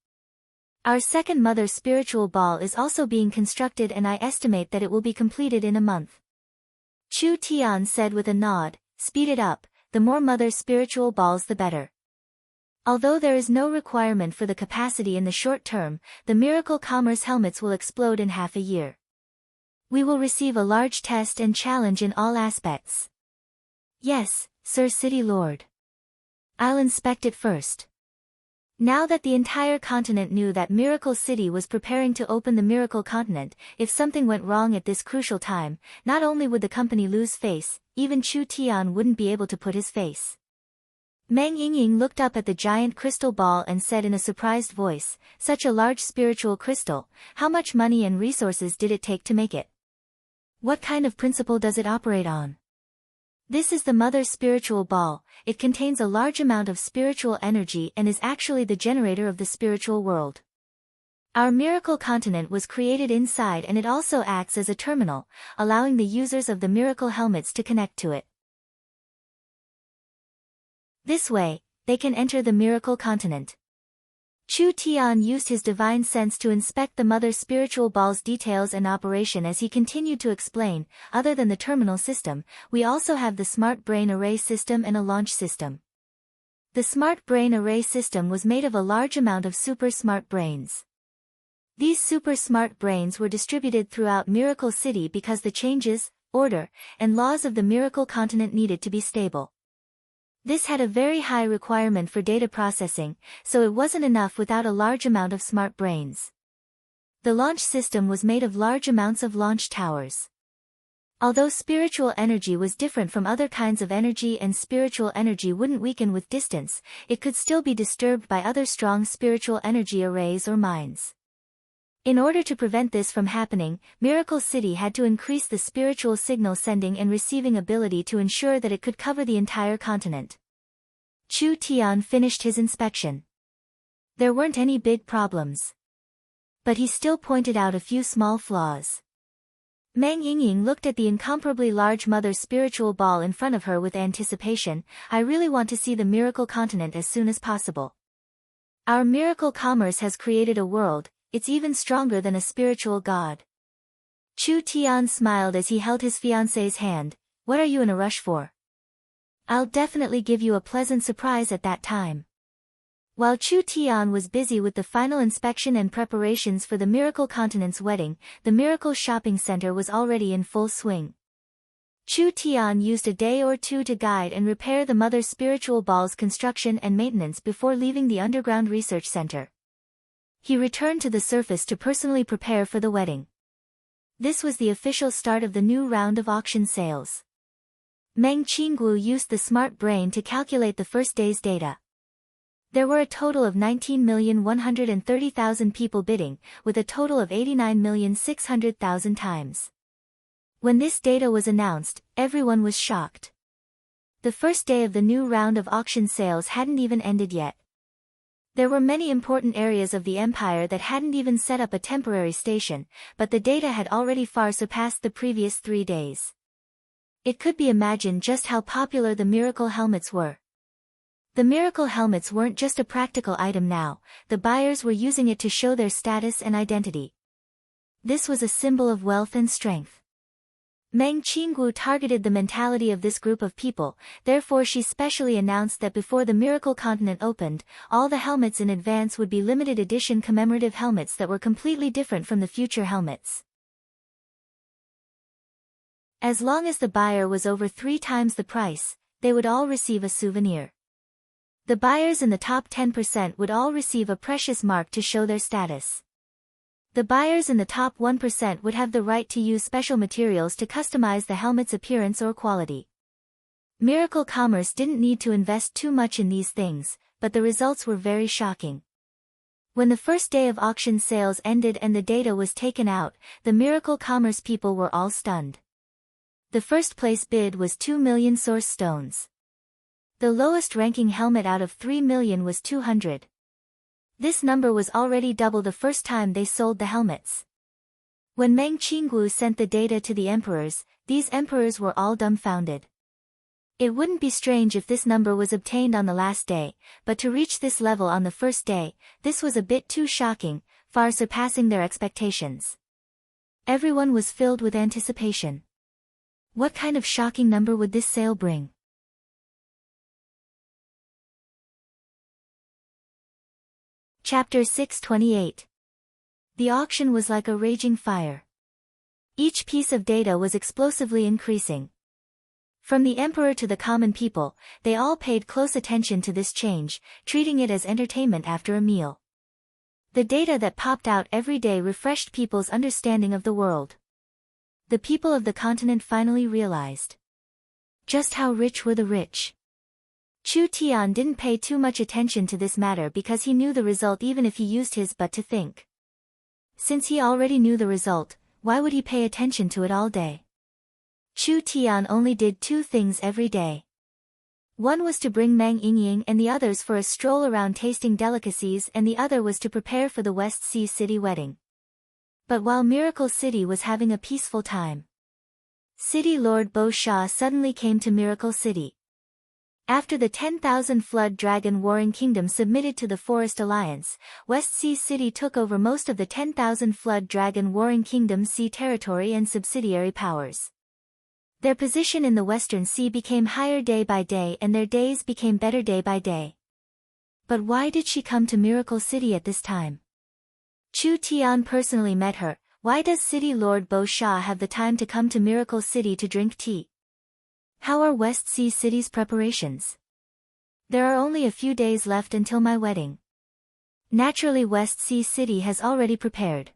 Our second mother spiritual ball is also being constructed, and I estimate that it will be completed in a month. Chu Tian said with a nod, speed it up, the more mother spiritual balls the better. Although there is no requirement for the capacity in the short term, the Miracle Commerce helmets will explode in half a year. We will receive a large test and challenge in all aspects. Yes, Sir City Lord. I'll inspect it first. Now that the entire continent knew that Miracle City was preparing to open the Miracle Continent, if something went wrong at this crucial time, not only would the company lose face, even Chu Tian wouldn't be able to put his face. Meng Yingying looked up at the giant crystal ball and said in a surprised voice, such a large spiritual crystal, how much money and resources did it take to make it? What kind of principle does it operate on? This is the mother spiritual ball. It contains a large amount of spiritual energy and is actually the generator of the spiritual world. Our miracle continent was created inside, and it also acts as a terminal, allowing the users of the miracle helmets to connect to it. This way, they can enter the miracle continent. Chu Tian used his divine sense to inspect the mother spiritual ball's details and operation as he continued to explain, other than the terminal system, we also have the smart brain array system and a launch system. The smart brain array system was made of a large amount of super smart brains. These super smart brains were distributed throughout Miracle City because the changes, order, and laws of the miracle continent needed to be stable. This had a very high requirement for data processing, so it wasn't enough without a large amount of smart brains. The launch system was made of large amounts of launch towers. Although spiritual energy was different from other kinds of energy and spiritual energy wouldn't weaken with distance, it could still be disturbed by other strong spiritual energy arrays or mines. In order to prevent this from happening, Miracle City had to increase the spiritual signal sending and receiving ability to ensure that it could cover the entire continent. Chu Tian finished his inspection. There weren't any big problems. But he still pointed out a few small flaws. Meng Yingying looked at the incomparably large mother spiritual ball in front of her with anticipation. I really want to see the miracle continent as soon as possible. Our miracle commerce has created a world. It's even stronger than a spiritual god. Chu Tian smiled as he held his fiancée's hand. What are you in a rush for? I'll definitely give you a pleasant surprise at that time. While Chu Tian was busy with the final inspection and preparations for the Miracle Continent's wedding, the Miracle Shopping Center was already in full swing. Chu Tian used a day or two to guide and repair the mother spiritual ball's construction and maintenance before leaving the underground research center. He returned to the surface to personally prepare for the wedding. This was the official start of the new round of auction sales. Meng Qinggu used the smart brain to calculate the first day's data. There were a total of 19,130,000 people bidding, with a total of 89,600,000 times. When this data was announced, everyone was shocked. The first day of the new round of auction sales hadn't even ended yet. There were many important areas of the empire that hadn't even set up a temporary station, but the data had already far surpassed the previous 3 days. It could be imagined just how popular the miracle helmets were. The miracle helmets weren't just a practical item now, the buyers were using it to show their status and identity. This was a symbol of wealth and strength. Meng Qinggu targeted the mentality of this group of people, therefore she specially announced that before the Miracle Continent opened, all the helmets in advance would be limited edition commemorative helmets that were completely different from the future helmets. As long as the buyer was over 3 times the price, they would all receive a souvenir. The buyers in the top 10% would all receive a precious mark to show their status. The buyers in the top 1% would have the right to use special materials to customize the helmet's appearance or quality. Miracle Commerce didn't need to invest too much in these things, but the results were very shocking. When the first day of auction sales ended and the data was taken out, the Miracle Commerce people were all stunned. The first place bid was 2 million source stones. The lowest ranking helmet out of 3 million was 200. This number was already double the first time they sold the helmets. When Meng Qinggu sent the data to the emperors, these emperors were all dumbfounded. It wouldn't be strange if this number was obtained on the last day, but to reach this level on the first day, this was a bit too shocking, far surpassing their expectations. Everyone was filled with anticipation. What kind of shocking number would this sale bring? Chapter 628. The auction was like a raging fire. Each piece of data was explosively increasing. From the emperor to the common people, they all paid close attention to this change, treating it as entertainment after a meal. The data that popped out every day refreshed people's understanding of the world. The people of the continent finally realized just how rich were the rich. Chu Tian didn't pay too much attention to this matter because he knew the result even if he used his butt to think. Since he already knew the result, why would he pay attention to it all day? Chu Tian only did 2 things every day. One was to bring Meng Yingying and the others for a stroll around tasting delicacies, and the other was to prepare for the West Sea City wedding. But while Miracle City was having a peaceful time, City Lord Bo Sha suddenly came to Miracle City. After the 10,000 Flood Dragon Warring Kingdom submitted to the Forest Alliance, West Sea City took over most of the 10,000 Flood Dragon Warring Kingdom's sea territory and subsidiary powers. Their position in the Western Sea became higher day by day and their days became better day by day. But why did she come to Miracle City at this time? Chu Tian personally met her. Why does City Lord Bo Sha have the time to come to Miracle City to drink tea? How are West Sea City's preparations? There are only a few days left until my wedding. Naturally, West Sea City has already prepared.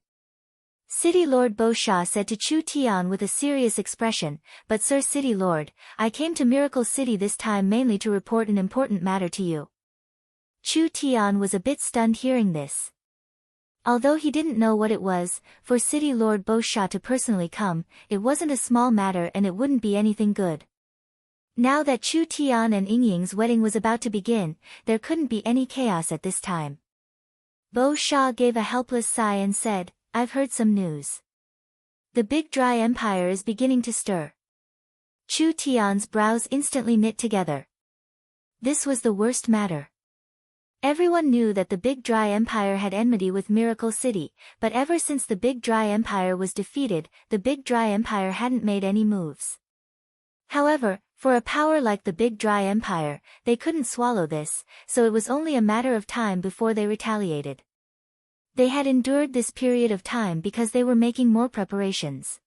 City Lord Bo Sha said to Chu Tian with a serious expression, "But Sir City Lord, I came to Miracle City this time mainly to report an important matter to you." Chu Tian was a bit stunned hearing this. Although he didn't know what it was, for City Lord Bo Sha to personally come, it wasn't a small matter and it wouldn't be anything good. Now that Chu Tian and Yingying's wedding was about to begin, there couldn't be any chaos at this time. Bo Sha gave a helpless sigh and said, "I've heard some news. The Big Dry Empire is beginning to stir." Chu Tian's brows instantly knit together. This was the worst matter. Everyone knew that the Big Dry Empire had enmity with Miracle City, but ever since the Big Dry Empire was defeated, the Big Dry Empire hadn't made any moves. However, for a power like the Big Dry Empire, they couldn't swallow this, so it was only a matter of time before they retaliated. They had endured this period of time because they were making more preparations.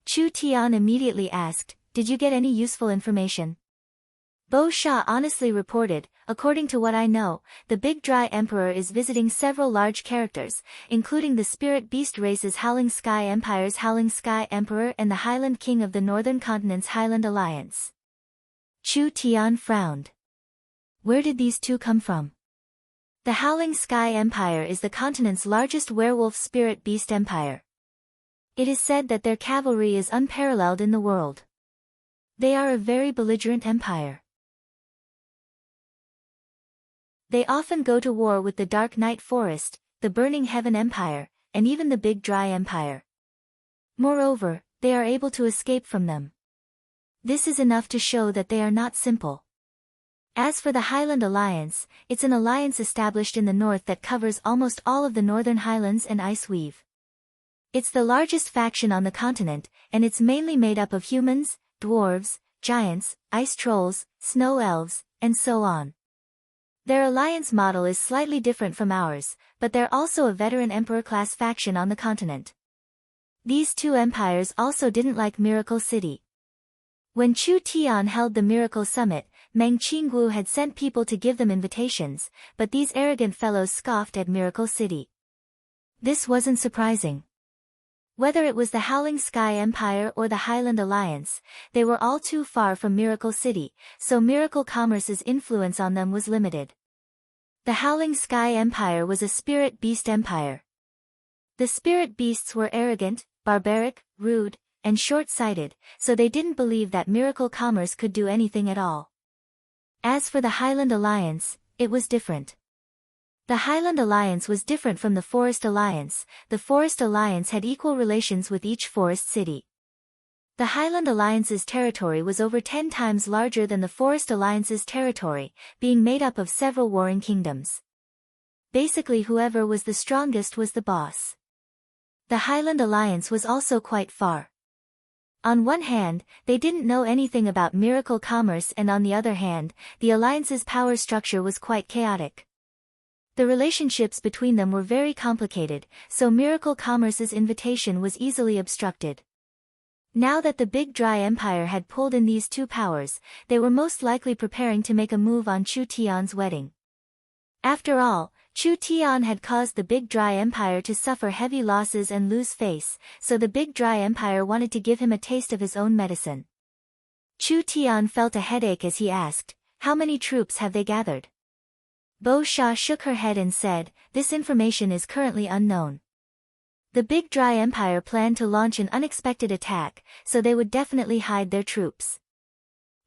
Chu Tian immediately asked, "Did you get any useful information?" Bo Sha honestly reported, "According to what I know, the Big Dry Emperor is visiting several large characters, including the Spirit Beast race's Howling Sky Empire's Howling Sky Emperor and the Highland King of the Northern Continent's Highland Alliance." Chu Tian frowned. Where did these 2 come from? The Howling Sky Empire is the continent's largest werewolf spirit beast empire. It is said that their cavalry is unparalleled in the world. They are a very belligerent empire. They often go to war with the Dark Night Forest, the Burning Heaven Empire, and even the Big Dry Empire. Moreover, they are able to escape from them. This is enough to show that they are not simple. As for the Highland Alliance, it's an alliance established in the north that covers almost all of the northern highlands and Iceweave. It's the largest faction on the continent, and it's mainly made up of humans, dwarves, giants, ice trolls, snow elves, and so on. Their alliance model is slightly different from ours, but they're also a veteran emperor-class faction on the continent. These two empires also didn't like Miracle City. When Chu Tian held the Miracle Summit, Meng Qinggu had sent people to give them invitations, but these arrogant fellows scoffed at Miracle City. This wasn't surprising. Whether it was the Howling Sky Empire or the Highland Alliance, they were all too far from Miracle City, so Miracle Commerce's influence on them was limited. The Howling Sky Empire was a spirit beast empire. The spirit beasts were arrogant, barbaric, rude, and short-sighted, so they didn't believe that Miracle Commerce could do anything at all. As for the Highland Alliance, it was different. The Highland Alliance was different from the Forest Alliance. The Forest Alliance had equal relations with each forest city. The Highland Alliance's territory was over 10 times larger than the Forest Alliance's territory, being made up of several warring kingdoms. Basically, whoever was the strongest was the boss. The Highland Alliance was also quite far. On one hand, they didn't know anything about Miracle Commerce, and on the other hand, the Alliance's power structure was quite chaotic. The relationships between them were very complicated, so Miracle Commerce's invitation was easily obstructed. Now that the Big Dry Empire had pulled in these two powers, they were most likely preparing to make a move on Chu Tian's wedding. After all, Chu Tian had caused the Big Dry Empire to suffer heavy losses and lose face, so the Big Dry Empire wanted to give him a taste of his own medicine. Chu Tian felt a headache as he asked, "How many troops have they gathered?" Bo Sha shook her head and said, "This information is currently unknown. The Big Dry Empire planned to launch an unexpected attack, so they would definitely hide their troops.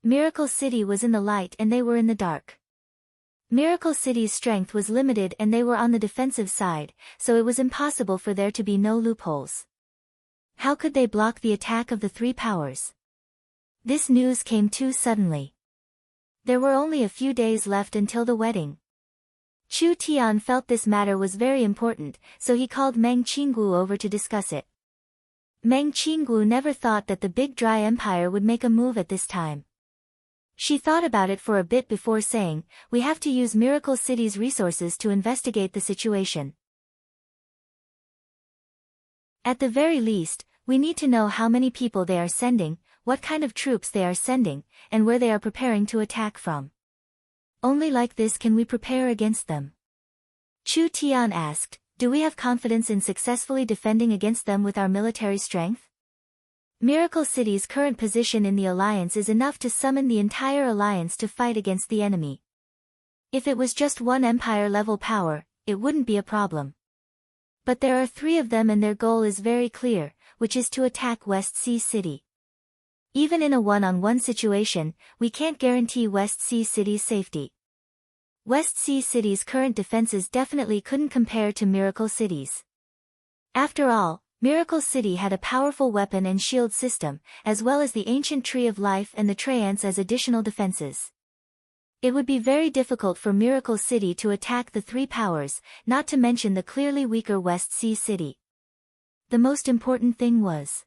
Miracle City was in the light and they were in the dark. Miracle City's strength was limited and they were on the defensive side, so it was impossible for there to be no loopholes. How could they block the attack of the three powers? This news came too suddenly. There were only a few days left until the wedding. Chu Tian felt this matter was very important, so he called Meng Qinggu over to discuss it. Meng Qinggu never thought that the Big Dry Empire would make a move at this time. She thought about it for a bit before saying, "We have to use Miracle City's resources to investigate the situation. At the very least, we need to know how many people they are sending, what kind of troops they are sending, and where they are preparing to attack from. Only like this can we prepare against them." Chu Tian asked, "Do we have confidence in successfully defending against them with our military strength? Miracle City's current position in the alliance is enough to summon the entire alliance to fight against the enemy. If it was just one empire-level power, it wouldn't be a problem. But there are three of them and their goal is very clear, which is to attack West Sea City. Even in a one-on-one situation, we can't guarantee West Sea City's safety. West Sea City's current defenses definitely couldn't compare to Miracle City's. After all, Miracle City had a powerful weapon and shield system, as well as the ancient Tree of Life and the Treants as additional defenses. It would be very difficult for Miracle City to attack the three powers, not to mention the clearly weaker West Sea City. The most important thing was,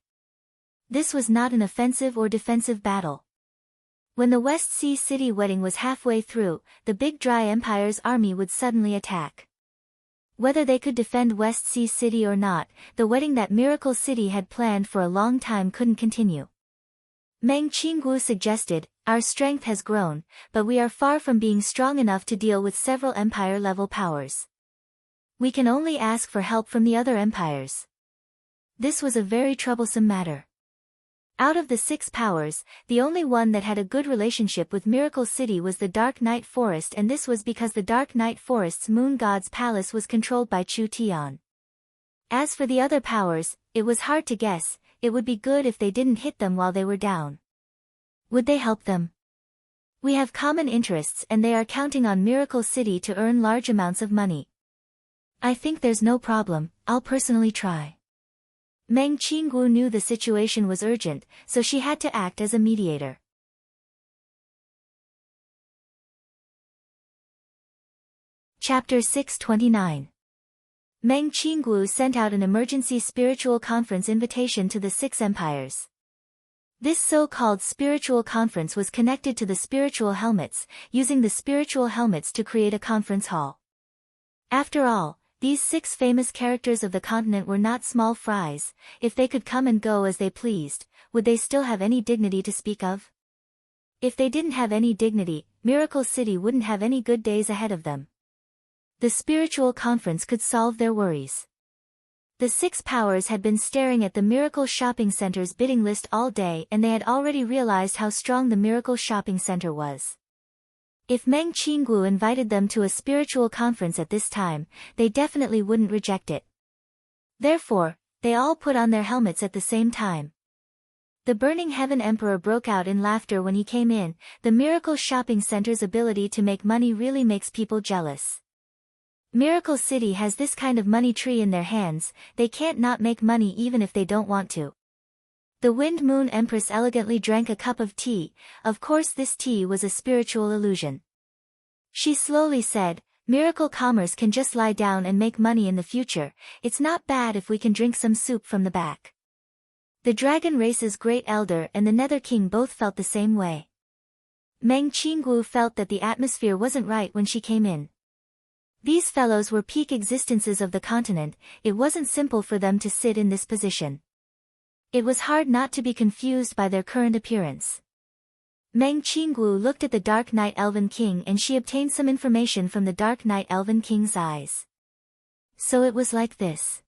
this was not an offensive or defensive battle. When the West Sea City wedding was halfway through, the Big Dry Empire's army would suddenly attack. Whether they could defend West Sea City or not, the wedding that Miracle City had planned for a long time couldn't continue. Meng Qinggu suggested, "Our strength has grown, but we are far from being strong enough to deal with several empire-level powers. We can only ask for help from the other empires." This was a very troublesome matter. Out of the six powers, the only one that had a good relationship with Miracle City was the Dark Night Forest, and this was because the Dark Night Forest's moon god's palace was controlled by Chu Tian. As for the other powers, it was hard to guess. It would be good if they didn't hit them while they were down. Would they help them? We have common interests and they are counting on Miracle City to earn large amounts of money. I think there's no problem, I'll personally try. Meng Qinggu knew the situation was urgent, so she had to act as a mediator. Chapter 629. Meng Qinggu sent out an emergency spiritual conference invitation to the 6 empires. This so-called spiritual conference was connected to the spiritual helmets, using the spiritual helmets to create a conference hall. After all, these 6 famous characters of the continent were not small fries. If they could come and go as they pleased, would they still have any dignity to speak of? If they didn't have any dignity, Miracle City wouldn't have any good days ahead of them. The spiritual conference could solve their worries. The 6 powers had been staring at the Miracle Shopping Center's bidding list all day and they had already realized how strong the Miracle Shopping Center was. If Meng Qinggu invited them to a spiritual conference at this time, they definitely wouldn't reject it. Therefore, they all put on their helmets at the same time. The Burning Heaven Emperor broke out in laughter when he came in. The Miracle Shopping Center's ability to make money really makes people jealous. Miracle City has this kind of money tree in their hands, they can't not make money even if they don't want to. The Wind Moon Empress elegantly drank a cup of tea. Of course this tea was a spiritual illusion. She slowly said, Miracle Commerce can just lie down and make money in the future, it's not bad if we can drink some soup from the back. The Dragon Race's Great Elder and the Nether King both felt the same way. Meng Qinggu felt that the atmosphere wasn't right when she came in. These fellows were peak existences of the continent, it wasn't simple for them to sit in this position. It was hard not to be confused by their current appearance. Meng Qinggu looked at the Dark Knight Elven King and she obtained some information from the Dark Knight Elven King's eyes. So it was like this.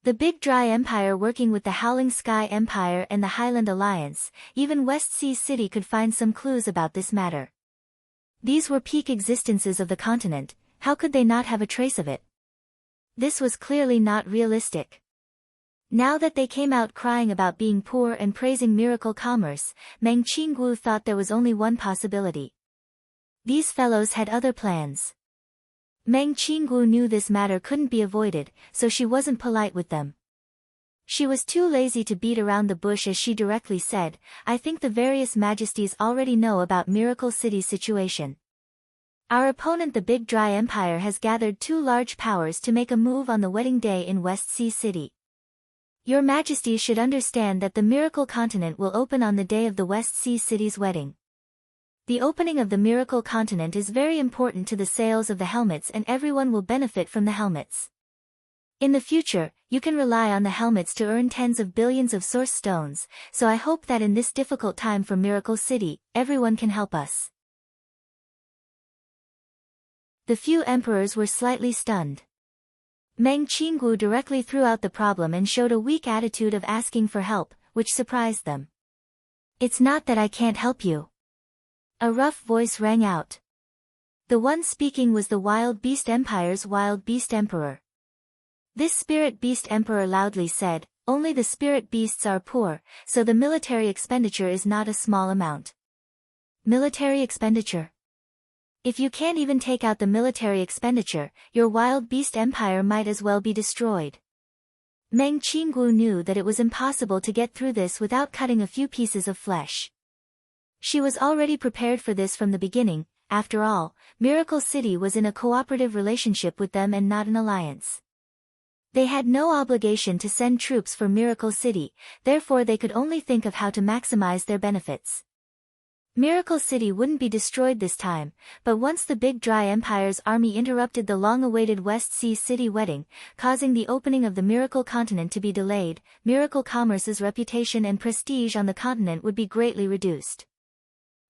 The Big Dry Empire working with the Howling Sky Empire and the Highland Alliance, even West Sea City could find some clues about this matter. These were peak existences of the continent. How could they not have a trace of it? This was clearly not realistic. Now that they came out crying about being poor and praising Miracle Commerce, Meng Qinggu thought there was only one possibility. These fellows had other plans. Meng Qinggu knew this matter couldn't be avoided, so she wasn't polite with them. She was too lazy to beat around the bush as she directly said, I think the various majesties already know about Miracle City's situation. Our opponent the Big Dry Empire has gathered 2 large powers to make a move on the wedding day in West Sea City. Your Majesties should understand that the Miracle Continent will open on the day of the West Sea City's wedding. The opening of the Miracle Continent is very important to the sales of the helmets and everyone will benefit from the helmets. In the future, you can rely on the helmets to earn tens of billions of source stones, so I hope that in this difficult time for Miracle City, everyone can help us. The few emperors were slightly stunned. Meng Qinggu directly threw out the problem and showed a weak attitude of asking for help, which surprised them. It's not that I can't help you. A rough voice rang out. The one speaking was the Wild Beast Empire's Wild Beast Emperor. This Spirit Beast Emperor loudly said, only the Spirit Beasts are poor, so the military expenditure is not a small amount. Military expenditure? If you can't even take out the military expenditure, your Wild Beast Empire might as well be destroyed. Meng Qinggu knew that it was impossible to get through this without cutting a few pieces of flesh. She was already prepared for this from the beginning. After all, Miracle City was in a cooperative relationship with them and not an alliance. They had no obligation to send troops for Miracle City, therefore they could only think of how to maximize their benefits. Miracle City wouldn't be destroyed this time, but once the Big Dry Empire's army interrupted the long-awaited West Sea City wedding, causing the opening of the Miracle Continent to be delayed, Miracle Commerce's reputation and prestige on the continent would be greatly reduced.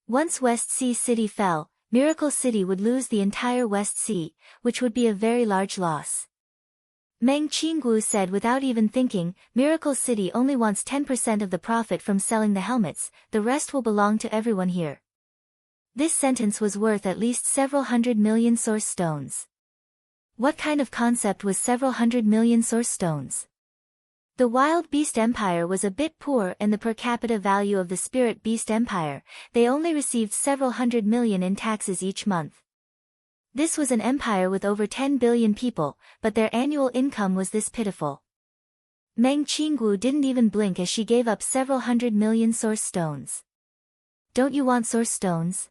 Once West Sea City fell, Miracle City would lose the entire West Sea, which would be a very large loss. Meng Qinggu said without even thinking, Miracle City only wants 10% of the profit from selling the helmets, the rest will belong to everyone here. This sentence was worth at least several hundred million source stones. What kind of concept was several hundred million source stones? The Wild Beast Empire was a bit poor, and the per capita value of the Spirit Beast Empire, they only received several hundred million in taxes each month. This was an empire with over 10 billion people, but their annual income was this pitiful. Meng Qinggu didn't even blink as she gave up several hundred million source stones. Don't you want source stones?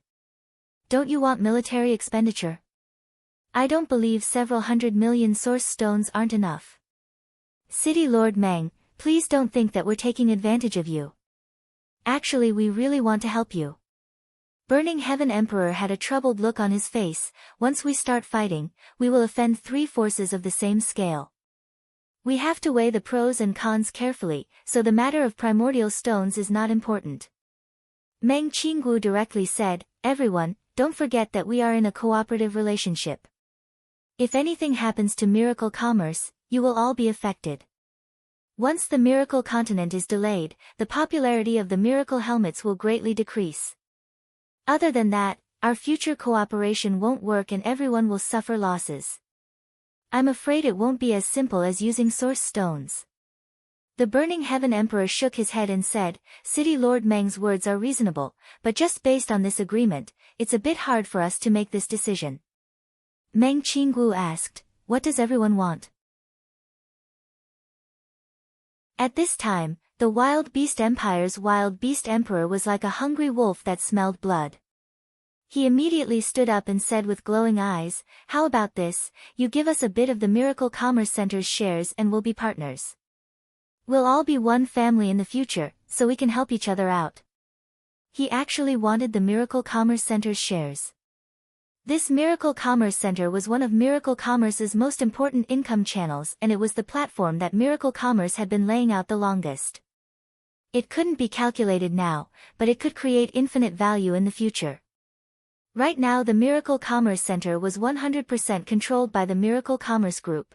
Don't you want military expenditure? I don't believe several hundred million source stones aren't enough. City Lord Meng, please don't think that we're taking advantage of you. Actually, we really want to help you. Burning Heaven Emperor had a troubled look on his face. Once we start fighting, we will offend 3 forces of the same scale. We have to weigh the pros and cons carefully, so the matter of primordial stones is not important. Meng Qinggu directly said, everyone, don't forget that we are in a cooperative relationship. If anything happens to Miracle Commerce, you will all be affected. Once the Miracle Continent is delayed, the popularity of the Miracle Helmets will greatly decrease. Other than that, our future cooperation won't work and everyone will suffer losses. I'm afraid it won't be as simple as using source stones. The Burning Heaven Emperor shook his head and said, City Lord Meng's words are reasonable, but just based on this agreement, it's a bit hard for us to make this decision. Meng Qinggu asked, what does everyone want? At this time, the Wild Beast Empire's Wild Beast Emperor was like a hungry wolf that smelled blood. He immediately stood up and said with glowing eyes, how about this, you give us a bit of the Miracle Commerce Center's shares and we'll be partners. We'll all be one family in the future, so we can help each other out. He actually wanted the Miracle Commerce Center's shares. This Miracle Commerce Center was one of Miracle Commerce's most important income channels, and it was the platform that Miracle Commerce had been laying out the longest. It couldn't be calculated now, but it could create infinite value in the future. Right now the Miracle Commerce Center was 100% controlled by the Miracle Commerce Group.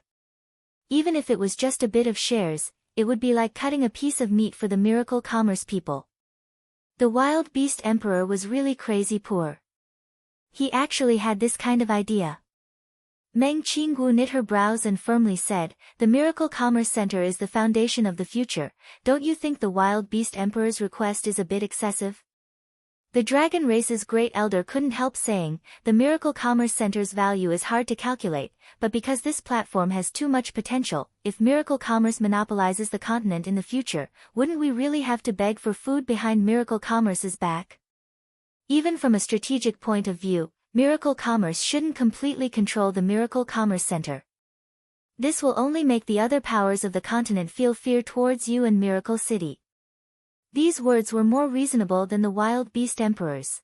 Even if it was just a bit of shares, it would be like cutting a piece of meat for the Miracle Commerce people. The Wild Beast Emperor was really crazy poor. He actually had this kind of idea. Meng Qinggu knit her brows and firmly said, the Miracle Commerce Center is the foundation of the future. Don't you think the Wild Beast Emperor's request is a bit excessive? The Dragon Race's Great Elder couldn't help saying, the Miracle Commerce Center's value is hard to calculate, but because this platform has too much potential, if Miracle Commerce monopolizes the continent in the future, wouldn't we really have to beg for food behind Miracle Commerce's back? Even from a strategic point of view, Miracle Commerce shouldn't completely control the Miracle Commerce Center. This will only make the other powers of the continent feel fear towards you and Miracle City. These words were more reasonable than the Wild Beast Emperor's.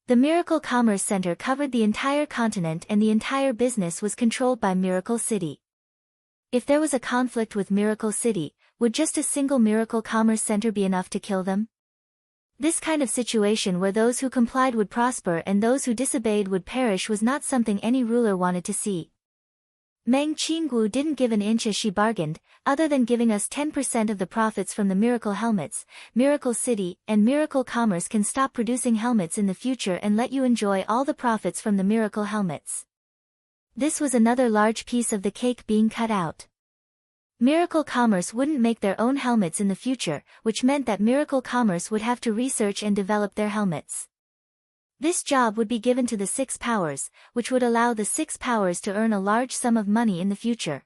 The Miracle Commerce Center covered the entire continent and the entire business was controlled by Miracle City. If there was a conflict with Miracle City, would just a single Miracle Commerce Center be enough to kill them? This kind of situation where those who complied would prosper and those who disobeyed would perish was not something any ruler wanted to see. Meng Qinggu didn't give an inch as she bargained, other than giving us 10% of the profits from the Miracle Helmets. Miracle City and Miracle Commerce can stop producing helmets in the future and let you enjoy all the profits from the Miracle Helmets. This was another large piece of the cake being cut out. Miracle Commerce wouldn't make their own helmets in the future, which meant that Miracle Commerce would have to research and develop their helmets. This job would be given to the 6 powers, which would allow the 6 powers to earn a large sum of money in the future.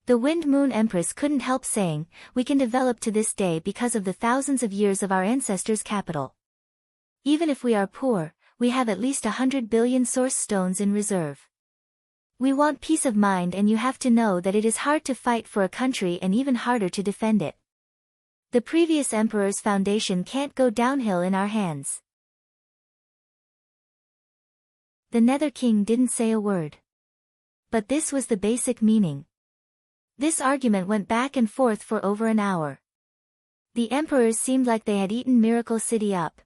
The Wind Moon Empress couldn't help saying, we can develop to this day because of the thousands of years of our ancestors' capital. Even if we are poor, we have at least 100 billion source stones in reserve. We want peace of mind, and you have to know that it is hard to fight for a country and even harder to defend it. The previous emperor's foundation can't go downhill in our hands. The Nether King didn't say a word. But this was the basic meaning. This argument went back and forth for over an hour. The emperors seemed like they had eaten Miracle City up.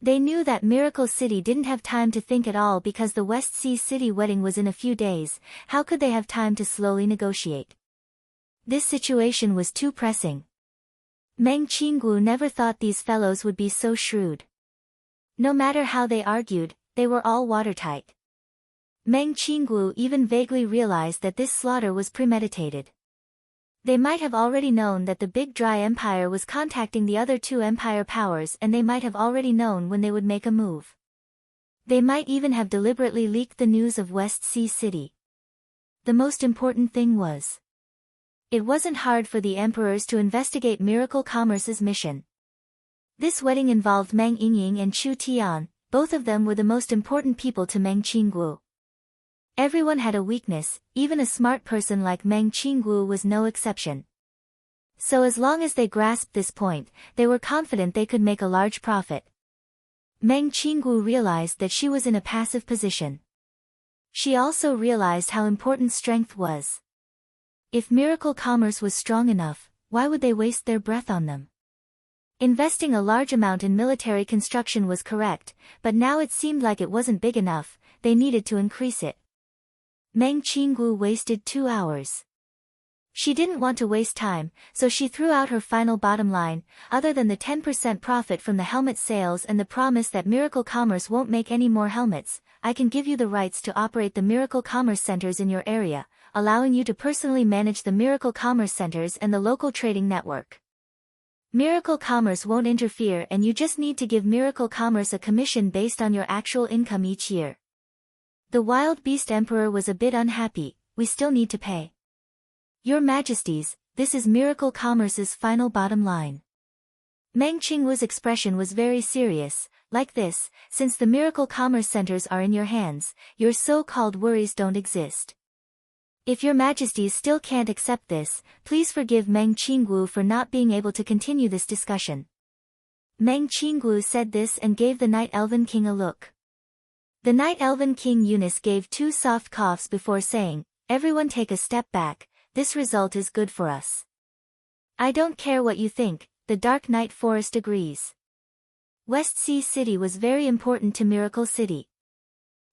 They knew that Miracle City didn't have time to think at all because the West Sea City wedding was in a few days. How could they have time to slowly negotiate? This situation was too pressing. Meng Qinggu never thought these fellows would be so shrewd. No matter how they argued, they were all watertight. Meng Qinggu even vaguely realized that this slaughter was premeditated. They might have already known that the Big Dry Empire was contacting the other two empire powers, and they might have already known when they would make a move. They might even have deliberately leaked the news of West Sea City. The most important thing was, it wasn't hard for the emperors to investigate Miracle Commerce's mission. This wedding involved Meng Yingying and Chu Tian, both of them were the most important people to Meng Qinggu. Everyone had a weakness, even a smart person like Meng Qinggu was no exception. So as long as they grasped this point, they were confident they could make a large profit. Meng Qinggu realized that she was in a passive position. She also realized how important strength was. If Miracle Commerce was strong enough, why would they waste their breath on them? Investing a large amount in military construction was correct, but now it seemed like it wasn't big enough, they needed to increase it. Meng Qinggu wasted 2 hours. She didn't want to waste time, so she threw out her final bottom line, other than the 10% profit from the helmet sales and the promise that Miracle Commerce won't make any more helmets. I can give you the rights to operate the Miracle Commerce centers in your area, allowing you to personally manage the Miracle Commerce centers and the local trading network. Miracle Commerce won't interfere, and you just need to give Miracle Commerce a commission based on your actual income each year. The Wild Beast Emperor was a bit unhappy. We still need to pay. Your Majesties, this is Miracle Commerce's final bottom line. Meng Qinggu's expression was very serious. Like this, since the Miracle Commerce centers are in your hands, your so-called worries don't exist. If your Majesties still can't accept this, please forgive Meng Qinggu for not being able to continue this discussion. Meng Qinggu said this and gave the Night Elven King a look. The Night Elven King Eunice gave 2 soft coughs before saying, "Everyone take a step back, this result is good for us." "I don't care what you think," the Dark Knight Forest agrees. West Sea City was very important to Miracle City.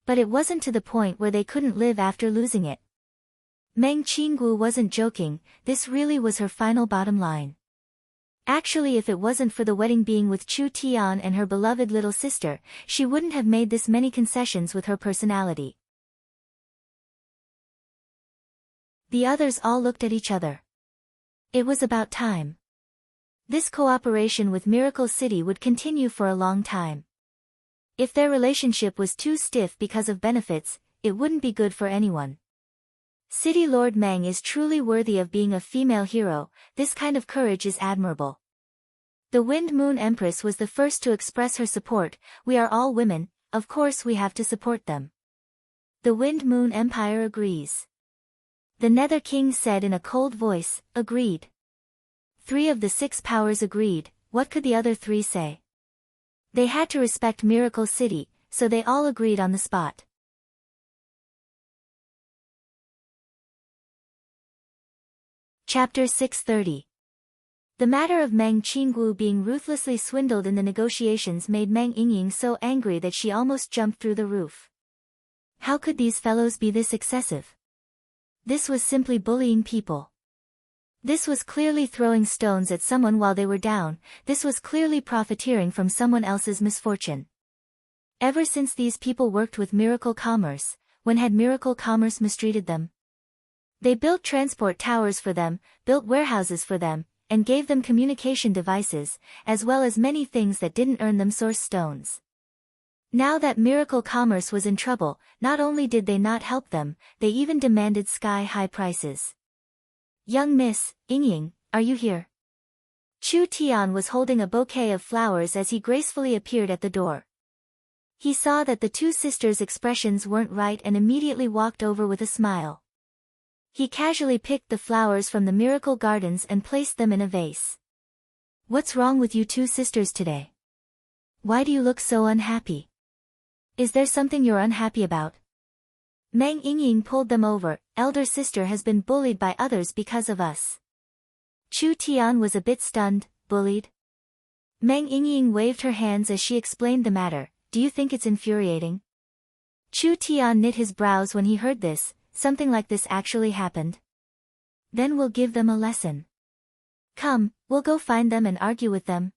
But it wasn't to the point where they couldn't live after losing it. Meng Qinggu wasn't joking, this really was her final bottom line. Actually, if it wasn't for the wedding being with Chu Tian and her beloved little sister, she wouldn't have made this many concessions with her personality. The others all looked at each other. It was about time. This cooperation with Miracle City would continue for a long time. If their relationship was too stiff because of benefits, it wouldn't be good for anyone. City Lord Meng is truly worthy of being a female hero. This kind of courage is admirable. The Wind Moon Empress was the first to express her support. "We are all women, of course we have to support them." The Wind Moon Empire agrees. The Nether King said in a cold voice, "Agreed." 3 of the 6 powers agreed. What could the other 3 say? They had to respect Miracle City, so they all agreed on the spot. Chapter 630. The matter of Meng Qinggu being ruthlessly swindled in the negotiations made Meng Yingying so angry that she almost jumped through the roof. How could these fellows be this excessive? This was simply bullying people. This was clearly throwing stones at someone while they were down. This was clearly profiteering from someone else's misfortune. Ever since these people worked with Miracle Commerce, when had Miracle Commerce mistreated them? They built transport towers for them, built warehouses for them, and gave them communication devices, as well as many things that didn't earn them source stones. Now that Miracle Commerce was in trouble, not only did they not help them, they even demanded sky-high prices. "Young Miss, Yingying, are you here?" Chu Tian was holding a bouquet of flowers as he gracefully appeared at the door. He saw that the 2 sisters' expressions weren't right and immediately walked over with a smile. He casually picked the flowers from the Miracle Gardens and placed them in a vase. "What's wrong with you 2 sisters today? Why do you look so unhappy? Is there something you're unhappy about?" Meng Yingying pulled them over. "Elder sister has been bullied by others because of us." Chu Tian was a bit stunned. "Bullied?" Meng Yingying waved her hands as she explained the matter. "Do you think it's infuriating?" Chu Tian knit his brows when he heard this. Something like this actually happened? Then we'll give them a lesson. Come, we'll go find them and argue with them.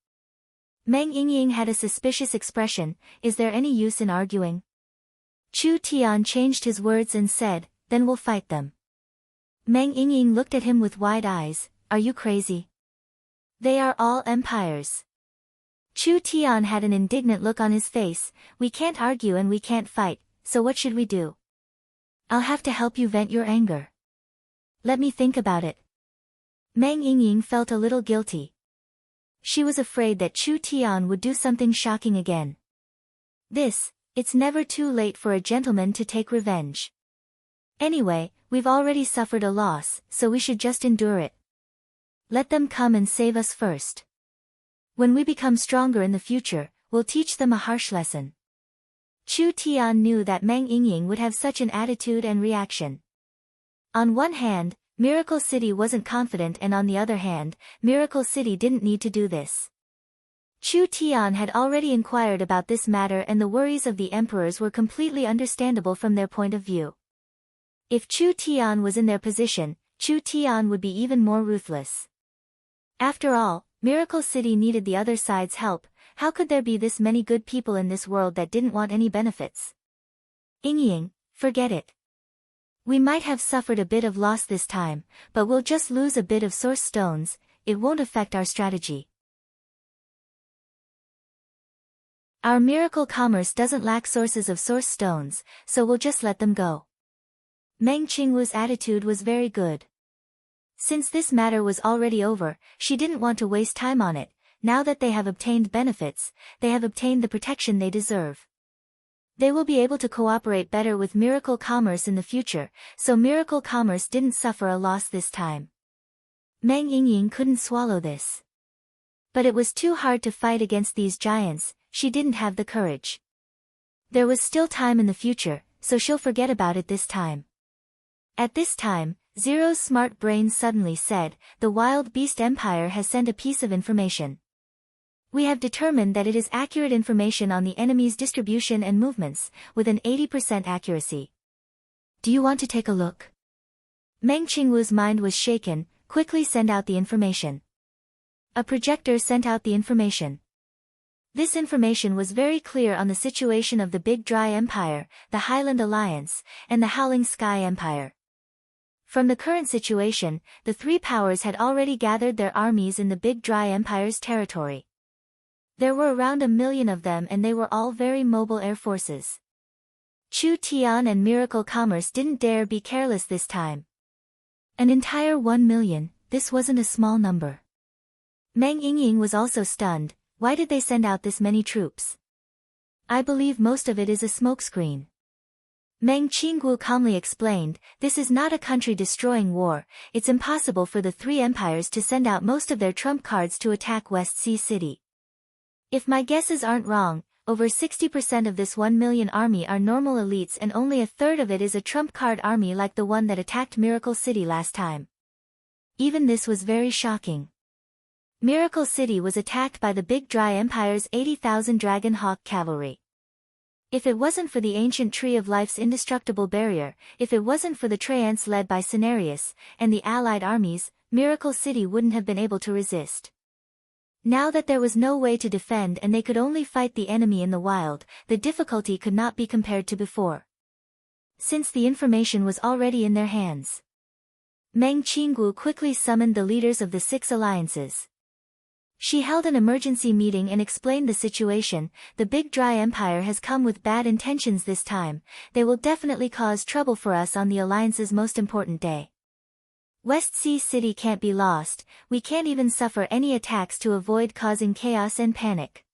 Meng Yingying had a suspicious expression. Is there any use in arguing? Chu Tian changed his words and said, then we'll fight them. Meng Yingying looked at him with wide eyes. Are you crazy? They are all empires. Chu Tian had an indignant look on his face. We can't argue and we can't fight, so what should we do? I'll have to help you vent your anger. Let me think about it. Meng Yingying felt a little guilty. She was afraid that Chu Tian would do something shocking again. It's never too late for a gentleman to take revenge. Anyway, we've already suffered a loss, so we should just endure it. Let them come and save us first. When we become stronger in the future, we'll teach them a harsh lesson. Chu Tian knew that Meng Yingying would have such an attitude and reaction. On one hand, Miracle City wasn't confident, and on the other hand, Miracle City didn't need to do this. Chu Tian had already inquired about this matter, and the worries of the emperors were completely understandable from their point of view. If Chu Tian was in their position, Chu Tian would be even more ruthless. After all, Miracle City needed the other side's help. How could there be this many good people in this world that didn't want any benefits? Yingying, forget it. We might have suffered a bit of loss this time, but we'll just lose a bit of source stones. It won't affect our strategy. Our miracle commerce doesn't lack sources of source stones, so we'll just let them go. Meng Qingwu's attitude was very good. Since this matter was already over, she didn't want to waste time on it. Now that they have obtained benefits, they have obtained the protection they deserve. They will be able to cooperate better with Miracle Commerce in the future, so Miracle Commerce didn't suffer a loss this time. Meng Yingying couldn't swallow this. But it was too hard to fight against these giants. She didn't have the courage. There was still time in the future, so she'll forget about it this time. At this time, Zero's smart brain suddenly said, the Wild Beast Empire has sent a piece of information. We have determined that it is accurate information on the enemy's distribution and movements, with an 80% accuracy. Do you want to take a look? Meng Qingwu's mind was shaken. Quickly send out the information. A projector sent out the information. This information was very clear on the situation of the Big Dry Empire, the Highland Alliance, and the Howling Sky Empire. From the current situation, the three powers had already gathered their armies in the Big Dry Empire's territory. There were around 1 million of them, and they were all very mobile air forces. Chu Tian and Miracle Commerce didn't dare be careless this time. An entire 1 million, this wasn't a small number. Meng Yingying was also stunned. Why did they send out this many troops? I believe most of it is a smokescreen. Meng Qingwu calmly explained, this is not a country-destroying war. It's impossible for the three empires to send out most of their trump cards to attack West Sea City. If my guesses aren't wrong, over 60% of this 1 million army are normal elites, and only a third of it is a trump card army like the one that attacked Miracle City last time. Even this was very shocking. Miracle City was attacked by the Big Dry Empire's 80,000 Dragon Hawk cavalry. If it wasn't for the ancient Tree of Life's indestructible barrier, if it wasn't for the Treants led by Cenarius, and the allied armies, Miracle City wouldn't have been able to resist. Now that there was no way to defend and they could only fight the enemy in the wild, the difficulty could not be compared to before. Since the information was already in their hands, Meng Qingwu quickly summoned the leaders of the 6 alliances. She held an emergency meeting and explained the situation. The Big Dry Empire has come with bad intentions this time. They will definitely cause trouble for us on the alliance's most important day. West Sea City can't be lost. We can't even suffer any attacks to avoid causing chaos and panic.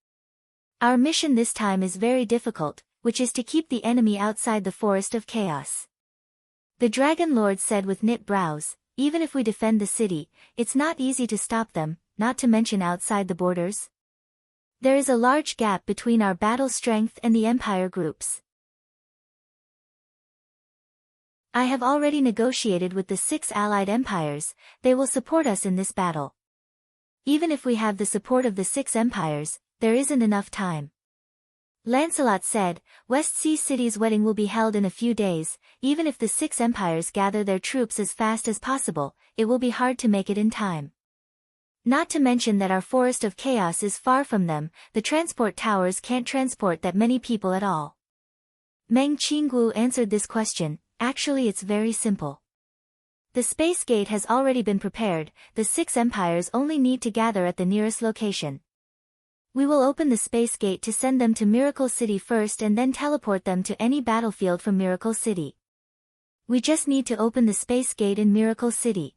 Our mission this time is very difficult, which is to keep the enemy outside the Forest of Chaos. The Dragon Lord said with knit brows, even if we defend the city, it's not easy to stop them, not to mention outside the borders. There is a large gap between our battle strength and the Empire groups. I have already negotiated with the 6 allied empires. They will support us in this battle. Even if we have the support of the 6 empires, there isn't enough time. Lancelot said, West Sea City's wedding will be held in a few days. Even if the 6 empires gather their troops as fast as possible, it will be hard to make it in time. Not to mention that our Forest of Chaos is far from them. The transport towers can't transport that many people at all. Meng Qingwu answered this question. Actually, it's very simple. The space gate has already been prepared, the 6 empires only need to gather at the nearest location. We will open the space gate to send them to Miracle City first and then teleport them to any battlefield from Miracle City. We just need to open the space gate in Miracle City.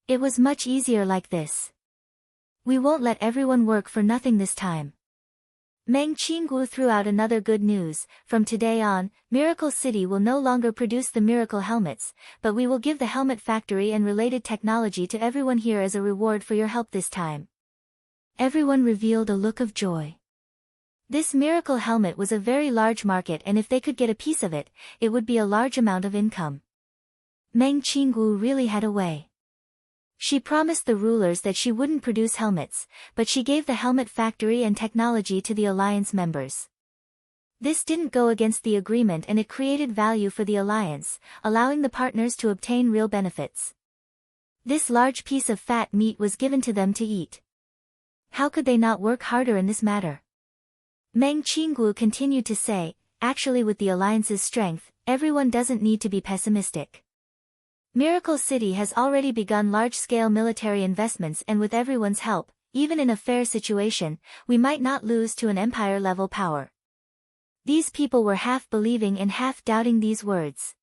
It was much easier like this. We won't let everyone work for nothing this time. Meng Qinggu threw out another good news. From today on, Miracle City will no longer produce the miracle helmets, but we will give the helmet factory and related technology to everyone here as a reward for your help this time. Everyone revealed a look of joy. This miracle helmet was a very large market, and if they could get a piece of it, it would be a large amount of income. Meng Qinggu really had a way. She promised the rulers that she wouldn't produce helmets, but she gave the helmet factory and technology to the alliance members. This didn't go against the agreement and it created value for the alliance, allowing the partners to obtain real benefits. This large piece of fat meat was given to them to eat. How could they not work harder in this matter? Meng Qinggu continued to say, actually with the alliance's strength, everyone doesn't need to be pessimistic. Miracle City has already begun large-scale military investments, and with everyone's help, even in a fair situation, we might not lose to an empire-level power. These people were half believing and half doubting these words.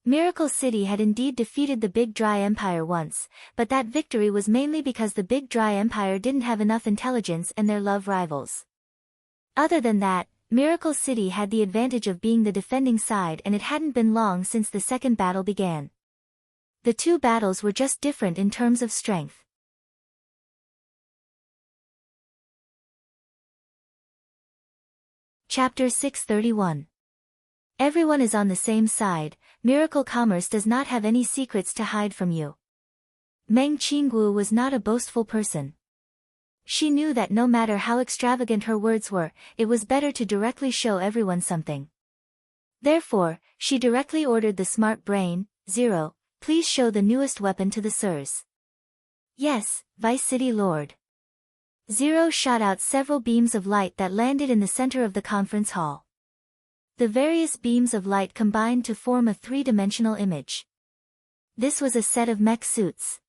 Miracle City had indeed defeated the Big Dry Empire once, but that victory was mainly because the Big Dry Empire didn't have enough intelligence and their love rivals. Other than that, Miracle City had the advantage of being the defending side, and it hadn't been long since the second battle began. The two battles were just different in terms of strength. Chapter 631. Everyone is on the same side. Miracle Commerce does not have any secrets to hide from you. Meng Qinggu was not a boastful person. She knew that no matter how extravagant her words were, it was better to directly show everyone something. Therefore, she directly ordered the smart brain, Zero, please show the newest weapon to the sirs. Yes, Vice City Lord. Zero shot out several beams of light that landed in the center of the conference hall. The various beams of light combined to form a three-dimensional image. This was a set of mech suits.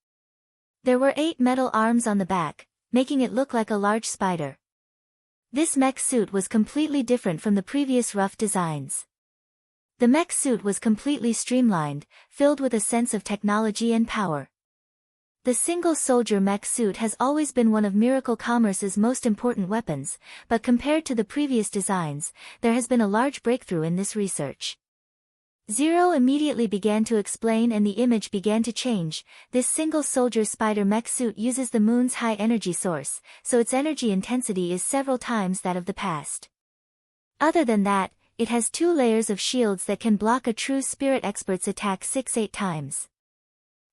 There were 8 metal arms on the back, making it look like a large spider. This mech suit was completely different from the previous rough designs. The mech suit was completely streamlined, filled with a sense of technology and power. The single-soldier mech suit has always been one of Miracle Commerce's most important weapons, but compared to the previous designs, there has been a large breakthrough in this research. Zero immediately began to explain and the image began to change. This single-soldier spider mech suit uses the moon's high energy source, so its energy intensity is several times that of the past. Other than that, it has 2 layers of shields that can block a true spirit expert's attack 6-8 times.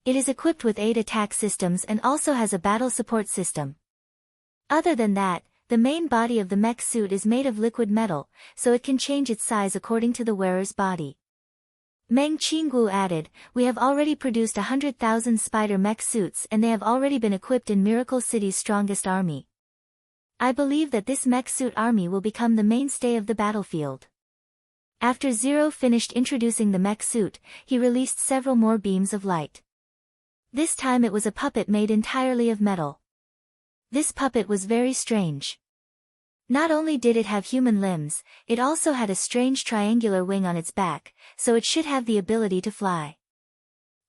It is equipped with 8 attack systems and also has a battle support system. Other than that, the main body of the mech suit is made of liquid metal, so it can change its size according to the wearer's body. Meng Qinggu added, we have already produced 100,000 spider mech suits and they have already been equipped in Miracle City's strongest army. I believe that this mech suit army will become the mainstay of the battlefield. After Zero finished introducing the mech suit, he released several more beams of light. This time it was a puppet made entirely of metal. This puppet was very strange. Not only did it have human limbs, it also had a strange triangular wing on its back, so it should have the ability to fly.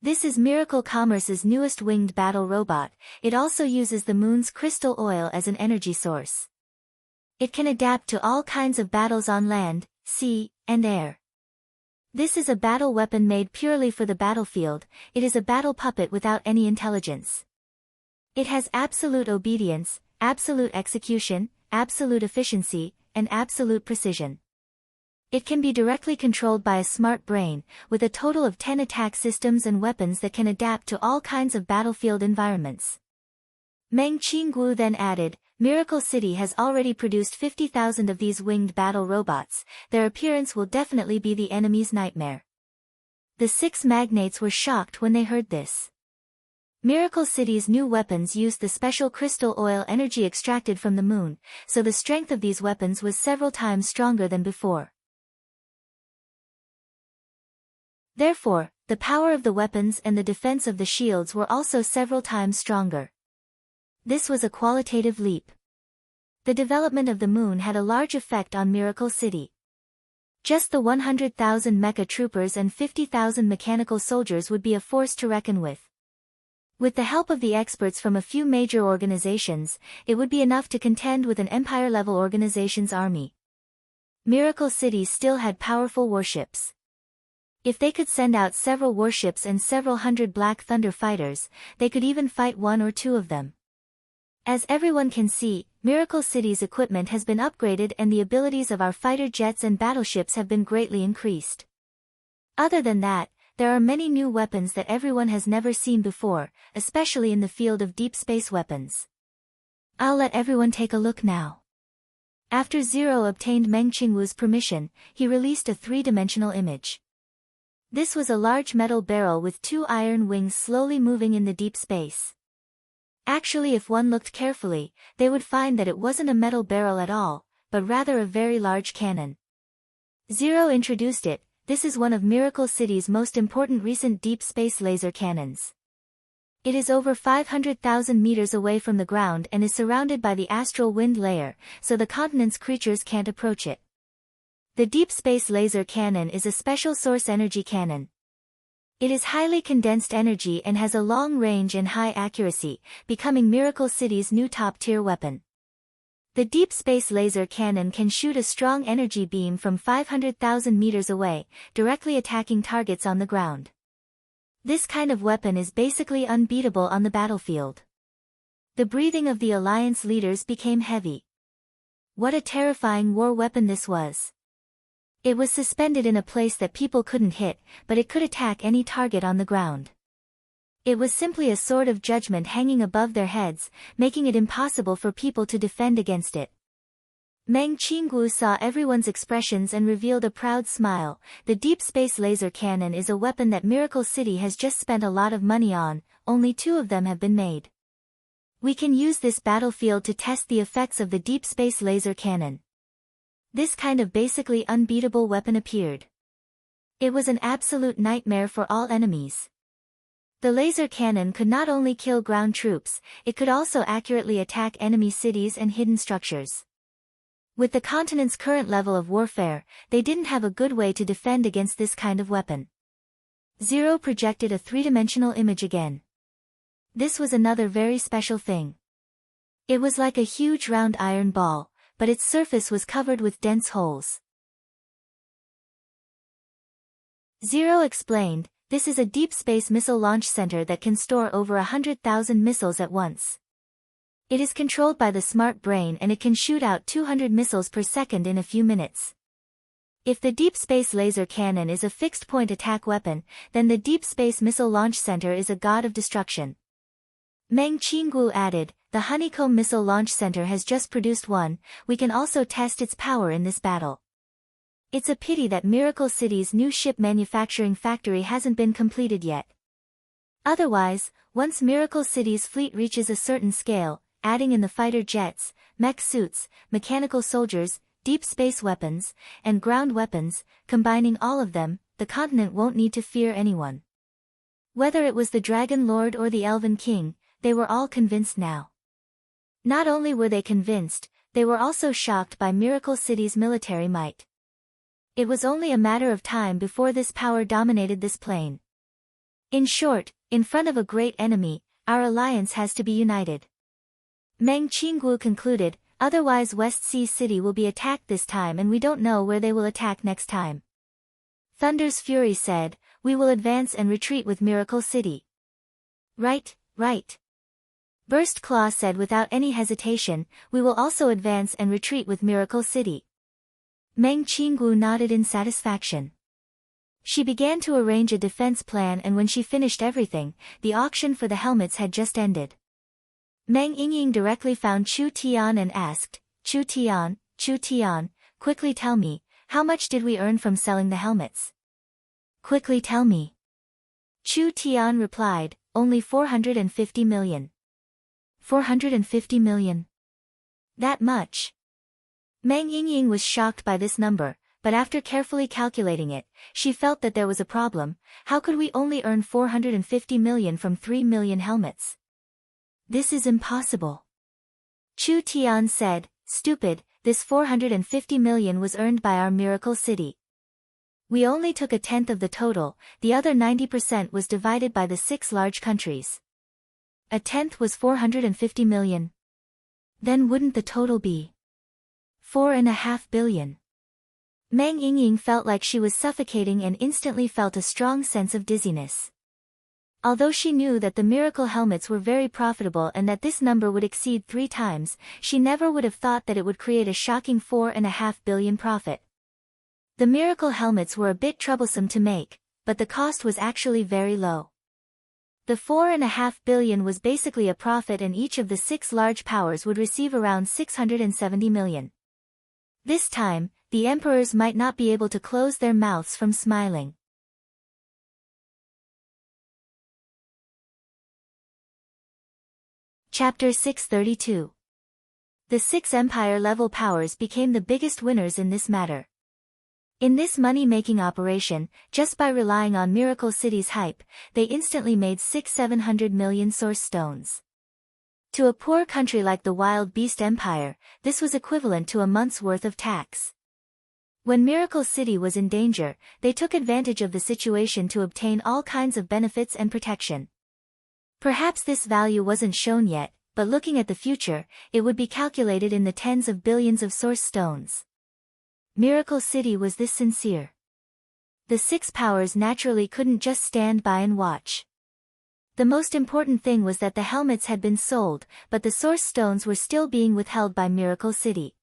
This is Miracle Commerce's newest winged battle robot. It also uses the moon's crystal oil as an energy source. It can adapt to all kinds of battles on land, sea, and air. This is a battle weapon made purely for the battlefield. It is a battle puppet without any intelligence. It has absolute obedience, absolute execution, absolute efficiency, and absolute precision. It can be directly controlled by a smart brain, with a total of 10 attack systems and weapons that can adapt to all kinds of battlefield environments. Meng Qinggu then added, Miracle City has already produced 50,000 of these winged battle robots. Their appearance will definitely be the enemy's nightmare. The 6 magnates were shocked when they heard this. Miracle City's new weapons used the special crystal oil energy extracted from the moon, so the strength of these weapons was several times stronger than before. Therefore, The power of the weapons and the defense of the shields were also several times stronger. This was a qualitative leap. The development of the moon had a large effect on Miracle City. Just the 100,000 mecha troopers and 50,000 mechanical soldiers would be a force to reckon with. With the help of the experts from a few major organizations, it would be enough to contend with an empire-level organization's army. Miracle City still had powerful warships. If they could send out several warships and several hundred Black Thunder fighters, they could even fight one or two of them. As everyone can see, Miracle City's equipment has been upgraded and the abilities of our fighter jets and battleships have been greatly increased. Other than that, there are many new weapons that everyone has never seen before, especially in the field of deep space weapons. I'll let everyone take a look now. After Zero obtained Meng Qingwu's permission, he released a three-dimensional image. This was a large metal barrel with two iron wings slowly moving in the deep space. Actually, if one looked carefully, they would find that it wasn't a metal barrel at all, but rather a very large cannon. Zero introduced it. This is one of Miracle City's most important recent deep space laser cannons. It is over 500,000 meters away from the ground and is surrounded by the astral wind layer, so the continent's creatures can't approach it. The deep space laser cannon is a special source energy cannon. It is highly condensed energy and has a long range and high accuracy, becoming Miracle City's new top-tier weapon. The deep space laser cannon can shoot a strong energy beam from 500,000 meters away, directly attacking targets on the ground. This kind of weapon is basically unbeatable on the battlefield. The breathing of the Alliance leaders became heavy. What a terrifying war weapon this was. It was suspended in a place that people couldn't hit, but it could attack any target on the ground. It was simply a sword of judgment hanging above their heads, making it impossible for people to defend against it. Meng Qingwu saw everyone's expressions and revealed a proud smile. The deep space laser cannon is a weapon that Miracle City has just spent a lot of money on, only 2 of them have been made. We can use this battlefield to test the effects of the deep space laser cannon. This kind of basically unbeatable weapon appeared. It was an absolute nightmare for all enemies. The laser cannon could not only kill ground troops, it could also accurately attack enemy cities and hidden structures. With the continent's current level of warfare, they didn't have a good way to defend against this kind of weapon. Zero projected a three-dimensional image again. This was another very special thing. It was like a huge round iron ball, but its surface was covered with dense holes. Zero explained, this is a deep space missile launch center that can store over 100,000 missiles at once. It is controlled by the smart brain and it can shoot out 200 missiles per second in a few minutes. If the deep space laser cannon is a fixed-point attack weapon, then the Deep Space Missile Launch Center is a god of destruction. Meng Qingwu added, the Honeycomb Missile Launch Center has just produced one, we can also test its power in this battle. It's a pity that Miracle City's new ship manufacturing factory hasn't been completed yet. Otherwise, once Miracle City's fleet reaches a certain scale, adding in the fighter jets, mech suits, mechanical soldiers, deep space weapons, and ground weapons, combining all of them, the continent won't need to fear anyone. Whether it was the Dragon Lord or the Elven King, they were all convinced now. Not only were they convinced, they were also shocked by Miracle City's military might. It was only a matter of time before this power dominated this plane. In short, in front of a great enemy, our alliance has to be united. Meng Qingwu concluded, otherwise West Sea City will be attacked this time and we don't know where they will attack next time. Thunder's Fury said, we will advance and retreat with Miracle City. Right, right. Burst Claw said without any hesitation, we will also advance and retreat with Miracle City. Meng Qingwu nodded in satisfaction. She began to arrange a defense plan and when she finished everything, the auction for the helmets had just ended. Meng Yingying directly found Chu Tian and asked, Chu Tian, quickly tell me, how much did we earn from selling the helmets? Quickly tell me. Chu Tian replied, only 450 million. 450 million. That much? Meng Yingying was shocked by this number, but after carefully calculating it, she felt that there was a problem. How could we only earn 450 million from 3 million helmets? This is impossible. Chu Tian said, stupid, this 450 million was earned by our miracle city. We only took a tenth of the total, the other 90% was divided by the 6 large countries. A tenth was 450 million. Then wouldn't the total be 4.5 billion? Meng Yingying felt like she was suffocating and instantly felt a strong sense of dizziness. Although she knew that the miracle helmets were very profitable and that this number would exceed 3 times, she never would have thought that it would create a shocking 4.5 billion profit. The miracle helmets were a bit troublesome to make, but the cost was actually very low. The 4.5 billion was basically a profit, and each of the 6 large powers would receive around 670 million. This time, the emperors might not be able to close their mouths from smiling. Chapter 632. The 6 empire-level powers became the biggest winners in this matter. In this money-making operation, just by relying on Miracle City's hype, they instantly made 600-700 million source stones. To a poor country like the Wild Beast Empire, this was equivalent to a month's worth of tax. When Miracle City was in danger, they took advantage of the situation to obtain all kinds of benefits and protection. Perhaps this value wasn't shown yet, but looking at the future, it would be calculated in the tens of billions of source stones. Miracle City was this sincere. The 6 powers naturally couldn't just stand by and watch. The most important thing was that the helmets had been sold, but the source stones were still being withheld by Miracle City.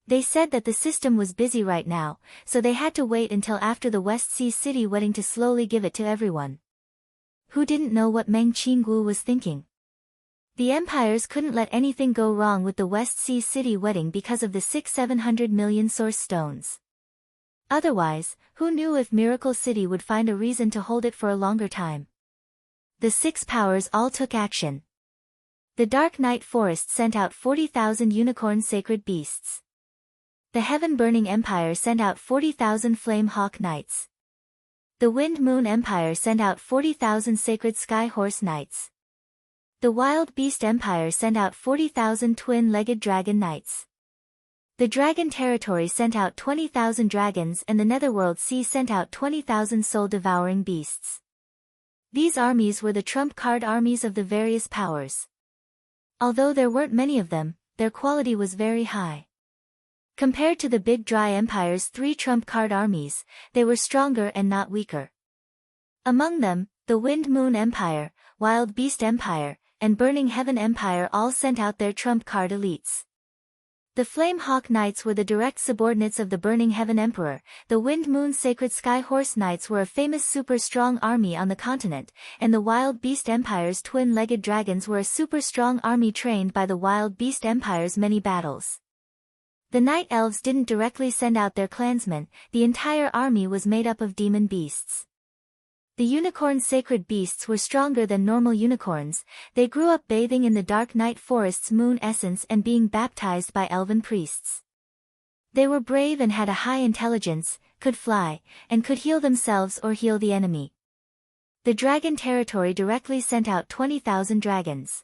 They said that the system was busy right now, so they had to wait until after the West Sea City wedding to slowly give it to everyone. Who didn't know what Meng Qinggu was thinking? The empires couldn't let anything go wrong with the West Sea City wedding because of the 600-700 million source stones. Otherwise, who knew if Miracle City would find a reason to hold it for a longer time? The 6 powers all took action. The Dark Night Forest sent out 40,000 unicorn sacred beasts. The Heaven-Burning Empire sent out 40,000 Flame Hawk Knights. The Wind Moon Empire sent out 40,000 sacred Sky Horse Knights. The Wild Beast Empire sent out 40,000 twin-legged dragon knights. The Dragon Territory sent out 20,000 dragons, and the Netherworld Sea sent out 20,000 soul-devouring beasts. These armies were the trump card armies of the various powers. Although there weren't many of them, their quality was very high. Compared to the Big Dry Empire's 3 trump card armies, they were stronger and not weaker. Among them, the Wind Moon Empire, Wild Beast Empire, and Burning Heaven Empire all sent out their trump card elites. The Flame Hawk Knights were the direct subordinates of the Burning Heaven Emperor, the Wind Moon Sacred Sky Horse Knights were a famous super-strong army on the continent, and the Wild Beast Empire's twin-legged dragons were a super-strong army trained by the Wild Beast Empire's many battles. The Night Elves didn't directly send out their clansmen, the entire army was made up of demon beasts. The unicorn sacred beasts were stronger than normal unicorns, they grew up bathing in the Dark Night Forest's moon essence and being baptized by elven priests. They were brave and had a high intelligence, could fly, and could heal themselves or heal the enemy. The Dragon Territory directly sent out 20,000 dragons.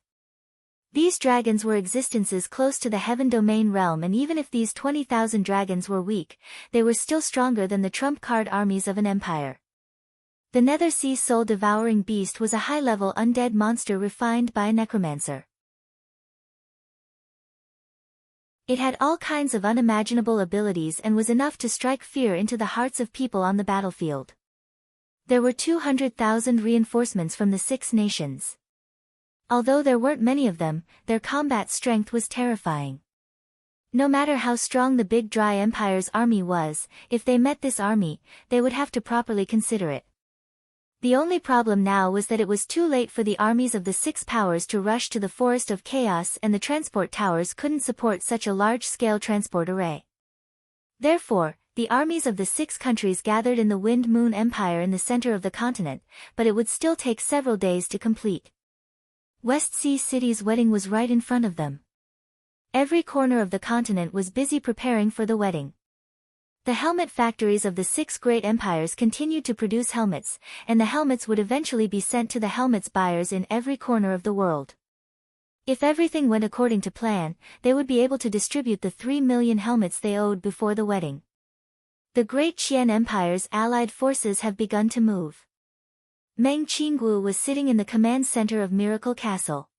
These dragons were existences close to the Heaven Domain realm, and even if these 20,000 dragons were weak, they were still stronger than the trump card armies of an empire. The Nether Sea soul-devouring beast was a high-level undead monster refined by a necromancer. It had all kinds of unimaginable abilities and was enough to strike fear into the hearts of people on the battlefield. There were 200,000 reinforcements from the 6 nations. Although there weren't many of them, their combat strength was terrifying. No matter how strong the Big Dry Empire's army was, if they met this army, they would have to properly consider it. The only problem now was that it was too late for the armies of the 6 powers to rush to the Forest of Chaos, and the transport towers couldn't support such a large-scale transport array. Therefore, the armies of the 6 countries gathered in the Wind Moon Empire in the center of the continent, but it would still take several days to complete. West Sea City's wedding was right in front of them. Every corner of the continent was busy preparing for the wedding. The helmet factories of the 6 great empires continued to produce helmets, and the helmets would eventually be sent to the helmets buyers in every corner of the world. If everything went according to plan, they would be able to distribute the 3 million helmets they owed before the wedding. The great Qian Empire's allied forces have begun to move. Meng Qinggu was sitting in the command center of Miracle Castle.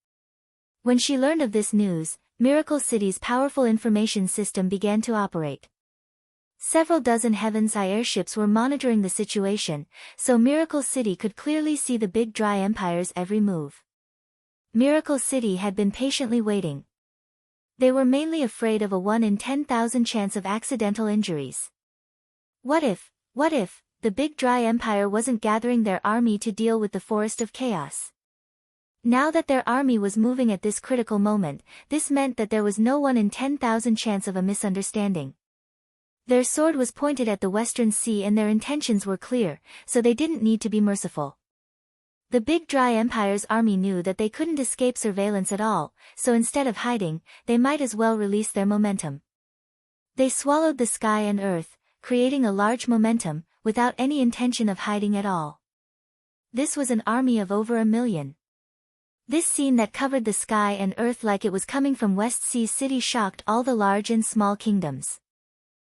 When she learned of this news, Miracle City's powerful information system began to operate. Several dozen Heaven's Eye airships were monitoring the situation, so Miracle City could clearly see the big dry empire's every move. Miracle City had been patiently waiting. They were mainly afraid of a 1 in 10,000 chance of accidental injuries. What if, the big dry empire wasn't gathering their army to deal with the forest of chaos? Now that their army was moving at this critical moment, this meant that there was no 1 in 10,000 chance of a misunderstanding. Their sword was pointed at the Western Sea and their intentions were clear, so they didn't need to be merciful. The big dry empire's army knew that they couldn't escape surveillance at all, so instead of hiding, they might as well release their momentum. They swallowed the sky and earth, creating a large momentum, without any intention of hiding at all. This was an army of over 1 million. This scene that covered the sky and earth like it was coming from West Sea City shocked all the large and small kingdoms.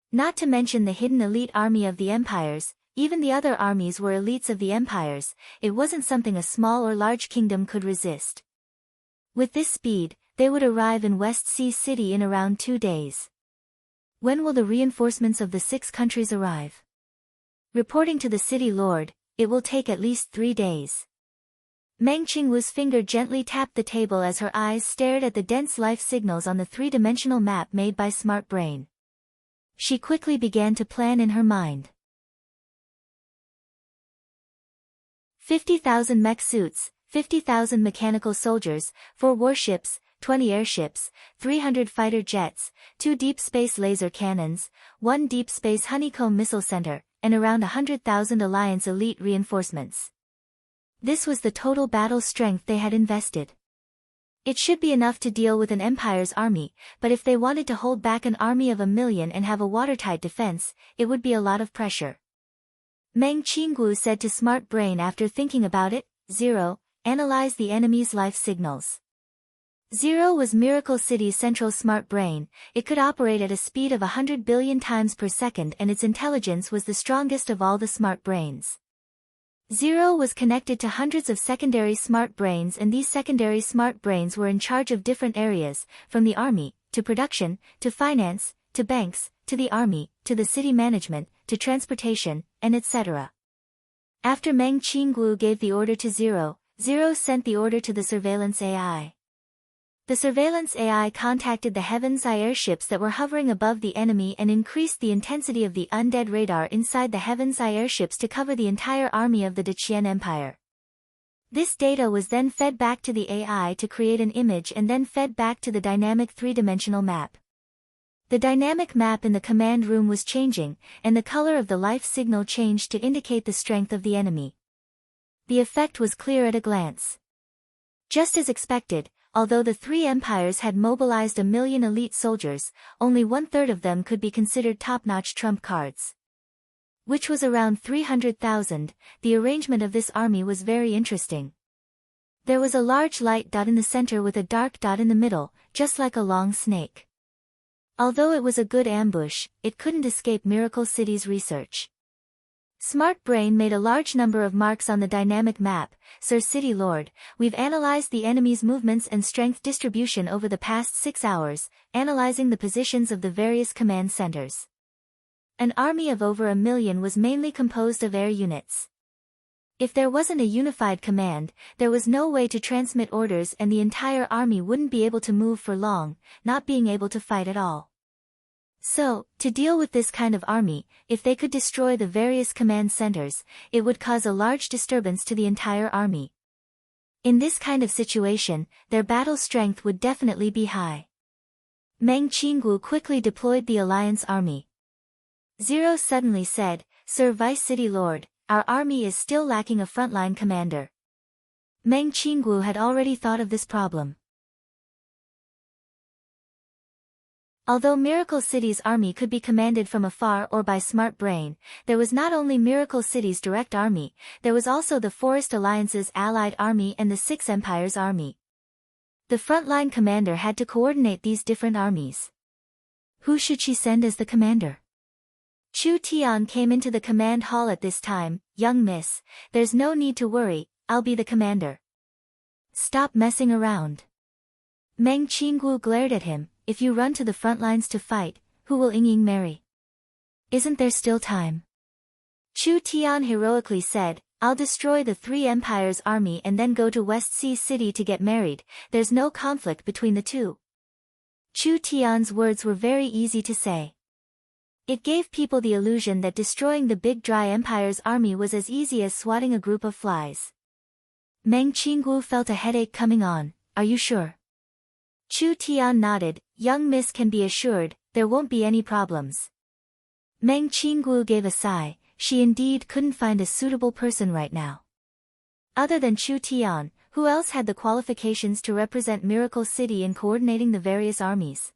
Not to mention the hidden elite army of the empires, even the other armies were elites of the empires, it wasn't something a small or large kingdom could resist. With this speed, they would arrive in West Sea City in around 2 days. When will the reinforcements of the 6 countries arrive? Reporting to the city lord, it will take at least 3 days. Meng Qingwu's finger gently tapped the table as her eyes stared at the dense life signals on the 3-dimensional map made by Smart Brain. She quickly began to plan in her mind. 50,000 mech suits, 50,000 mechanical soldiers, 4 warships, 20 airships, 300 fighter jets, 2 deep space laser cannons, 1 deep space honeycomb missile center, and around 100,000 Alliance elite reinforcements. This was the total battle strength they had invested. It should be enough to deal with an empire's army, but if they wanted to hold back an army of 1 million and have a watertight defense, it would be a lot of pressure. Meng Qinggu said to Smart Brain after thinking about it, 0, analyze the enemy's life signals. 0 was Miracle City's central Smart Brain, it could operate at a speed of 100 billion times per second and its intelligence was the strongest of all the Smart Brains. 0 was connected to hundreds of secondary Smart Brains and these secondary Smart Brains were in charge of different areas, from the army, to production, to finance, to banks, to the army, to the city management, to transportation, and etc. After Meng Qinggu gave the order to 0, 0 sent the order to the surveillance AI. The surveillance AI contacted the Heaven's Eye airships that were hovering above the enemy and increased the intensity of the undead radar inside the Heaven's Eye airships to cover the entire army of the Qian Empire. This data was then fed back to the AI to create an image and then fed back to the dynamic 3-dimensional map. The dynamic map in the command room was changing, and the color of the life signal changed to indicate the strength of the enemy. The effect was clear at a glance. Just as expected, although the 3 empires had mobilized 1 million elite soldiers, only 1/3 of them could be considered top-notch trump cards. Which was around 300,000, the arrangement of this army was very interesting. There was a large light dot in the center with a dark dot in the middle, just like a long snake. Although it was a good ambush, it couldn't escape Miracle City's research. Smart Brain made a large number of marks on the dynamic map. Sir City Lord, we've analyzed the enemy's movements and strength distribution over the past 6 hours, analyzing the positions of the various command centers. An army of over 1 million was mainly composed of air units. If there wasn't a unified command, there was no way to transmit orders and the entire army wouldn't be able to move for long, not being able to fight at all. So, to deal with this kind of army, if they could destroy the various command centers, it would cause a large disturbance to the entire army. In this kind of situation, their battle strength would definitely be high. Meng Qinggu quickly deployed the alliance army. 0 suddenly said, Sir Vice City Lord, our army is still lacking a frontline commander. Meng Qinggu had already thought of this problem. Although Miracle City's army could be commanded from afar or by smart brain, there was not only Miracle City's direct army, there was also the Forest Alliance's allied army and the Six Empires' army. The frontline commander had to coordinate these different armies. Who should she send as the commander? Chu Tian came into the command hall at this time. Young miss, there's no need to worry, I'll be the commander. Stop messing around. Meng Qinggu glared at him. If you run to the front lines to fight, who will Ying marry? Isn't there still time? Chu Tian heroically said, I'll destroy the Three Empires' army and then go to West Sea City to get married. There's no conflict between the two. Chu Tian's words were very easy to say. It gave people the illusion that destroying the Big Dry Empire's army was as easy as swatting a group of flies. Meng Qinggu felt a headache coming on. Are you sure? Chu Tian nodded. Young miss can be assured, there won't be any problems. Meng Qinggu gave a sigh. She indeed couldn't find a suitable person right now. Other than Chu Tian, who else had the qualifications to represent Miracle City in coordinating the various armies?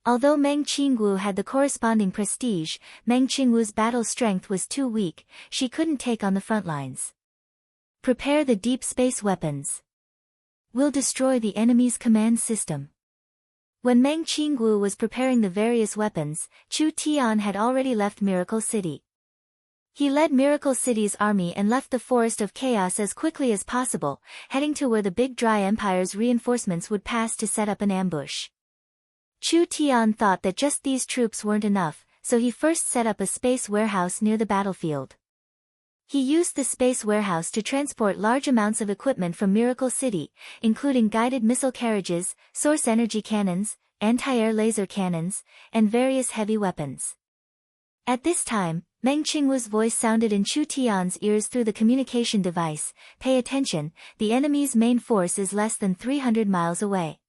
Although Meng Qinggu had the corresponding prestige, Meng Qinggu's battle strength was too weak, she couldn't take on the front lines. Prepare the deep space weapons. We'll destroy the enemy's command system. When Meng Qinggu was preparing the various weapons, Chu Tian had already left Miracle City. He led Miracle City's army and left the Forest of Chaos as quickly as possible, heading to where the Big Dry Empire's reinforcements would pass to set up an ambush. Chu Tian thought that just these troops weren't enough, so he first set up a space warehouse near the battlefield. He used the space warehouse to transport large amounts of equipment from Miracle City, including guided missile carriages, source energy cannons, anti-air laser cannons, and various heavy weapons. At this time, Meng Qinggu's voice sounded in Chu Tian's ears through the communication device. Pay attention, the enemy's main force is less than 300 miles away.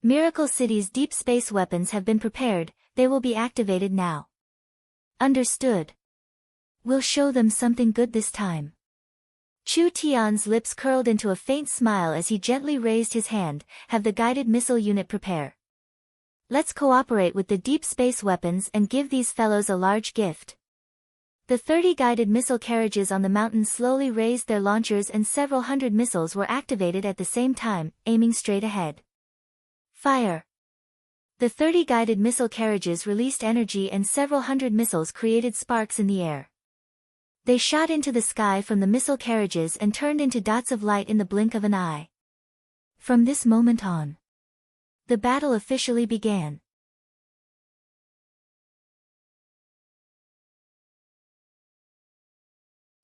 Miracle City's deep space weapons have been prepared, they will be activated now. Understood. We'll show them something good this time. Chu Tian's lips curled into a faint smile as he gently raised his hand. Have the guided missile unit prepare. Let's cooperate with the deep space weapons and give these fellows a large gift. The 30 guided missile carriages on the mountain slowly raised their launchers and several hundred missiles were activated at the same time, aiming straight ahead. Fire! The 30 guided missile carriages released energy and several hundred missiles created sparks in the air. They shot into the sky from the missile carriages and turned into dots of light in the blink of an eye. From this moment on, the battle officially began.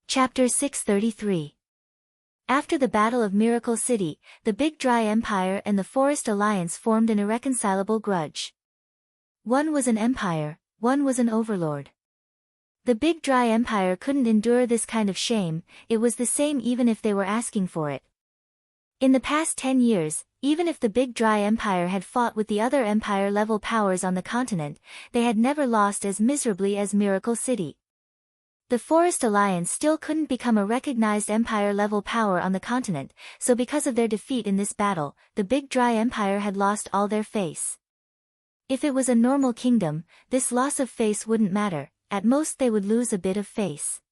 Chapter 633. After the Battle of Miracle City, the Big Dry Empire and the Forest Alliance formed an irreconcilable grudge. One was an empire, one was an overlord. The Big Dry Empire couldn't endure this kind of shame, it was the same even if they were asking for it. In the past 10 years, even if the Big Dry Empire had fought with the other empire-level powers on the continent, they had never lost as miserably as Miracle City. The Forest Alliance still couldn't become a recognized empire-level power on the continent, so because of their defeat in this battle, the Big Dry Empire had lost all their face. If it was a normal kingdom, this loss of face wouldn't matter. At most they would lose a bit of face.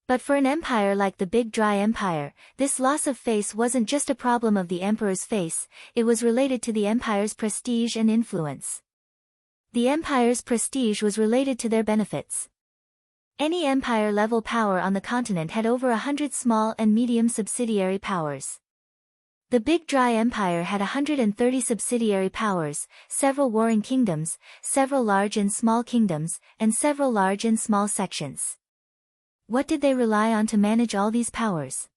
But for an empire like the Big Dry Empire, this loss of face wasn't just a problem of the emperor's face, it was related to the empire's prestige and influence. The empire's prestige was related to their benefits. Any empire-level power on the continent had over 100 small and medium subsidiary powers. The Big Dry Empire had 130 subsidiary powers, several warring kingdoms, several large and small kingdoms, and several large and small sections. What did they rely on to manage all these powers?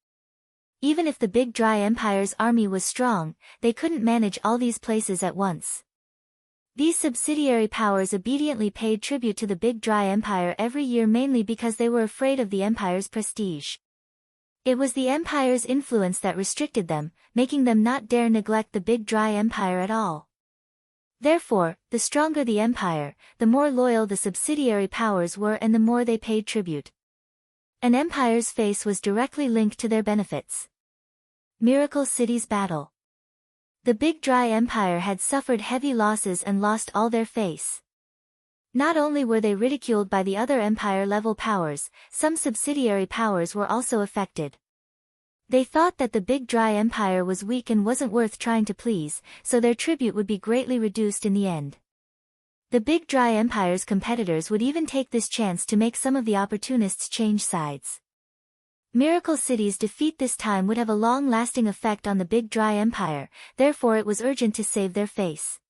Even if the Big Dry Empire's army was strong, they couldn't manage all these places at once. These subsidiary powers obediently paid tribute to the Big Dry Empire every year mainly because they were afraid of the empire's prestige. It was the empire's influence that restricted them, making them not dare neglect the Big Dry Empire at all. Therefore, the stronger the empire, the more loyal the subsidiary powers were and the more they paid tribute. An empire's face was directly linked to their benefits. Miracle City's battle. The Big Dry Empire had suffered heavy losses and lost all their face. Not only were they ridiculed by the other empire-level powers, some subsidiary powers were also affected. They thought that the Big Dry Empire was weak and wasn't worth trying to please, so their tribute would be greatly reduced in the end. The Big Dry Empire's competitors would even take this chance to make some of the opportunists change sides. Miracle City's defeat this time would have a long-lasting effect on the Big Dry Empire, therefore it was urgent to save their face.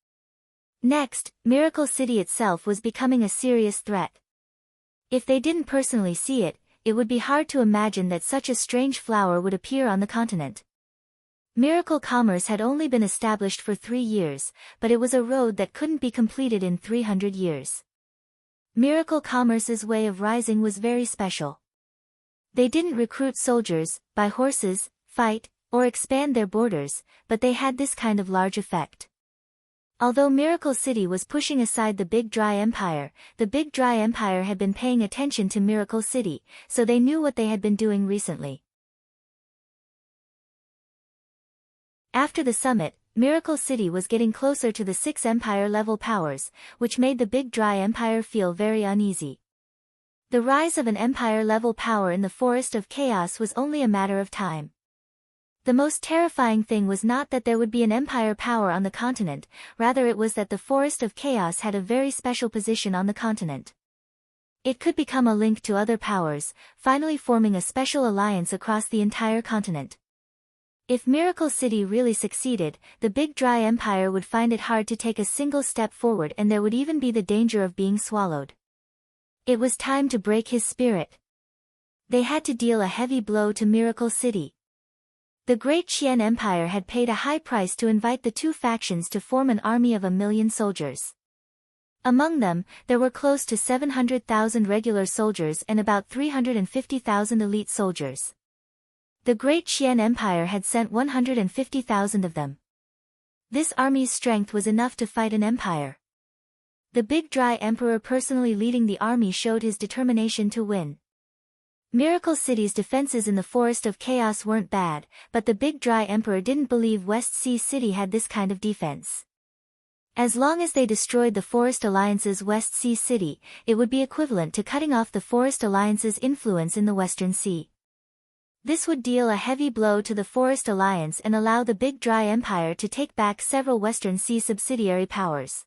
Next, Miracle City itself was becoming a serious threat. If they didn't personally see it, it would be hard to imagine that such a strange flower would appear on the continent. Miracle Commerce had only been established for 3 years, but it was a road that couldn't be completed in 300 years. Miracle Commerce's way of rising was very special. They didn't recruit soldiers, buy horses, fight, or expand their borders, but they had this kind of large effect. Although Miracle City was pushing aside the Big Dry Empire, the Big Dry Empire had been paying attention to Miracle City, so they knew what they had been doing recently. After the summit, Miracle City was getting closer to the 6 empire-level powers, which made the Big Dry Empire feel very uneasy. The rise of an empire-level power in the Forest of Chaos was only a matter of time. The most terrifying thing was not that there would be an empire power on the continent, rather it was that the Forest of Chaos had a very special position on the continent. It could become a link to other powers, finally forming a special alliance across the entire continent. If Miracle City really succeeded, the Big Dry Empire would find it hard to take a single step forward and there would even be the danger of being swallowed. It was time to break his spirit. They had to deal a heavy blow to Miracle City. The Great Qian Empire had paid a high price to invite the 2 factions to form an army of 1,000,000 soldiers. Among them, there were close to 700,000 regular soldiers and about 350,000 elite soldiers. The Great Qian Empire had sent 150,000 of them. This army's strength was enough to fight an empire. The Big Dry Emperor personally leading the army showed his determination to win. Miracle City's defenses in the Forest of Chaos weren't bad, but the Big Dry Emperor didn't believe West Sea City had this kind of defense. As long as they destroyed the Forest Alliance's West Sea City, it would be equivalent to cutting off the Forest Alliance's influence in the Western Sea. This would deal a heavy blow to the Forest Alliance and allow the Big Dry Empire to take back several Western Sea subsidiary powers.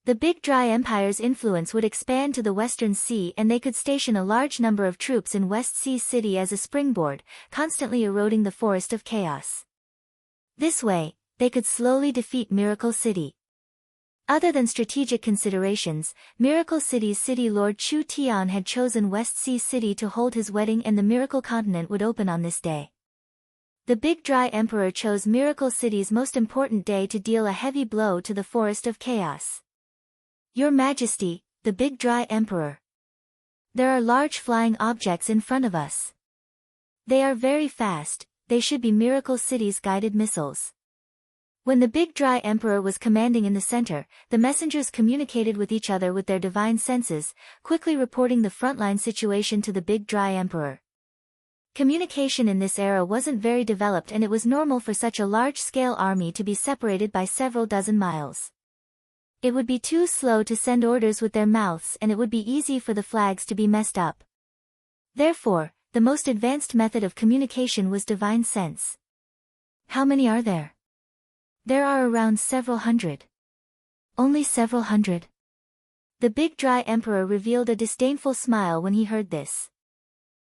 The Big Dry Empire's influence would expand to the Western Sea and they could station a large number of troops in West Sea City as a springboard, constantly eroding the Forest of Chaos. This way, they could slowly defeat Miracle City. Other than strategic considerations, Miracle City's city lord Chu Tian had chosen West Sea City to hold his wedding and the Miracle Continent would open on this day. The Big Dry Emperor chose Miracle City's most important day to deal a heavy blow to the Forest of Chaos. Your Majesty, the Big Dry Emperor. There are large flying objects in front of us. They are very fast, they should be Miracle City's guided missiles. When the Big Dry Emperor was commanding in the center, the messengers communicated with each other with their divine senses, quickly reporting the frontline situation to the Big Dry Emperor. Communication in this era wasn't very developed and it was normal for such a large-scale army to be separated by several dozen miles. It would be too slow to send orders with their mouths and it would be easy for the flags to be messed up. Therefore, the most advanced method of communication was divine sense. How many are there? There are around several hundred. Only several hundred. The Big Dry Emperor revealed a disdainful smile when he heard this.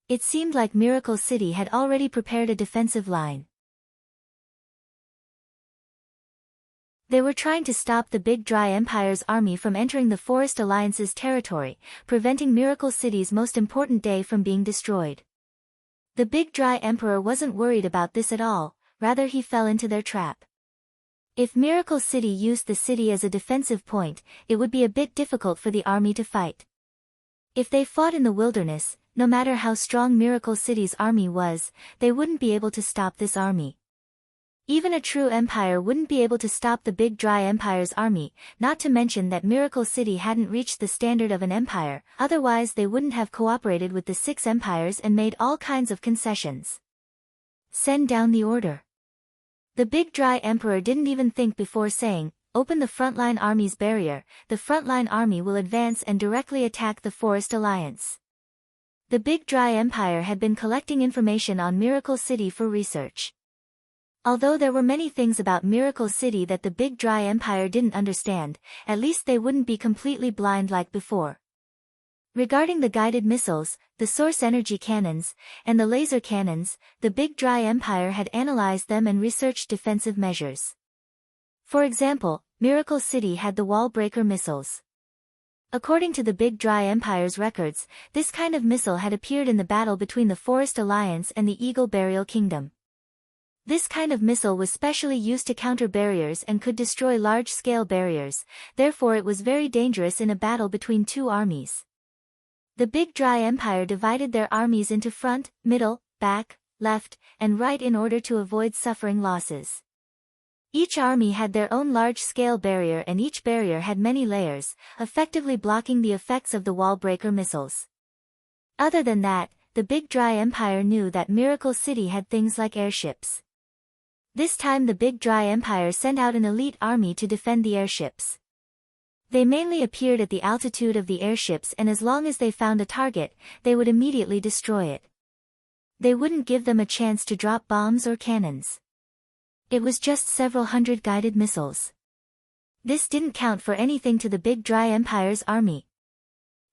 It seemed like Miracle City had already prepared a defensive line. They were trying to stop the Big Dry Empire's army from entering the Forest Alliance's territory, preventing Miracle City's most important day from being destroyed. The Big Dry Emperor wasn't worried about this at all, rather he fell into their trap. If Miracle City used the city as a defensive point, it would be a bit difficult for the army to fight. If they fought in the wilderness, no matter how strong Miracle City's army was, they wouldn't be able to stop this army. Even a true empire wouldn't be able to stop the Big Dry Empire's army, not to mention that Miracle City hadn't reached the standard of an empire, otherwise they wouldn't have cooperated with the 6 empires and made all kinds of concessions. Send down the order. The big dry emperor didn't even think before saying, "Open the frontline army's barrier, the frontline army will advance and directly attack the Forest Alliance." The big dry empire had been collecting information on Miracle City for research. Although there were many things about Miracle City that the big dry empire didn't understand, at least they wouldn't be completely blind like before. Regarding the guided missiles, the source energy cannons, and the laser cannons, the big dry empire had analyzed them and researched defensive measures. For example, Miracle City had the wall breaker missiles. According to the big dry empire's records, this kind of missile had appeared in the battle between the Forest Alliance and the Eagle Burial Kingdom. This kind of missile was specially used to counter barriers and could destroy large-scale barriers, therefore it was very dangerous in a battle between two armies. The big dry empire divided their armies into front, middle, back, left, and right in order to avoid suffering losses. Each army had their own large-scale barrier and each barrier had many layers, effectively blocking the effects of the wall breaker missiles. Other than that, the big dry empire knew that Miracle City had things like airships. This time the big dry empire sent out an elite army to defend the airships. They mainly appeared at the altitude of the airships and as long as they found a target, they would immediately destroy it. They wouldn't give them a chance to drop bombs or cannons. It was just several hundred guided missiles. This didn't count for anything to the big dry empire's army.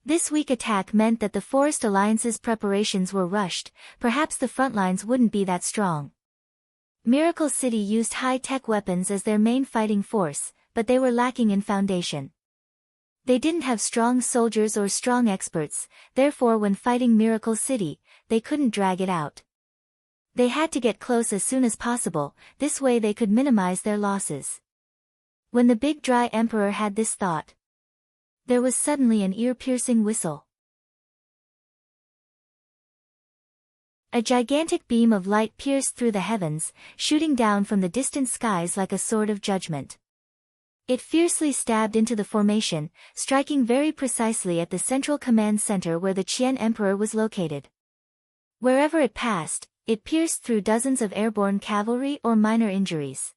This weak attack meant that the Forest Alliance's preparations were rushed, perhaps the front lines wouldn't be that strong. Miracle City used high-tech weapons as their main fighting force, but they were lacking in foundation. They didn't have strong soldiers or strong experts, therefore when fighting Miracle City, they couldn't drag it out. They had to get close as soon as possible, this way they could minimize their losses. When the big dry emperor had this thought, there was suddenly an ear-piercing whistle. A gigantic beam of light pierced through the heavens, shooting down from the distant skies like a sword of judgment. It fiercely stabbed into the formation, striking very precisely at the central command center where the Qian Emperor was located. Wherever it passed, it pierced through dozens of airborne cavalry or minor injuries.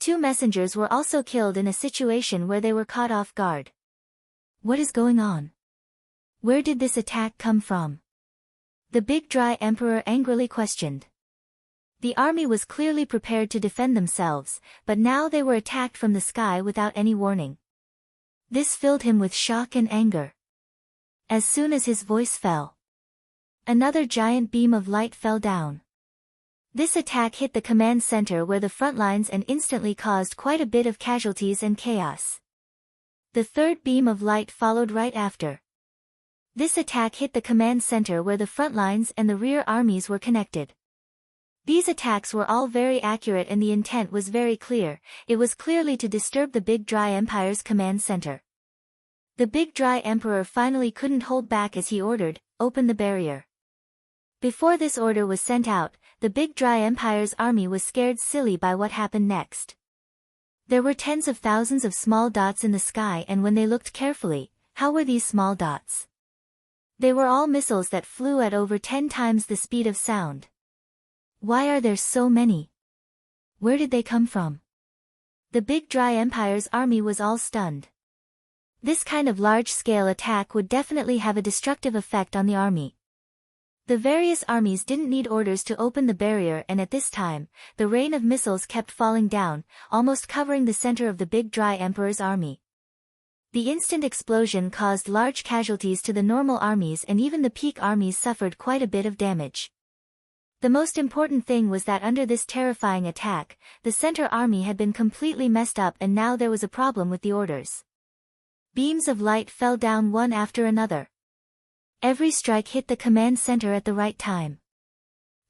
2 messengers were also killed in a situation where they were caught off guard. What is going on? Where did this attack come from? The big dry emperor angrily questioned. The army was clearly prepared to defend themselves, but now they were attacked from the sky without any warning. This filled him with shock and anger. As soon as his voice fell, another giant beam of light fell down. This attack hit the command center where the front lines and instantly caused quite a bit of casualties and chaos. The third beam of light followed right after. This attack hit the command center where the front lines and the rear armies were connected. These attacks were all very accurate and the intent was very clear, it was clearly to disturb the Big Dry Empire's command center. The Big Dry Emperor finally couldn't hold back as he ordered, "Open the barrier." Before this order was sent out, the Big Dry Empire's army was scared silly by what happened next. There were tens of thousands of small dots in the sky and when they looked carefully, how were these small dots? They were all missiles that flew at over 10 times the speed of sound. Why are there so many? Where did they come from? The Big Dry Empire's army was all stunned. This kind of large-scale attack would definitely have a destructive effect on the army. The various armies didn't need orders to open the barrier and at this time, the rain of missiles kept falling down, almost covering the center of the Big Dry Emperor's army. The instant explosion caused large casualties to the normal armies and even the peak armies suffered quite a bit of damage. The most important thing was that under this terrifying attack, the center army had been completely messed up and now there was a problem with the orders. Beams of light fell down one after another. Every strike hit the command center at the right time.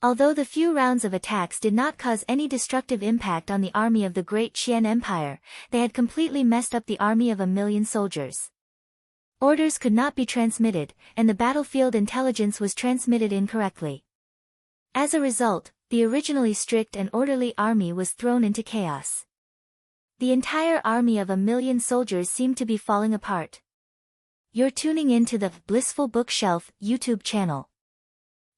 Although the few rounds of attacks did not cause any destructive impact on the army of the Great Qian Empire, they had completely messed up the army of 1,000,000 soldiers. Orders could not be transmitted, and the battlefield intelligence was transmitted incorrectly. As a result, the originally strict and orderly army was thrown into chaos. The entire army of 1,000,000 soldiers seemed to be falling apart. You're tuning in to the Blissful Bookshelf YouTube channel.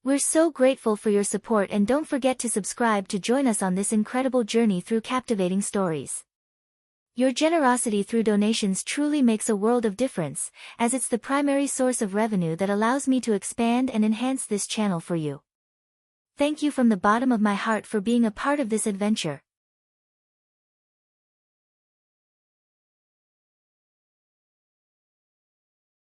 We're so grateful for your support, and don't forget to subscribe to join us on this incredible journey through captivating stories. Your generosity through donations truly makes a world of difference, as it's the primary source of revenue that allows me to expand and enhance this channel for you. Thank you from the bottom of my heart for being a part of this adventure.